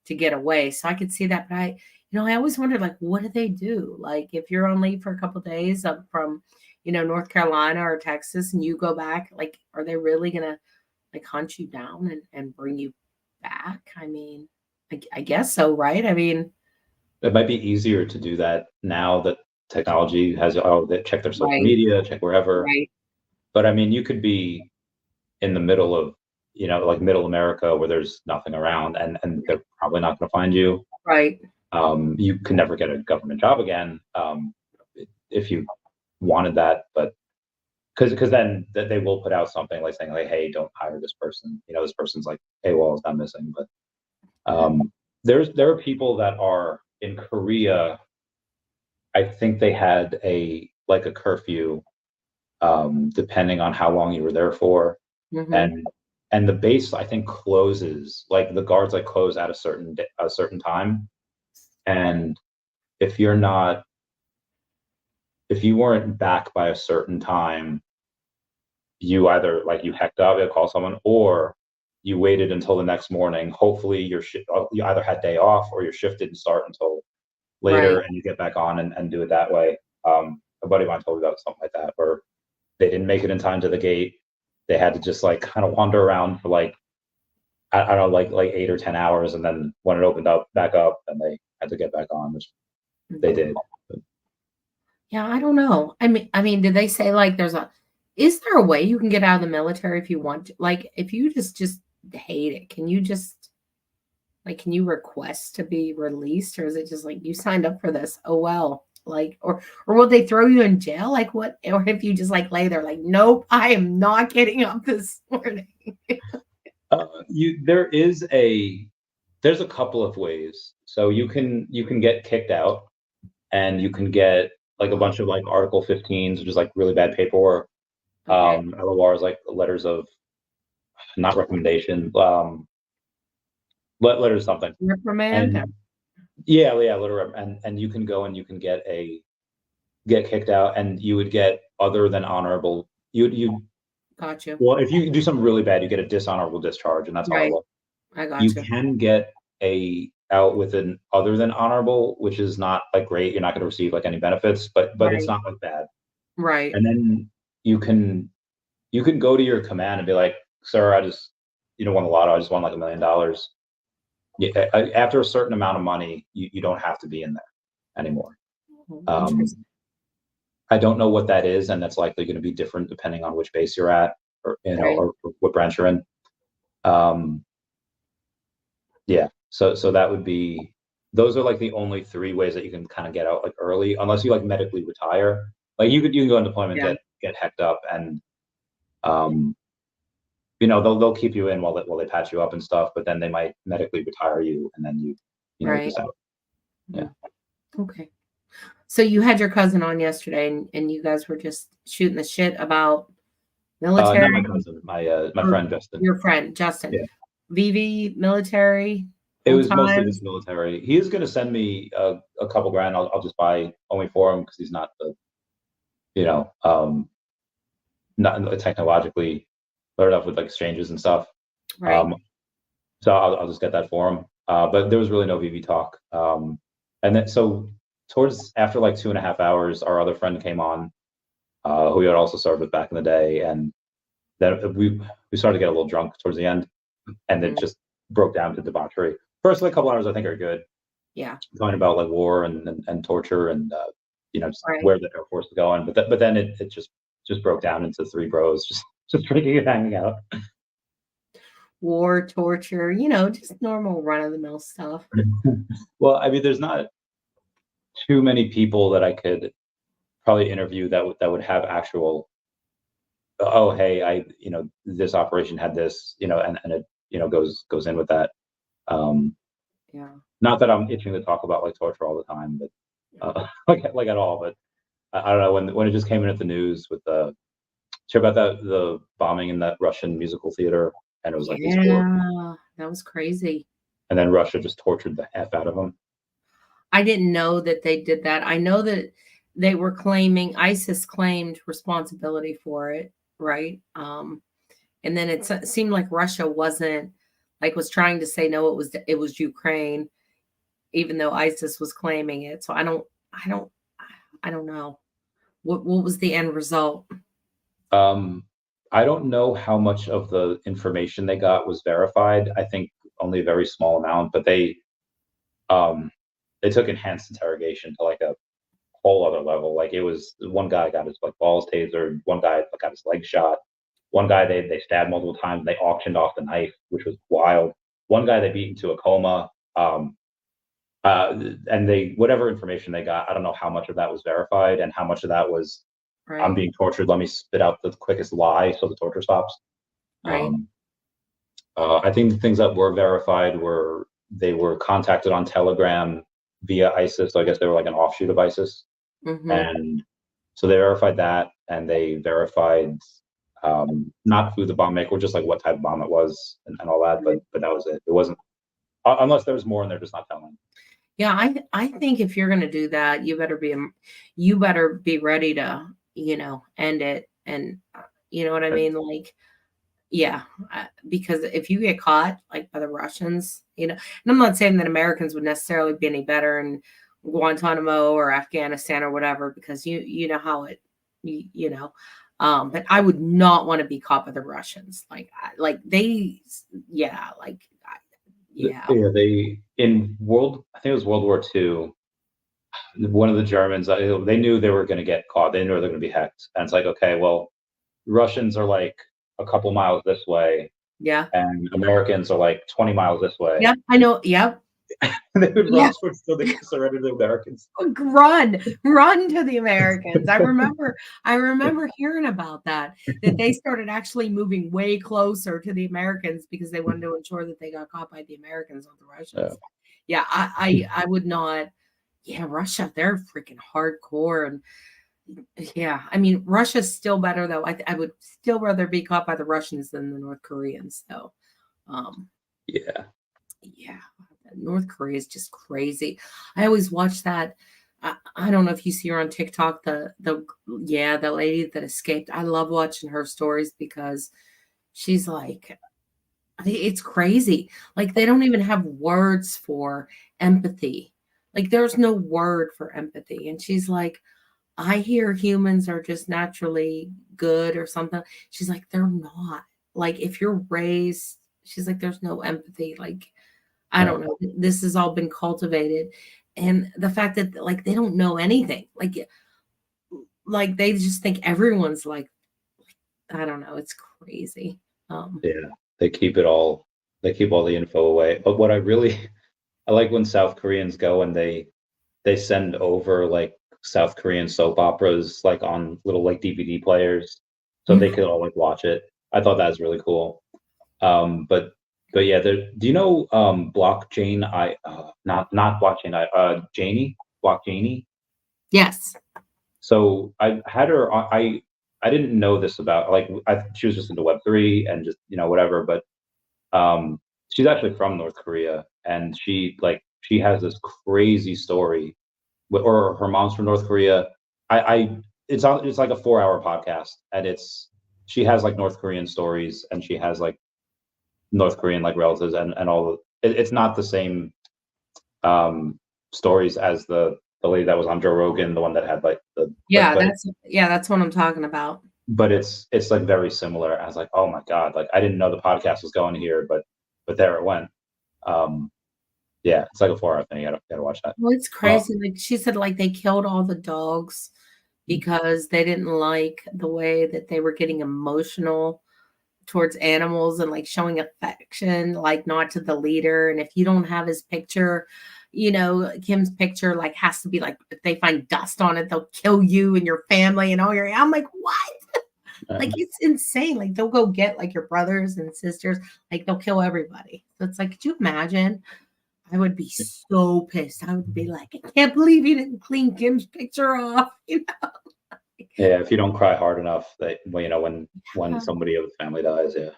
Speaker 2: get away. So I could see that. But I always wondered, like, what do they do? Like if you're on leave for a couple of days up from, North Carolina or Texas, and you go back, like, are they really going to like hunt you down and bring you back? I mean, I guess so, right? I mean,
Speaker 1: it might be easier to do that now that technology has, they check their social
Speaker 2: right.
Speaker 1: media, check wherever.
Speaker 2: Right.
Speaker 1: But I mean, you could be in the middle of, like middle America where there's nothing around, and they're probably not going to find you.
Speaker 2: Right.
Speaker 1: You can never get a government job again, if you wanted that, but because then they will put out something like saying like, hey, don't hire this person. This person's like AWOL is not missing. But there are people that are in Korea. I think they had a curfew, depending on how long you were there for. And the base, I think, closes, like the guards like close at a certain time. And if you weren't back by a certain time, you either you hecked up, you call someone, or you waited until the next morning. Hopefully you either had day off or your shift didn't start until later, and you get back on and do it that way. A buddy of mine told me about something like that, where they didn't make it in time to the gate. They had to just like kind of wander around for I don't know, like 8 or 10 hours, and then when it opened up back up, then they had to get back on, which they did.
Speaker 2: Yeah, I don't know. I mean, did they say like is there a way you can get out of the military if you want to? Like if you just hate it, can you just can you request to be released, or is it just like you signed up for this? Oh well. Like, or will they throw you in jail? Like what? Or if you just lay there like, nope, I am not getting up this morning.
Speaker 1: There's a couple of ways. So you can get kicked out, and you can get like a bunch of Article 15s, which is really bad paperwork. Okay. LORs, letters of not recommendation, letters something.
Speaker 2: Reprimand.
Speaker 1: Letter, and you can go and you can get kicked out, and you would get other than honorable. You
Speaker 2: Gotcha.
Speaker 1: Well, if you do something really bad, you get a dishonorable discharge, and that's horrible.
Speaker 2: I got you.
Speaker 1: You can get out with an other than honorable, which is not great. You're not going to receive any benefits, but it's not bad.
Speaker 2: Right.
Speaker 1: And then you can go to your command and be like, sir, I just won the lotto. I just won $1 million. Yeah, after a certain amount of money, you don't have to be in there anymore. I don't know what that is, and that's likely going to be different depending on which base you're at, or or what branch you're in. So that would be, those are the only 3 ways that you can kind of get out early, unless you medically retire. You can go on deployment, get hecked up, and they'll keep you in while they patch you up and stuff, but then they might medically retire you, and then you just out. Yeah.
Speaker 2: Okay. So you had your cousin on yesterday, and you guys were just shooting the shit about military.
Speaker 1: Not my cousin, my friend Justin.
Speaker 2: Your friend Justin.
Speaker 1: Yeah.
Speaker 2: VeVe military.
Speaker 1: It was mostly just military. He is going to send me a couple grand. I'll just buy only for him because he's not not technologically learned enough with exchanges and stuff.
Speaker 2: Right.
Speaker 1: So I'll just get that for him. But there was really no VeVe talk. And then so after 2.5 hours, our other friend came on, who we had also served with back in the day, and then we started to get a little drunk towards the end, and it just broke down to debauchery. first like couple hours I think are good.
Speaker 2: Yeah.
Speaker 1: Talking about like war and torture and just
Speaker 2: Right.
Speaker 1: where the Air Force is going. But then it just broke down into three bros just drinking and hanging out.
Speaker 2: War, torture, just normal run of the mill stuff.
Speaker 1: Well, I mean, there's not too many people that I could probably interview that would have actual. Oh, hey, this operation had this, and it, goes in with that.
Speaker 2: Yeah.
Speaker 1: Not that I'm itching to talk about like torture all the time, but like at all. But I don't know when it just came in at the news with sure about the bombing in that Russian musical theater, and it was like these four,
Speaker 2: that was crazy.
Speaker 1: and then Russia just tortured the F out of them.
Speaker 2: I didn't know that they did that. I know that they were claiming, ISIS claimed responsibility for it, right? And then it seemed like Russia was trying to say no, it was Ukraine, even though ISIS was claiming it. So I don't know. What was the end result?
Speaker 1: I don't know how much of the information they got was verified. I think only a very small amount, but they took enhanced interrogation to like a whole other level. Like it was one guy got his like balls tasered, one guy got his leg shot, one guy they stabbed multiple times. They auctioned off the knife, which was wild. One guy they beat into a coma. And they whatever information they got, I don't know how much of that was verified and how much of that was
Speaker 2: Right.
Speaker 1: I'm being tortured. Let me spit out the quickest lie so the torture stops.
Speaker 2: Right.
Speaker 1: I think the things that were verified were they were contacted on Telegram via ISIS. So I guess they were like an offshoot of ISIS.
Speaker 2: Mm-hmm.
Speaker 1: And so they verified that, and they verified not who the bomb maker, just like what type of bomb it was and all that. But that was it. It wasn't unless there was more and they're just not telling.
Speaker 2: Yeah, I think if you're going to do that, you better be ready to, end it. And you know what I mean? Like, yeah, because if you get caught like by the Russians, and I'm not saying that Americans would necessarily be any better in Guantanamo or Afghanistan or whatever, because you know how it, but I would not want to be caught by the Russians. They
Speaker 1: in I think it was World War II. One of the Germans, they knew they were going to get caught. They knew they were going to be hacked. And it's like, okay, well, Russians are like a couple miles this way.
Speaker 2: Yeah.
Speaker 1: And Americans are like 20 miles this way.
Speaker 2: Yeah, I know. Yep.
Speaker 1: They would run so they could surrender to the Americans.
Speaker 2: Run to the Americans. I remember hearing about that they started actually moving way closer to the Americans because they wanted to ensure that they got caught by the Americans, not the Russians. Yeah, I would not. Yeah, Russia, they're freaking hardcore. And yeah, I mean, Russia's still better though. I would still rather be caught by the Russians than the North Koreans. So,
Speaker 1: yeah.
Speaker 2: North Korea is just crazy. I always watch that. I don't know if you see her on TikTok, the lady that escaped. I love watching her stories because she's like, it's crazy. Like they don't even have words for empathy. Like there's no word for empathy. And she's like, I hear humans are just naturally good or something. She's like, they're not. Like if you're raised, she's like, there's no empathy. Like, I don't know. This has all been cultivated. And the fact that like they don't know anything. Like they just think everyone's like I don't know. It's crazy.
Speaker 1: They keep all the info away. But what I like when South Koreans go and they send over like South Korean soap operas like on little like DVD players so they could all like watch it. I thought that was really cool. But yeah, do you know blockchain? Not blockchain. Janie, block Janie.
Speaker 2: Yes.
Speaker 1: So I had her. I didn't know this about she was just into Web3 and just whatever. But she's actually from North Korea and she has this crazy story. Or her mom's from North Korea. It's like a 4-hour podcast and she has like North Korean stories and she has like North Korean like relatives and all it's not the same stories as the lady that was on Joe Rogan, the one that had like
Speaker 2: that's what I'm talking about.
Speaker 1: But it's like very similar. I was like, oh my God, like I didn't know the podcast was going here, but there it went. Yeah, it's like a 4-hour thing. You gotta watch that.
Speaker 2: Well, it's crazy. Like she said, like they killed all the dogs because they didn't like the way that they were getting emotional towards animals and like showing affection, like not to the leader. And if you don't have his picture, you know, Kim's picture like has to be like, if they find dust on it, they'll kill you and your family and all your. I'm like, what? Like it's insane. Like they'll go get like your brothers and sisters, like they'll kill everybody. So it's like, could you imagine? I would be so pissed. I would be like, I can't believe you didn't clean Kim's picture off. You know?
Speaker 1: Yeah, if you don't cry hard enough, that you know when somebody of the family dies, yeah.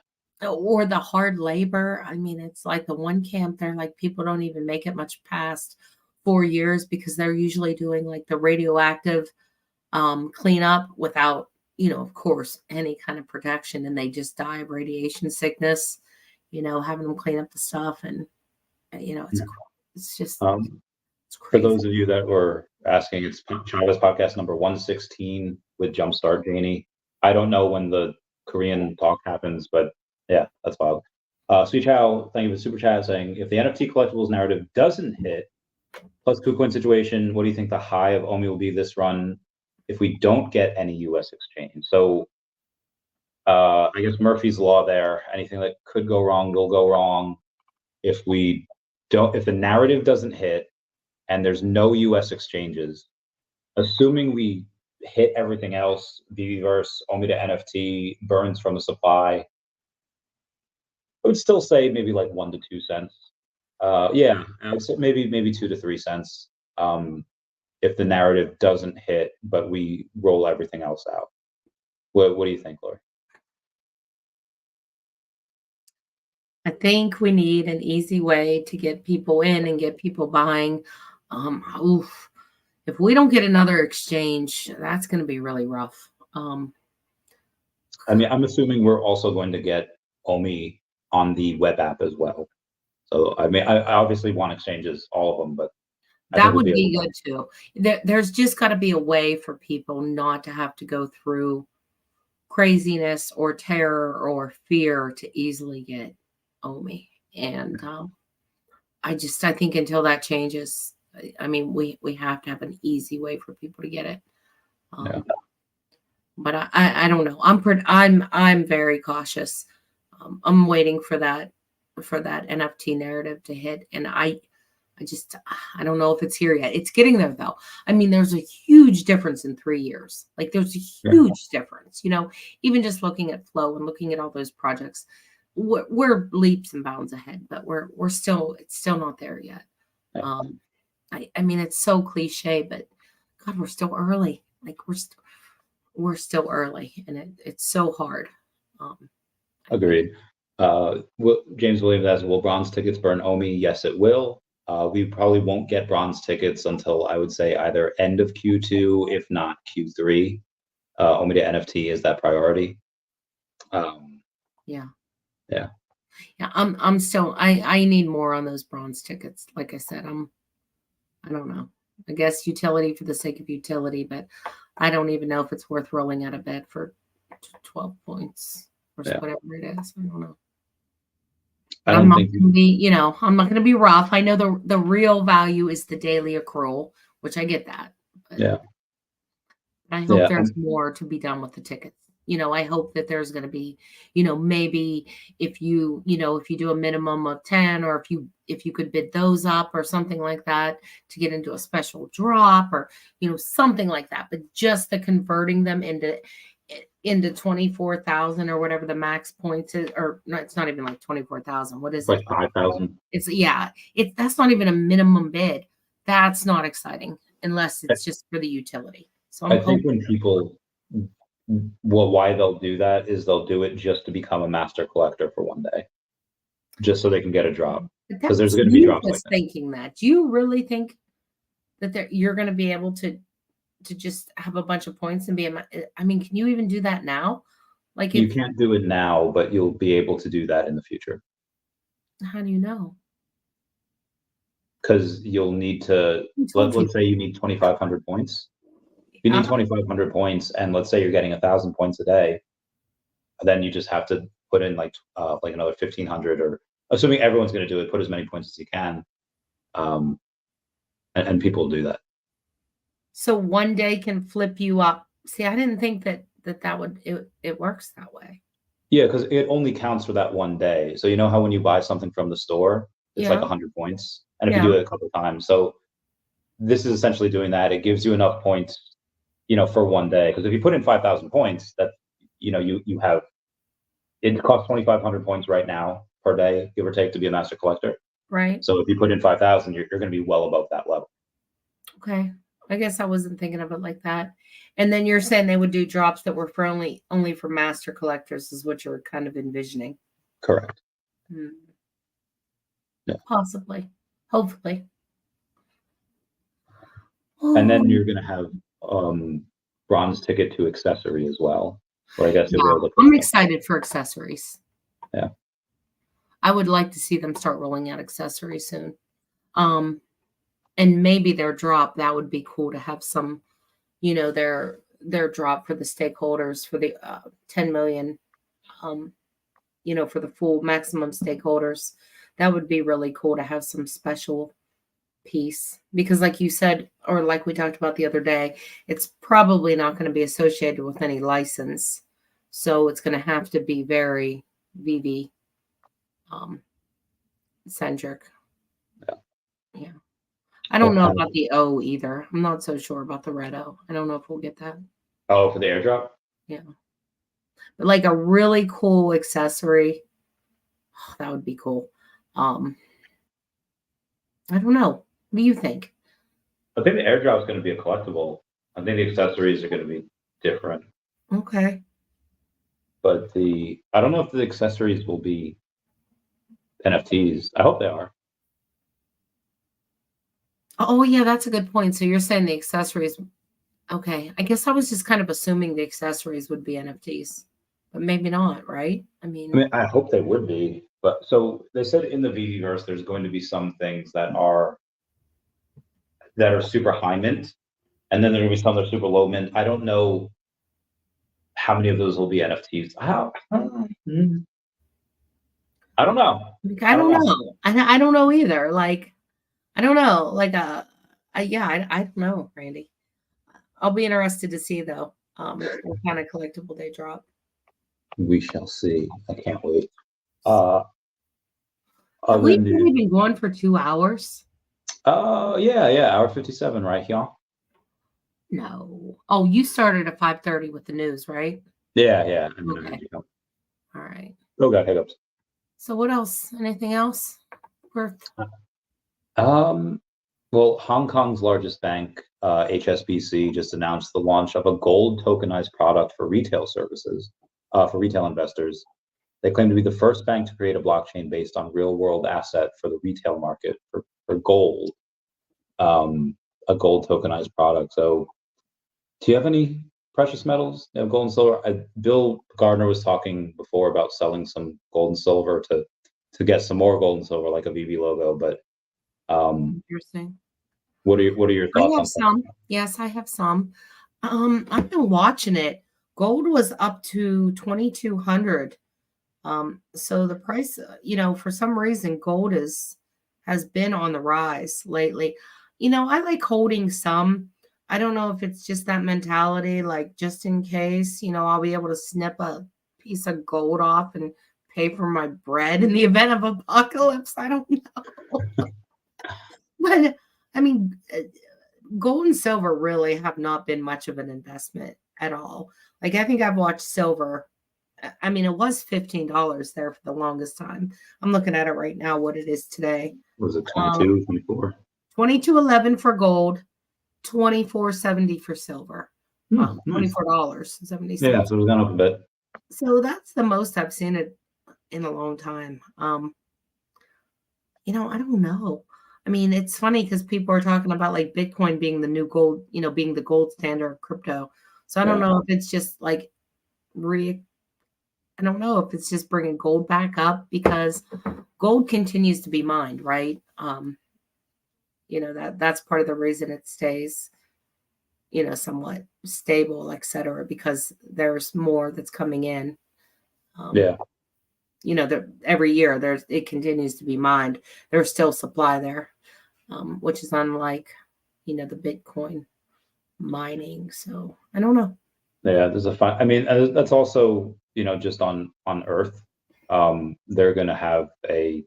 Speaker 2: Or the hard labor. I mean, it's like the one camp there, like people don't even make it much past 4 years because they're usually doing like the radioactive cleanup without, you know, of course, any kind of protection, and they just die of radiation sickness, you know, having them clean up the stuff. And you know, it's just it's
Speaker 1: for
Speaker 2: crazy.
Speaker 1: those of you that were asking, it's Chavez podcast number 116 with Jumpstart Janie. I don't know when the Korean talk happens, but yeah, that's wild. Sweet Chow, thank you for the super chat, saying if the NFT collectibles narrative doesn't hit, plus Kucoin situation, what do you think the high of OMI will be this run if we don't get any US exchange? So I guess Murphy's law there. Anything that could go wrong will go wrong. If the narrative doesn't hit and there's no US exchanges, assuming we hit everything else, VeVe OMI to NFT, burns from the supply, I would still say maybe like 1 to 2 cents. Yeah, I would say maybe 2 to 3 cents. If the narrative doesn't hit, but we roll everything else out. What do you think, Lori?
Speaker 2: I think we need an easy way to get people in and get people buying. If we don't get another exchange, that's going to be really rough.
Speaker 1: I mean, I'm assuming we're also going to get OMI on the web app as well. So, I mean, I obviously want exchanges, all of them, but
Speaker 2: that would be good too. There's just got to be a way for people not to have to go through craziness or terror or fear to easily get OMI. And I think until that changes, I mean, we have to have an easy way for people to get it.
Speaker 1: Yeah.
Speaker 2: But I don't know. I'm very cautious. I'm waiting for that NFT narrative to hit, and I don't know if it's here yet. It's getting there though. I mean, there's a huge difference in 3 years. Like there's a huge difference. You know, even just looking at Flow and looking at all those projects, we're leaps and bounds ahead, but it's still not there yet. I mean, it's so cliche, but God, we're still early. Like we're still early, and it's so hard.
Speaker 1: Agreed. James Williams asks, will bronze tickets burn OMI? Yes, it will. We probably won't get bronze tickets until I would say either end of Q2, if not Q3. OMI to NFT is that priority.
Speaker 2: Yeah. I'm still. I need more on those bronze tickets. Like I said, I don't know. I guess utility for the sake of utility, but I don't even know if it's worth rolling out of bed for 12 points or whatever it is. I don't know. I'm not going to be rough. I know the real value is the daily accrual, which I get that.
Speaker 1: Yeah.
Speaker 2: I hope there's more to be done with the tickets. You know, I hope that there's going to be, you know, maybe if you do a minimum of 10, or if you could bid those up or something like that to get into a special drop, or, you know, something like that. But just the converting them into 24,000 or whatever the max points is, or no, it's not even like 24,000. What is it?
Speaker 1: Like 5,000.
Speaker 2: That's not even a minimum bid. That's not exciting unless it's just for the utility. So
Speaker 1: I think when people, why they'll do that is they'll do it just to become a master collector for one day, just so they can get a drop. Because there's going to be drops like that.
Speaker 2: Thinking that, do you really think that you're going to be able to just have a bunch of points and I mean, can you even do that now? Like
Speaker 1: you can't do it now, but you'll be able to do that in the future.
Speaker 2: How do you know?
Speaker 1: Because you'll need to, let's say you need 2,500 points. If you need 2,500 points, and let's say you're getting 1,000 points a day, then you just have to put in like another 1,500, or assuming everyone's going to do it, put as many points as you can. And people do that.
Speaker 2: So one day can flip you up. See, I didn't think that would it works that way.
Speaker 1: Yeah, because it only counts for that one day. So you know how when you buy something from the store, it's like
Speaker 2: Yeah.
Speaker 1: 100 points, and if
Speaker 2: Yeah.
Speaker 1: you do it a couple of times, so this is essentially doing that. It gives you enough points, for one day. Because if you put in 5,000 points, that you have it costs 2,500 points right now per day, give or take, to be a master collector.
Speaker 2: Right.
Speaker 1: So if you put in 5,000, you're going to be well above that level.
Speaker 2: Okay. I guess I wasn't thinking of it like that. And then you're saying they would do drops that were for only for master collectors, is what you're kind of envisioning.
Speaker 1: Correct.
Speaker 2: Yeah. Possibly. Hopefully.
Speaker 1: And then you're going to have bronze ticket to accessory as well. Or I guess
Speaker 2: I'm excited for accessories.
Speaker 1: Yeah.
Speaker 2: I would like to see them start rolling out accessories soon. And maybe their drop, that would be cool to have some, their drop for the stakeholders for the 10 million, for the full maximum stakeholders. That would be really cool to have some special piece, because like you said, or like we talked about the other day, it's probably not going to be associated with any license. So it's going to have to be very VeVe centric. Yeah. I don't know about the O either. I'm not so sure about the red O. I don't know if we'll get that.
Speaker 1: Oh, for the airdrop?
Speaker 2: Yeah. But like a really cool accessory, that would be cool. I don't know. What do you think?
Speaker 1: I think the airdrop is going to be a collectible. I think the accessories are going to be different.
Speaker 2: Okay.
Speaker 1: But I don't know if the accessories will be NFTs. I hope they are.
Speaker 2: Oh, yeah, that's a good point. So you're saying the accessories. Okay. I guess I was just kind of assuming the accessories would be NFTs, but maybe not, right? I mean,
Speaker 1: I hope they would be. But so they said in the VeVe-verse, there's going to be some things that are super high mint, and then there will be some that are super low mint. I don't know how many of those will be NFTs. I don't know.
Speaker 2: I don't know. I don't know either. Like, I don't know. Like, yeah, I don't know, Randy. I'll be interested to see though, what kind of collectible they drop.
Speaker 1: We shall see. I can't wait.
Speaker 2: Have we only been going for 2 hours?
Speaker 1: Yeah, hour 57, right, y'all?
Speaker 2: No. Oh, you started at 5:30 with the news, right?
Speaker 1: Yeah.
Speaker 2: Okay. All right.
Speaker 1: Oh, got hiccups.
Speaker 2: So what else? Anything else worth?
Speaker 1: Well, Hong Kong's largest bank, HSBC, just announced the launch of a gold tokenized product for retail services, for retail investors. They claim to be the first bank to create a blockchain based on real-world asset for the retail market for gold, a gold tokenized product. So, do you have any precious metals, gold and silver? Bill Gardner was talking before about selling some gold and silver to get some more gold and silver, like a VeVe logo. But
Speaker 2: interesting.
Speaker 1: What are your thoughts
Speaker 2: I have
Speaker 1: on
Speaker 2: some? Yes, I have some. I've been watching it. Gold was up to 2,200. So the price, for some reason, gold has been on the rise lately. I like holding some. I don't know if it's just that mentality, like just in case, I'll be able to snip a piece of gold off and pay for my bread in the event of apocalypse. I don't know. But I mean, gold and silver really have not been much of an investment at all. Like, I think I've watched silver. I mean, it was $15 there for the longest time. I'm looking at it right now, what it is today.
Speaker 1: Was it 22, 24?
Speaker 2: 22.11 for gold, 24.70 for silver.
Speaker 1: Nice.
Speaker 2: $24.70.
Speaker 1: Yeah, so it was gone up a bit.
Speaker 2: So that's the most I've seen it in a long time. I don't know. I mean, it's funny because people are talking about like Bitcoin being the new gold, being the gold standard of crypto. So I don't know if it's just like I don't know if it's just bringing gold back up, because gold continues to be mined, right? That's part of the reason it stays, somewhat stable, et cetera, because there's more that's coming in. Every year it continues to be mined. There's still supply there. which is unlike, the Bitcoin mining. So I don't know.
Speaker 1: Yeah, there's a fun. I mean, that's also, just on Earth. They're going to have a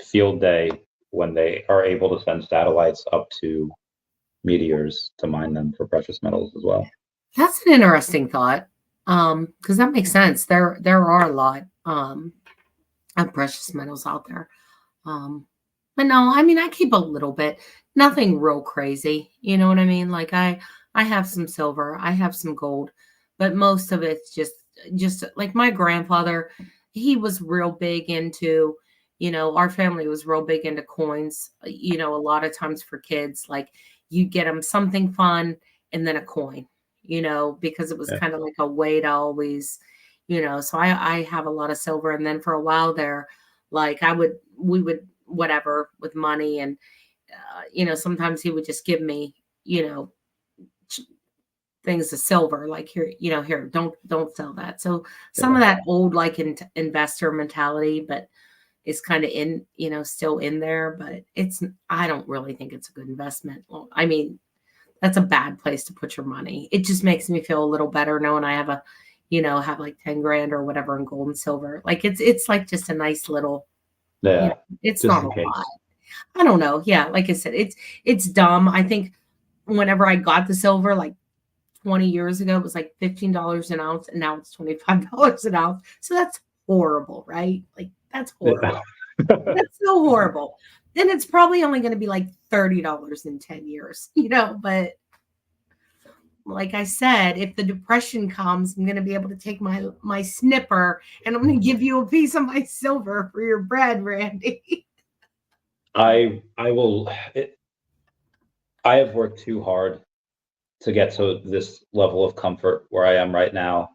Speaker 1: field day when they are able to send satellites up to meteors to mine them for precious metals as well.
Speaker 2: That's an interesting thought, because that makes sense. There are a lot of precious metals out there, but no, I mean, I keep a little bit, nothing real crazy. You know what I mean? Like I have some silver, I have some gold, but most of it's just like my grandfather. He was real big into, our family was real big into coins. A lot of times for kids, like you get them something fun and then a coin, because it was kind of like a way to always, so I have a lot of silver. And then for a while there, like we would whatever with money, and sometimes he would just give me, things of silver, like here, here, don't sell that. So some of that old like investor mentality, but it's kind of in, still in there, but I don't really think it's a good investment. Well, I mean, that's a bad place to put your money. It just makes me feel a little better knowing I have have like 10 grand or whatever in gold and silver. Like it's like just a nice little, it's not a lot. I don't know. Yeah. Like I said, it's dumb. I think whenever I got the silver, like 20 years ago, it was like $15 an ounce, and now it's $25 an ounce. So that's horrible, right? Like that's horrible. That's so horrible. And it's probably only going to be like $30 in 10 years, but like I said, if the depression comes, I'm going to be able to take my snipper and I'm going to give you a piece of my silver for your bread, Randy.
Speaker 1: I will. I have worked too hard to get to this level of comfort where I am right now.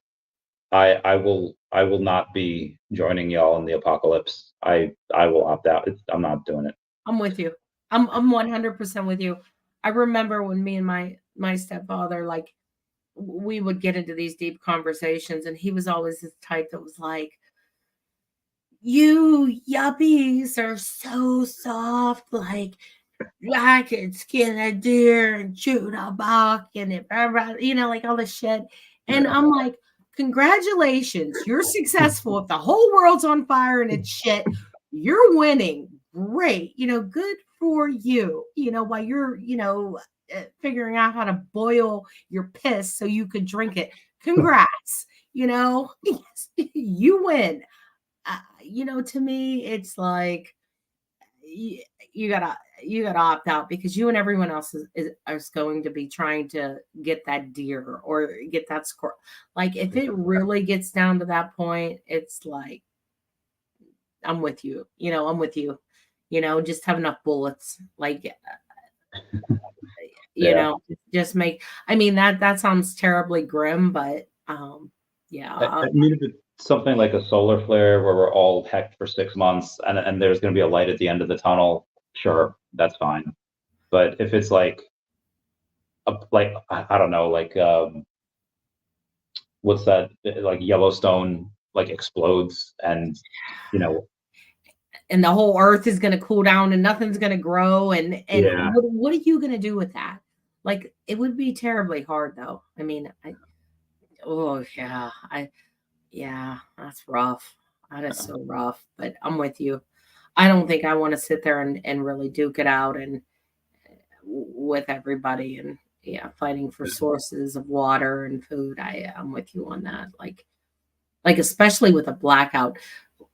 Speaker 1: I will not be joining y'all in the apocalypse. I will opt out. I'm not doing it.
Speaker 2: I'm with you. I'm 100% with you. I remember when me and my stepfather, like, we would get into these deep conversations, and he was always this type that was like, you yuppies are so soft, like I could skin a deer and shoot a buck and it, like all this shit. And I'm like, congratulations, you're successful. If the whole world's on fire and it's shit, you're winning. Great. Good for you. While you're, figuring out how to boil your piss so you could drink it. Congrats. You win. To me, it's like you gotta opt out, because you and everyone else is going to be trying to get that deer or get that squirrel. Like if it really gets down to that point, it's like I'm with you. I'm with you. Just have enough bullets. Like just make. I mean that sounds terribly grim, but yeah.
Speaker 1: I mean, if it's something like a solar flare where we're all hecked for 6 months and there's going to be a light at the end of the tunnel, sure, that's fine. But if it's like I don't know, like what's that? Like Yellowstone, like explodes, and
Speaker 2: and the whole earth is going to cool down and nothing's going to grow, and what are you going to do with that? Like it would be terribly hard, though. I mean, that's rough. That is so rough. But I'm with you. I don't think I want to sit there and really duke it out and with everybody and fighting for sources of water and food. I'm with you on that. Like especially with a blackout,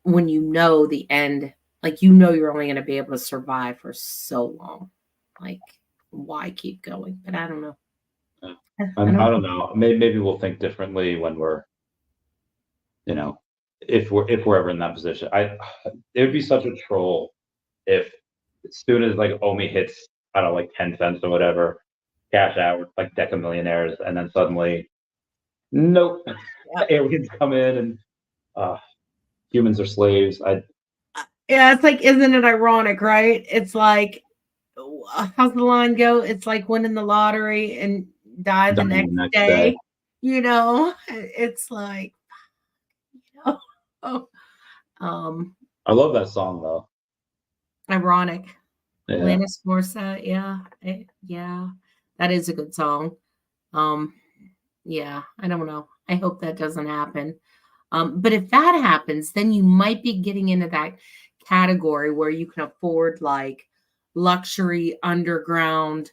Speaker 2: when the end, like you're only going to be able to survive for so long. Like why keep going? But I don't know.
Speaker 1: I don't know. Maybe we'll think differently when we're, if we're ever in that position. It would be such a troll if as soon as like OMI hits, I don't know, like 10 cents or whatever, cash out like deca millionaires, and then suddenly, nope, aliens come in and humans are slaves.
Speaker 2: It's like, isn't it ironic, right? It's like, how's the line go? It's like winning the lottery and die the next day. It's like,
Speaker 1: I love that song though.
Speaker 2: Ironic.
Speaker 1: Yeah.
Speaker 2: Alanis Morissette, yeah, yeah, that is a good song. Yeah, I don't know. I hope that doesn't happen. But if that happens, then you might be getting into that category where you can afford like luxury underground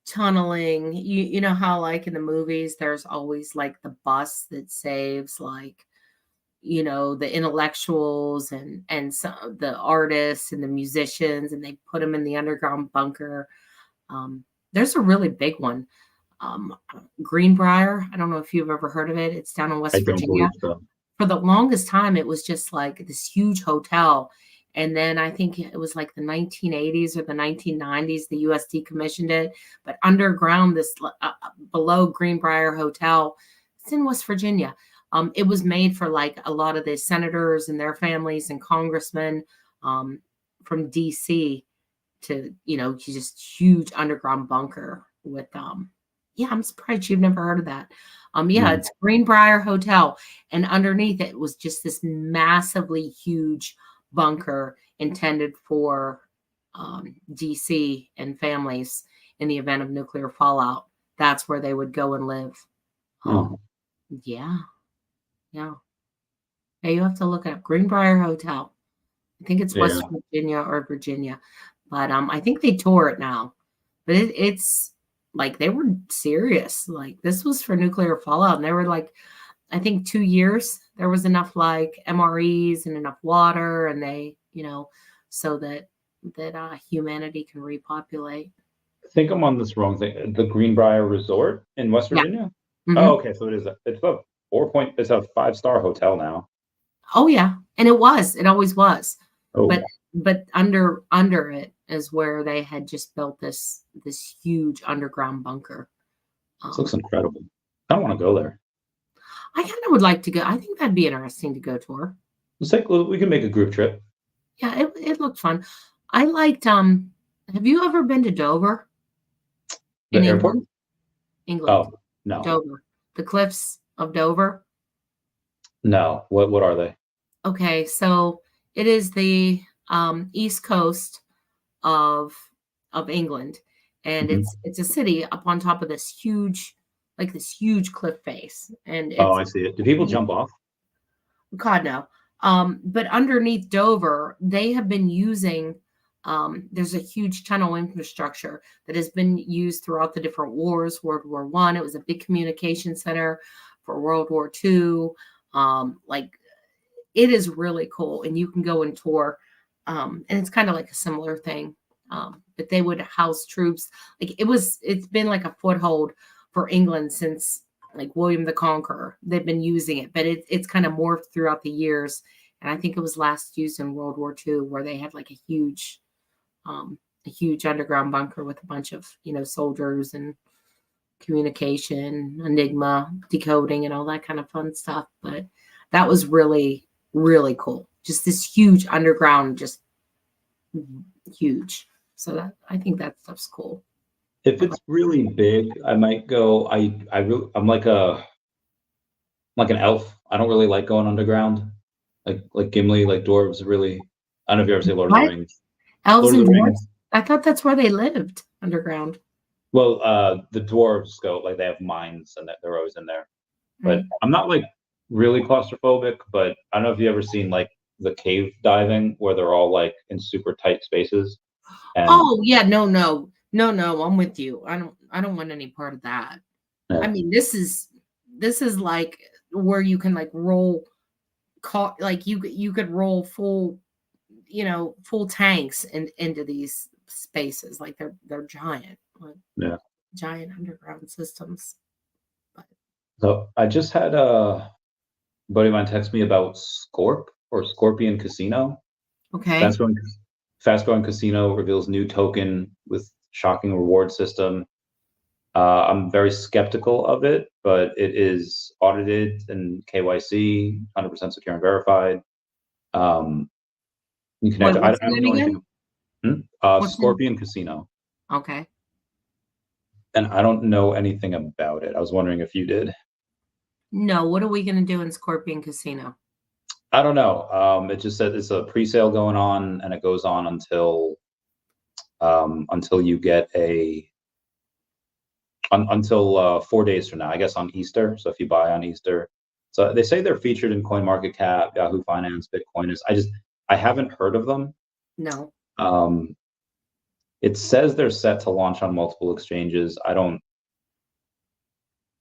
Speaker 2: tunneling. You know how like in the movies there's always like the bus that saves like the intellectuals and some, the artists and the musicians, and they put them in the underground bunker. There's a really big one, um, Greenbrier. I don't know if you've ever heard of it. It's down in
Speaker 1: I
Speaker 2: West
Speaker 1: don't
Speaker 2: Virginia.
Speaker 1: believe so.
Speaker 2: For the longest time, it was just like this huge hotel. And then I think it was like the 1980s or the 1990s, the US decommissioned it. But underground, this below Greenbrier Hotel, it's in West Virginia. It was made for like a lot of the senators and their families and congressmen from DC to, just huge underground bunker with, yeah, I'm surprised you've never heard of that. Yeah, it's Greenbrier Hotel. And underneath it was just this massively huge bunker intended for DC and families in the event of nuclear fallout. That's where they would go and live. Yeah. Yeah. Yeah, you have to look up Greenbrier Hotel. I think it's West Virginia or Virginia. But I think they tore it now. But it's like they were serious. Like this was for nuclear fallout. And they were like, I think 2 years, there was enough like MREs and enough water, and they, so that humanity can repopulate.
Speaker 1: I think I'm on this wrong thing. The Greenbrier Resort in West Virginia?
Speaker 2: Yeah.
Speaker 1: Oh, okay. So it's a 4 point, it's a 5-star hotel now.
Speaker 2: Oh yeah. And it always was.
Speaker 1: Oh.
Speaker 2: But under it is where they had just built this huge underground bunker.
Speaker 1: This looks incredible. I don't want to go there.
Speaker 2: I kind of would like to go. I think that'd be interesting to go tour.
Speaker 1: We can make a group trip.
Speaker 2: Yeah, it looked fun. I liked have you ever been to Dover?
Speaker 1: The airport?
Speaker 2: England.
Speaker 1: Oh, no.
Speaker 2: Dover. The cliffs of Dover?
Speaker 1: No. What are they?
Speaker 2: Okay, so it is the east coast of England, and it's a city up on top of this huge cliff face. And
Speaker 1: I see it. Do people jump off?
Speaker 2: God, no. But underneath Dover, they have been using, there's a huge tunnel infrastructure that has been used throughout the different wars. World War I, it was a big communication center. For World War II, it is really cool, and you can go and tour. And it's kind of like a similar thing. But they would house troops. It's been like a foothold for England since like William the Conqueror. They've been using it, but it's kind of morphed throughout the years. And I think it was last used in World War II, where they had like a huge underground bunker with a bunch of, soldiers and communication, Enigma, decoding, and all that kind of fun stuff. But that was really, really cool. Just this huge underground, just huge. So I think that stuff's cool.
Speaker 1: If it's really big, I might go. I'm like an elf. I don't really like going underground. Like Gimli, like dwarves really. I don't know if you ever say Lord of the Rings.
Speaker 2: Elves and dwarves? I thought that's where they lived, underground.
Speaker 1: Well, the dwarves go, like they have mines and they're always in there. But I'm not like really claustrophobic, but I don't know if you ever seen like the cave diving where they're all like in super tight spaces. And,
Speaker 2: yeah, no, I'm with you. I don't want any part of that. Yeah. I mean, this is like where you can like roll, like you could roll full tanks into these spaces. Like they're giant, giant underground systems. But.
Speaker 1: So I just had a buddy of mine text me about Scorpion Casino.
Speaker 2: Okay.
Speaker 1: Fast growing casino reveals new token with shocking reward system. I'm very skeptical of it, but it is audited and KYC, 100% secure and verified. You can. I don't know anything. Scorpion Casino.
Speaker 2: Okay.
Speaker 1: And I don't know anything about it. I was wondering if you did.
Speaker 2: No. What are we going to do in Scorpion Casino?
Speaker 1: I don't know. It just said it's a pre-sale going on, and it goes on until until you get until 4 days from now, I guess on Easter. So if you buy on Easter, so they say they're featured in CoinMarketCap, Yahoo Finance, Bitcoin. I haven't heard of them.
Speaker 2: No.
Speaker 1: It says they're set to launch on multiple exchanges. I don't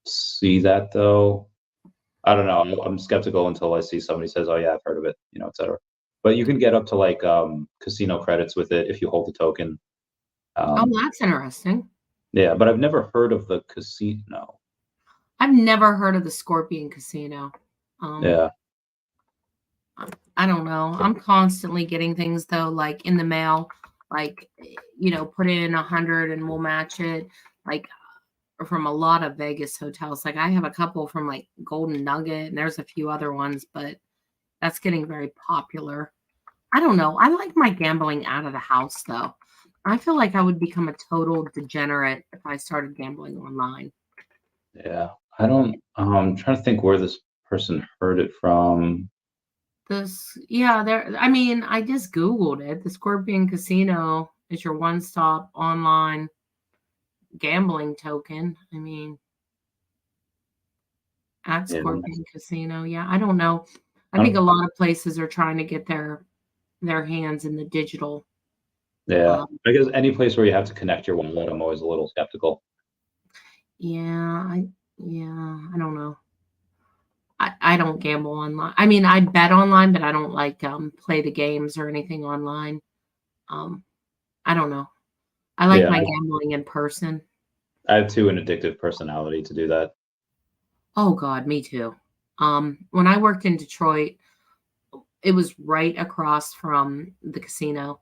Speaker 1: see that though. I don't know. I'm skeptical until I see somebody says, "Oh yeah, I've heard of it," etc. But you can get up to like casino credits with it if you hold the token.
Speaker 2: Oh, that's interesting.
Speaker 1: Yeah, but I've never heard of the casino.
Speaker 2: I've never heard of the Scorpion Casino.
Speaker 1: Yeah.
Speaker 2: I don't know. I'm constantly getting things though, like in the mail, like, put in 100 and we'll match it. Like from a lot of Vegas hotels. Like I have a couple from like Golden Nugget and there's a few other ones, but that's getting very popular. I don't know. I like my gambling out of the house though. I feel like I would become a total degenerate if I started gambling online.
Speaker 1: Yeah. I'm trying to think where this person heard it from.
Speaker 2: I just Googled it. The Scorpion Casino is your one-stop online gambling token. At Scorpion Casino. Yeah, I don't know. I think a lot of places are trying to get their hands in the digital.
Speaker 1: Yeah, I guess any place where you have to connect your wallet, I'm always a little skeptical.
Speaker 2: Yeah, I don't know. I don't gamble online. I bet online, but I don't like play the games or anything online. I don't know. I like my gambling in person.
Speaker 1: I have an addictive personality to do that.
Speaker 2: Oh God, me too. When I worked in Detroit, it was right across from the casino,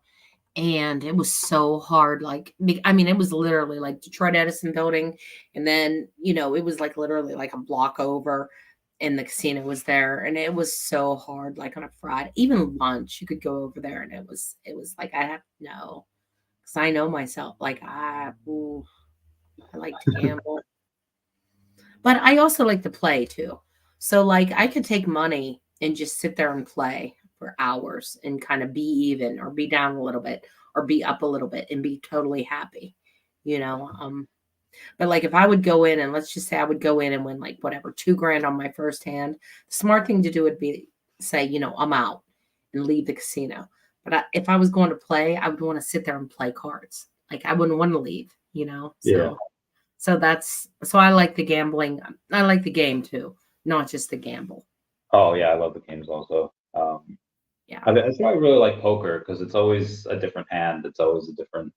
Speaker 2: and it was so hard. Like, it was literally like Detroit Edison building, and then it was like literally like a block over, and the casino was there, and it was so hard. Like on a Friday, even lunch, you could go over there, and it was like I have to know, because I know myself. Like I like to gamble. But I also like to play too. So like I could take money and just sit there and play for hours and kind of be even or be down a little bit or be up a little bit and be totally happy, But like if I would go in and let's just say I would go in and win like whatever, $2,000 on my first hand, the smart thing to do would be say, I'm out and leave the casino. But if I was going to play, I would want to sit there and play cards. Like I wouldn't want to leave,
Speaker 1: Yeah.
Speaker 2: So I like the gambling. I like the game too, not just the gamble.
Speaker 1: Oh yeah, I love the games also.
Speaker 2: Yeah.
Speaker 1: That's why I really like poker, because it's always a different hand. It's always a different.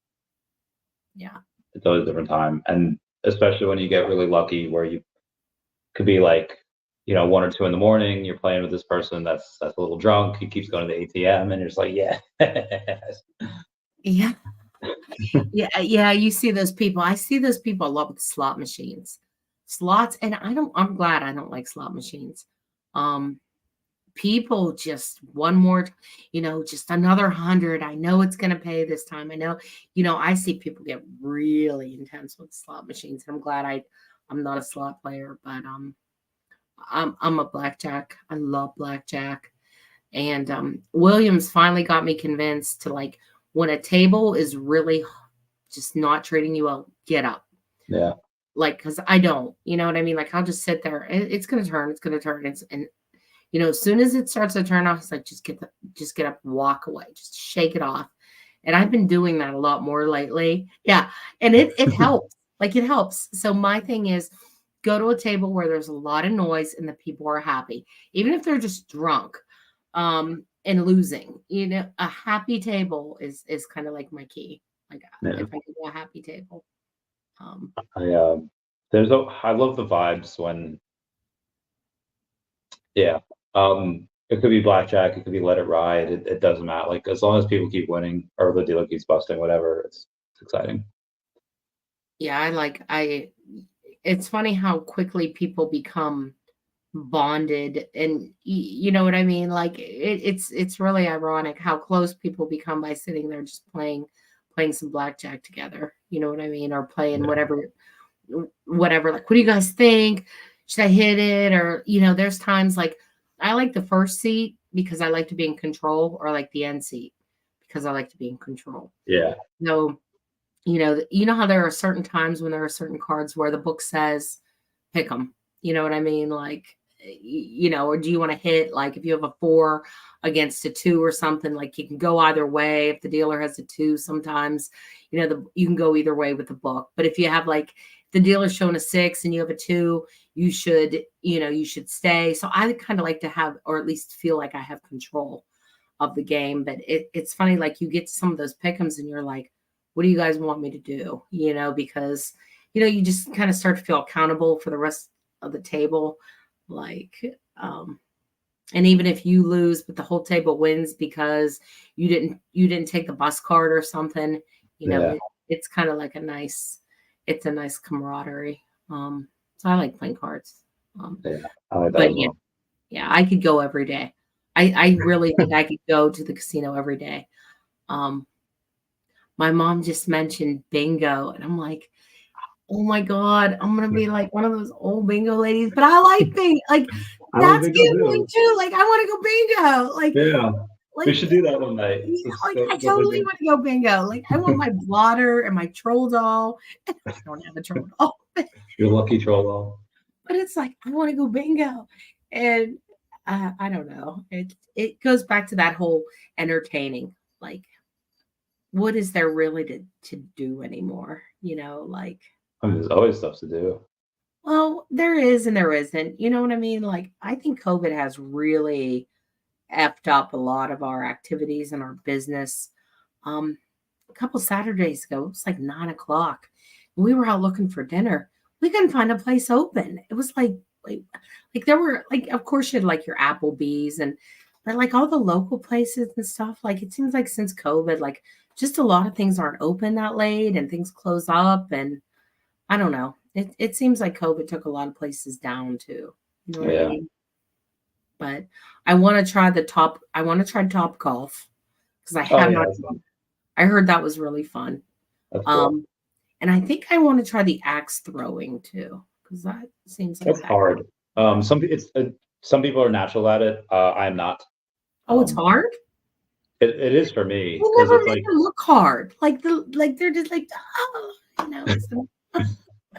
Speaker 2: Yeah.
Speaker 1: It's always a different time, and especially when you get really lucky, where you could be like, 1 or 2 in the morning, you're playing with this person that's a little drunk. He keeps going to the ATM, and you're just like, yeah.
Speaker 2: Yeah. Yeah, you see those people. I see those people a lot with slot machines. Slots, and I'm glad I don't like slot machines. People just one more, just another 100. I know it's going to pay this time. I know, I see people get really intense with slot machines. I'm glad I'm not a slot player, but I'm a blackjack. I love blackjack. And Williams finally got me convinced to, like, when a table is really just not treating you well, get up.
Speaker 1: Yeah.
Speaker 2: Like, because I don't, you know what I mean? Like, I'll just sit there. It's going to turn. It's going to turn. And as soon as it starts to turn off, it's like, just get up, walk away, just shake it off. And I've been doing that a lot more lately. Yeah. And it helps. Like, it helps. So my thing is, go to a table where there's a lot of noise and the people are happy, even if they're just drunk. And losing, a happy table is kind of like my key. Like if I can do a happy table.
Speaker 1: I love the vibes when, it could be blackjack, it could be let it ride. It doesn't matter. Like as long as people keep winning or the dealer keeps busting, whatever, it's exciting.
Speaker 2: Yeah, it's funny how quickly people become bonded, and you know what I mean? Like it's really ironic how close people become by sitting there just playing some blackjack together. You know what I mean? Or playing whatever. Like, what do you guys think? Should I hit it? Or there's times like I like the first seat because I like to be in control, or like the end seat because I like to be in control.
Speaker 1: Yeah.
Speaker 2: So you know how there are certain times when there are certain cards where the book says pick them. You know what I mean? Like, or do you want to hit, like, if you have a 4 against a 2 or something, like you can go either way. If the dealer has a 2, sometimes, you can go either way with the book. But if you have, like, the dealer's showing a 6 and you have a 2, you should stay. So I kind of like to have, or at least feel like I have control of the game. But it's funny, like, you get to some of those pick'ems and you're like, what do you guys want me to do? Because, you just kind of start to feel accountable for the rest of the table. Like, and even if you lose, but the whole table wins because you didn't take the bus card or something, it's kind of like a nice camaraderie. So I like playing cards.
Speaker 1: I like that
Speaker 2: But
Speaker 1: as well.
Speaker 2: yeah, I could go every day. I really think I could go to the casino every day. My mom just mentioned bingo, and I'm like, oh my God, I'm gonna be like one of those old bingo ladies. But I like bingo. Like,
Speaker 1: I like
Speaker 2: that's
Speaker 1: bingo
Speaker 2: gambling too. Like, I want to go bingo. Like,
Speaker 1: Yeah, we
Speaker 2: like
Speaker 1: should do that one night.
Speaker 2: I totally want to go bingo. Like, I want my blotter and my troll doll. I don't have a troll doll.
Speaker 1: Your lucky troll doll.
Speaker 2: But it's like, I want to go bingo. And I don't know. It goes back to that whole entertaining. Like, what is there really to do anymore? Like,
Speaker 1: I mean, there's always stuff to do.
Speaker 2: well, there is and there isn't. You know what I mean? Like, I think COVID has really effed up a lot of our activities and our business. A couple Saturdays ago, it was like 9:00. We were out looking for dinner. We couldn't find a place open. It was like there were, like, of course you had like your Applebee's but like all the local places and stuff. Like, it seems like since COVID, like, just a lot of things aren't open that late and things close up. And I don't know. It seems like COVID took a lot of places down too. You know what I mean? But I want to try Top Golf because I have not. I heard that was really fun.
Speaker 1: That's cool.
Speaker 2: And I think I want to try the axe throwing too because that seems like
Speaker 1: that's hard. Some people are natural at it. I am not.
Speaker 2: Oh, it's hard.
Speaker 1: It is for me
Speaker 2: because it's like look hard. Like they're just like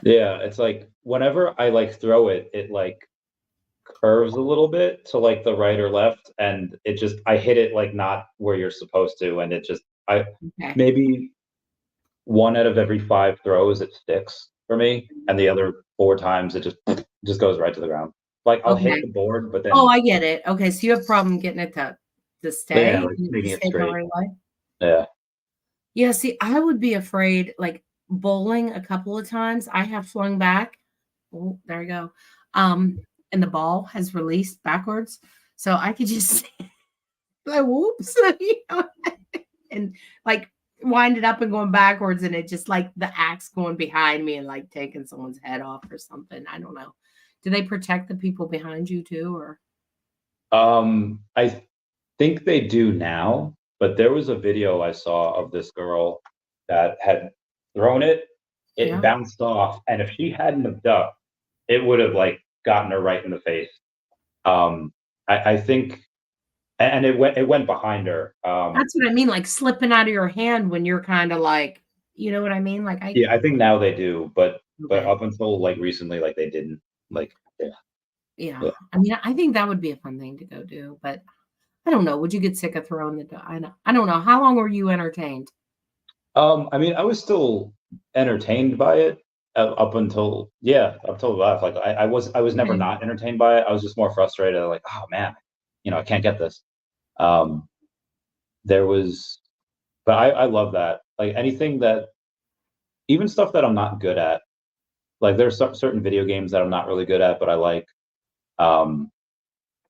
Speaker 1: yeah, it's like whenever I like throw it, it like curves a little bit to like the right or left, and I hit it like not where you're supposed to, and maybe 1 out of every 5 throws it sticks for me, and the other 4 times it just goes right to the ground. Like I'll hit the board, but then
Speaker 2: I get it. Okay, so you have a problem getting it to stay.
Speaker 1: Yeah, like making it straight. Yeah.
Speaker 2: Yeah. See, I would be afraid, like bowling a couple of times. I have flung back. Oh, there we go. And the ball has released backwards, so I could just like whoops, and like wind it up and going backwards, and it just like the axe going behind me and like taking someone's head off or something. I don't know. Do they protect the people behind you too, or?
Speaker 1: I think they do now, but there was a video I saw of this girl that had thrown it. It bounced off, and if she hadn't have ducked, it would have like gotten her right in the face. I think, and it went behind her.
Speaker 2: That's what I mean, like slipping out of your hand when you're kind of like, you know what I mean? Like
Speaker 1: I think now they do, but up until like recently, like they didn't. Like
Speaker 2: yeah. I mean, I think that would be a fun thing to go do, but I don't know. Would you get sick of throwing the? I don't know. How long were you entertained?
Speaker 1: I mean, I was still entertained by it up until the left. Like I was never not entertained by it. I was just more frustrated. Like, oh man, I can't get this. There was, but I love that. Like anything that, even stuff that I'm not good at. Like there's certain video games that I'm not really good at, but I like. And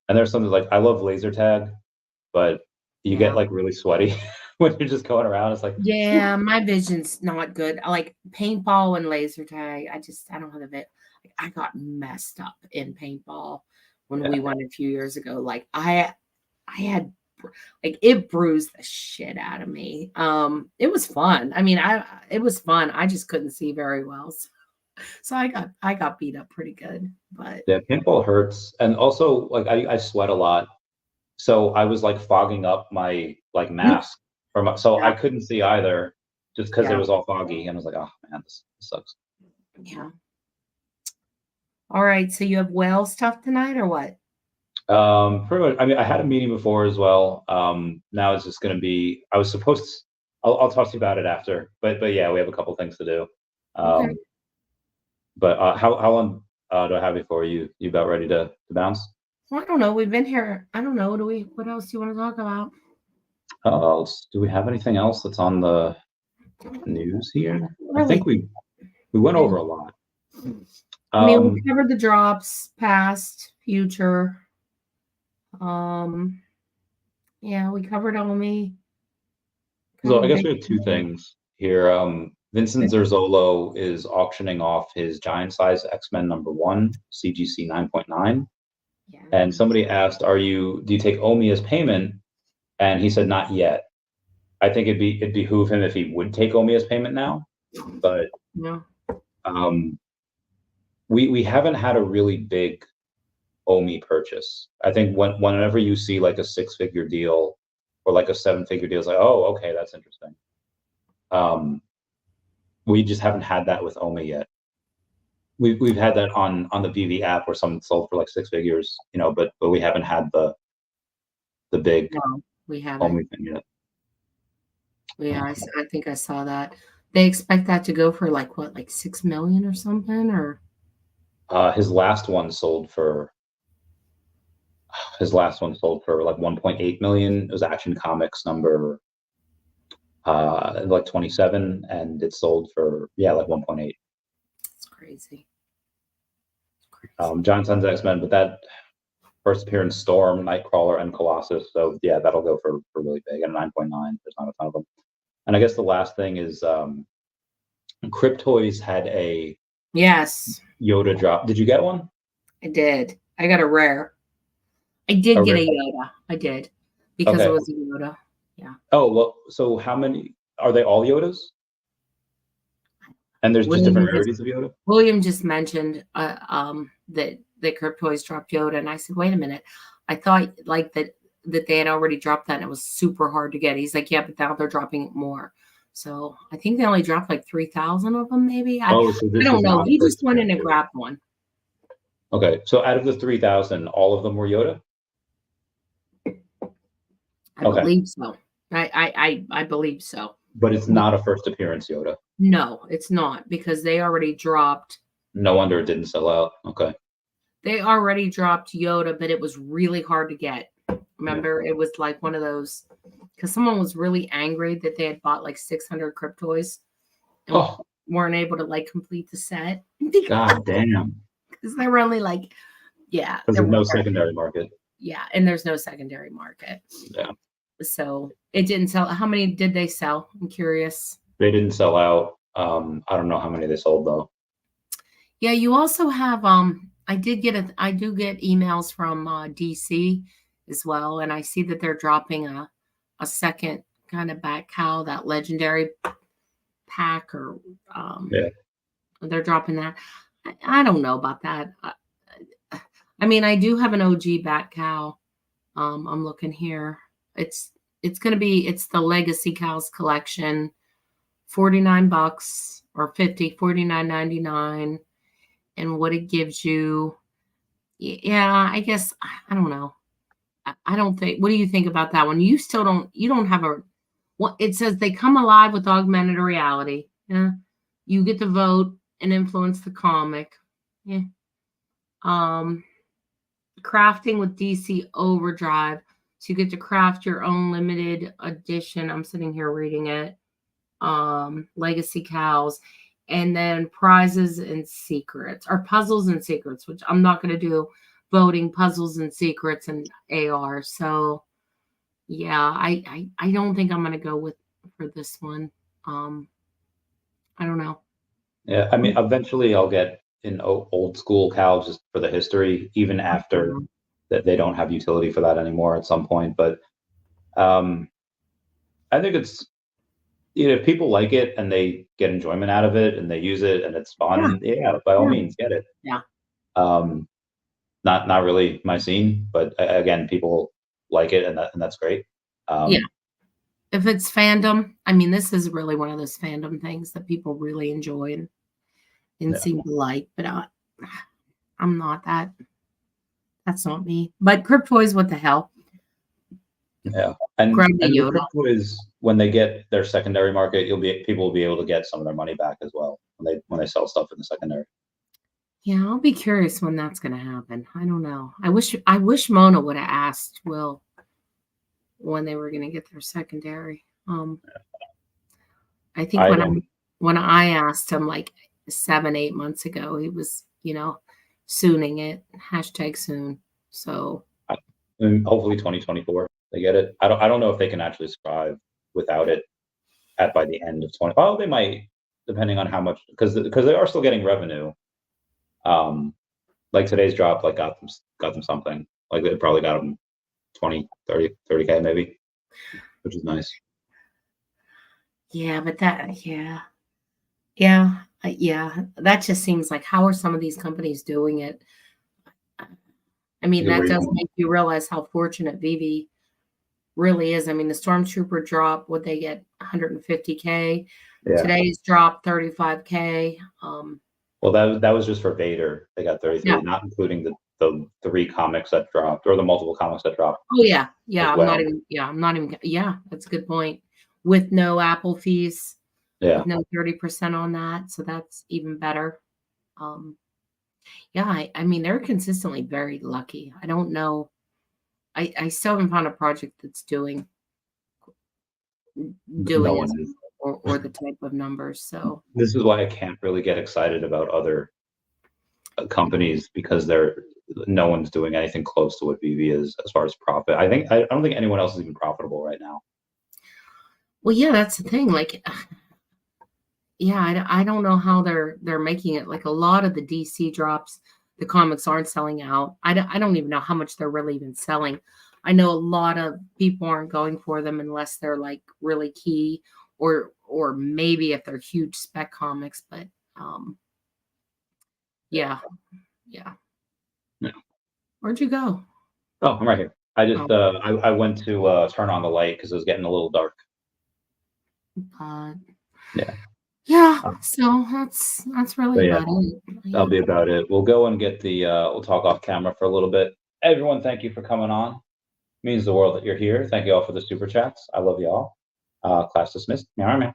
Speaker 1: there's something like I love laser tag, but you get like really sweaty when you're just going around. It's like
Speaker 2: my vision's not good. I like paintball and laser tag. I don't have the bit. Like, I got messed up in paintball when we went a few years ago. Like I had like it bruised the shit out of me. It was fun. I mean, it was fun. I just couldn't see very well. So I got beat up pretty good, but
Speaker 1: yeah, paintball hurts, and also like I sweat a lot, so I was like fogging up my like mask I couldn't see either, just because it was all foggy, and I was like, oh man, this sucks.
Speaker 2: Yeah. All right. So you have whale stuff tonight or what?
Speaker 1: Pretty much. I mean, I had a meeting before as well. Now it's just going to be. I was supposed to. I'll talk to you about it after. But yeah, we have a couple things to do.
Speaker 2: Okay.
Speaker 1: But how long do I have before you about ready to bounce?
Speaker 2: Well, I don't know. We've been here. I don't know. What else do you want to talk about?
Speaker 1: Do we have anything else that's on the news here?
Speaker 2: Really?
Speaker 1: I think we went over a lot.
Speaker 2: I mean, we covered the drops, past, future. Yeah, we covered OMI.
Speaker 1: So I guess we have two things here. Vincent Zerzolo is auctioning off his giant size X-Men #1 CGC 9.9.
Speaker 2: Yeah.
Speaker 1: And somebody asked, do you take OMI as payment? And he said, not yet. I think it'd behoove him if he would take OMI as payment now. But
Speaker 2: yeah.
Speaker 1: We haven't had a really big OMI purchase. I think whenever you see like a 6-figure deal or like a 7-figure deal, it's like, oh, okay, that's interesting. We just haven't had that with OMI yet. We've had that on the VeVe app where someone sold for like 6 figures, but we haven't had the big
Speaker 2: we haven't.
Speaker 1: OMI thing yet.
Speaker 2: Yeah, I think I saw that. They expect that to go for like what, like 6 million or something, or
Speaker 1: his last one sold for like 1.8 million. It was Action Comics number like 27, and it sold for like 1.8.
Speaker 2: It's crazy.
Speaker 1: Giant Sons X-Men, but that first appearance, Storm, Nightcrawler, and Colossus. So yeah, that'll go for really big. And 9.9. There's not a ton of them. And I guess the last thing is Cryptoys had a Yoda drop. Did you get one?
Speaker 2: I did. I got a rare. I did get a Yoda. I did because it was a Yoda. Yeah.
Speaker 1: Oh well. So how many are they? All Yodas? And there's just different rarities of Yoda.
Speaker 2: William just mentioned that Cryptoys dropped Yoda, and I said, wait a minute. I thought like that they had already dropped that, and it was super hard to get. He's like, yeah, but now they're dropping more. So I think they only dropped like 3,000 of them, maybe. I don't know. He just went in and grabbed one.
Speaker 1: Okay, so out of the 3,000, all of them were Yoda?
Speaker 2: I believe so. I believe so.
Speaker 1: But it's not a first appearance Yoda.
Speaker 2: No, it's not, because they already dropped.
Speaker 1: No wonder it didn't sell out. Okay.
Speaker 2: They already dropped Yoda, but it was really hard to get. Remember, it was like one of those, because someone was really angry that they had bought like 600 Cryptoys and weren't able to like complete the set.
Speaker 1: God damn.
Speaker 2: Because they were only like,
Speaker 1: because there's no secondary market.
Speaker 2: Yeah, and there's no secondary market.
Speaker 1: Yeah.
Speaker 2: So it didn't sell. How many did they sell? I'm curious.
Speaker 1: They didn't sell out. I don't know how many they sold though.
Speaker 2: Yeah, you also have I do get emails from DC as well, and I see that they're dropping a second kind of back cow, that legendary pack, or they're dropping that. I don't know about that. I mean, I do have an OG bat cow. I'm looking here. It's the Legacy Cows collection, $49 or $50, $49.99, and what it gives you. Yeah, I guess I don't know. I don't think. What do you think about that one? You still don't. You don't have a. What it says, they come alive with augmented reality. Yeah, you get to vote and influence the comic. Yeah. Crafting with DC Overdrive. So you get to craft your own limited edition. I'm sitting here reading it. Legacy Cows. And then prizes and secrets, or puzzles and secrets, which I'm not going to do voting, puzzles and secrets, and AR. So yeah, I don't think I'm going to go for this one. I don't know.
Speaker 1: Yeah, I mean, eventually I'll get an old school cow just for the history, even after that they don't have utility for that anymore at some point. But I think it's, if people like it and they get enjoyment out of it and they use it and it's fun, by all means, get it.
Speaker 2: Yeah.
Speaker 1: Not really my scene, but again, people like it and that's great.
Speaker 2: Yeah. if it's fandom, I mean, this is really one of those fandom things that people really enjoy and seem to like, but I'm not that. That's not me. But Cryptoys, what the hell?
Speaker 1: Yeah, and
Speaker 2: Grab
Speaker 1: the
Speaker 2: the Yoda.
Speaker 1: crypto is when they get their secondary market, people will be able to get some of their money back as well when they sell stuff in the secondary.
Speaker 2: Yeah, I'll be curious when that's going to happen. I don't know. I wish Mona would have asked Will when they were going to get their secondary. I think when I asked him like 7-8 months ago, he was, sooning it. #soon. So
Speaker 1: Hopefully 2024 they get it. I don't know if they can actually survive without it by the end of 20. Oh, they might, depending on how much, because they are still getting revenue. Like today's drop, like got them something. Like it probably got them 20, 30K maybe, which is nice.
Speaker 2: Yeah, but that just seems like, how are some of these companies doing it? I mean, that does make you realize how fortunate VeVe really is. I mean, the Stormtrooper drop, would they get 150K? Yeah. Today's drop 35K.
Speaker 1: Well, that was just for Vader. They got 33, not including the 3 comics that dropped or the multiple comics that dropped.
Speaker 2: Oh yeah, I'm not even. Yeah, that's a good point. With no Apple fees. Yeah. With no 30% on that, so that's even better. Yeah, I mean, they're consistently very lucky. I don't know. I still haven't found a project that's doing or the type of numbers. So
Speaker 1: this is why I can't really get excited about other companies, because no one's doing anything close to what VeVe is as far as profit. I don't think anyone else is even profitable right now.
Speaker 2: Well, yeah, that's the thing. Like, yeah, I don't know how they're making it. Like, a lot of the DC drops, the comics aren't selling out. I don't even know how much they're really even selling. I know a lot of people aren't going for them unless they're like really key, or maybe if they're huge spec comics. But yeah. Where'd you go?
Speaker 1: Oh, I'm right here. I just I went to turn on the light because it was getting a little dark.
Speaker 2: Yeah. So that's really about it.
Speaker 1: That'll be about it. We'll go and get we'll talk off camera for a little bit. Everyone, thank you for coming on. It means the world that you're here. Thank you all for the super chats. I love you all. Class dismissed. Yeah.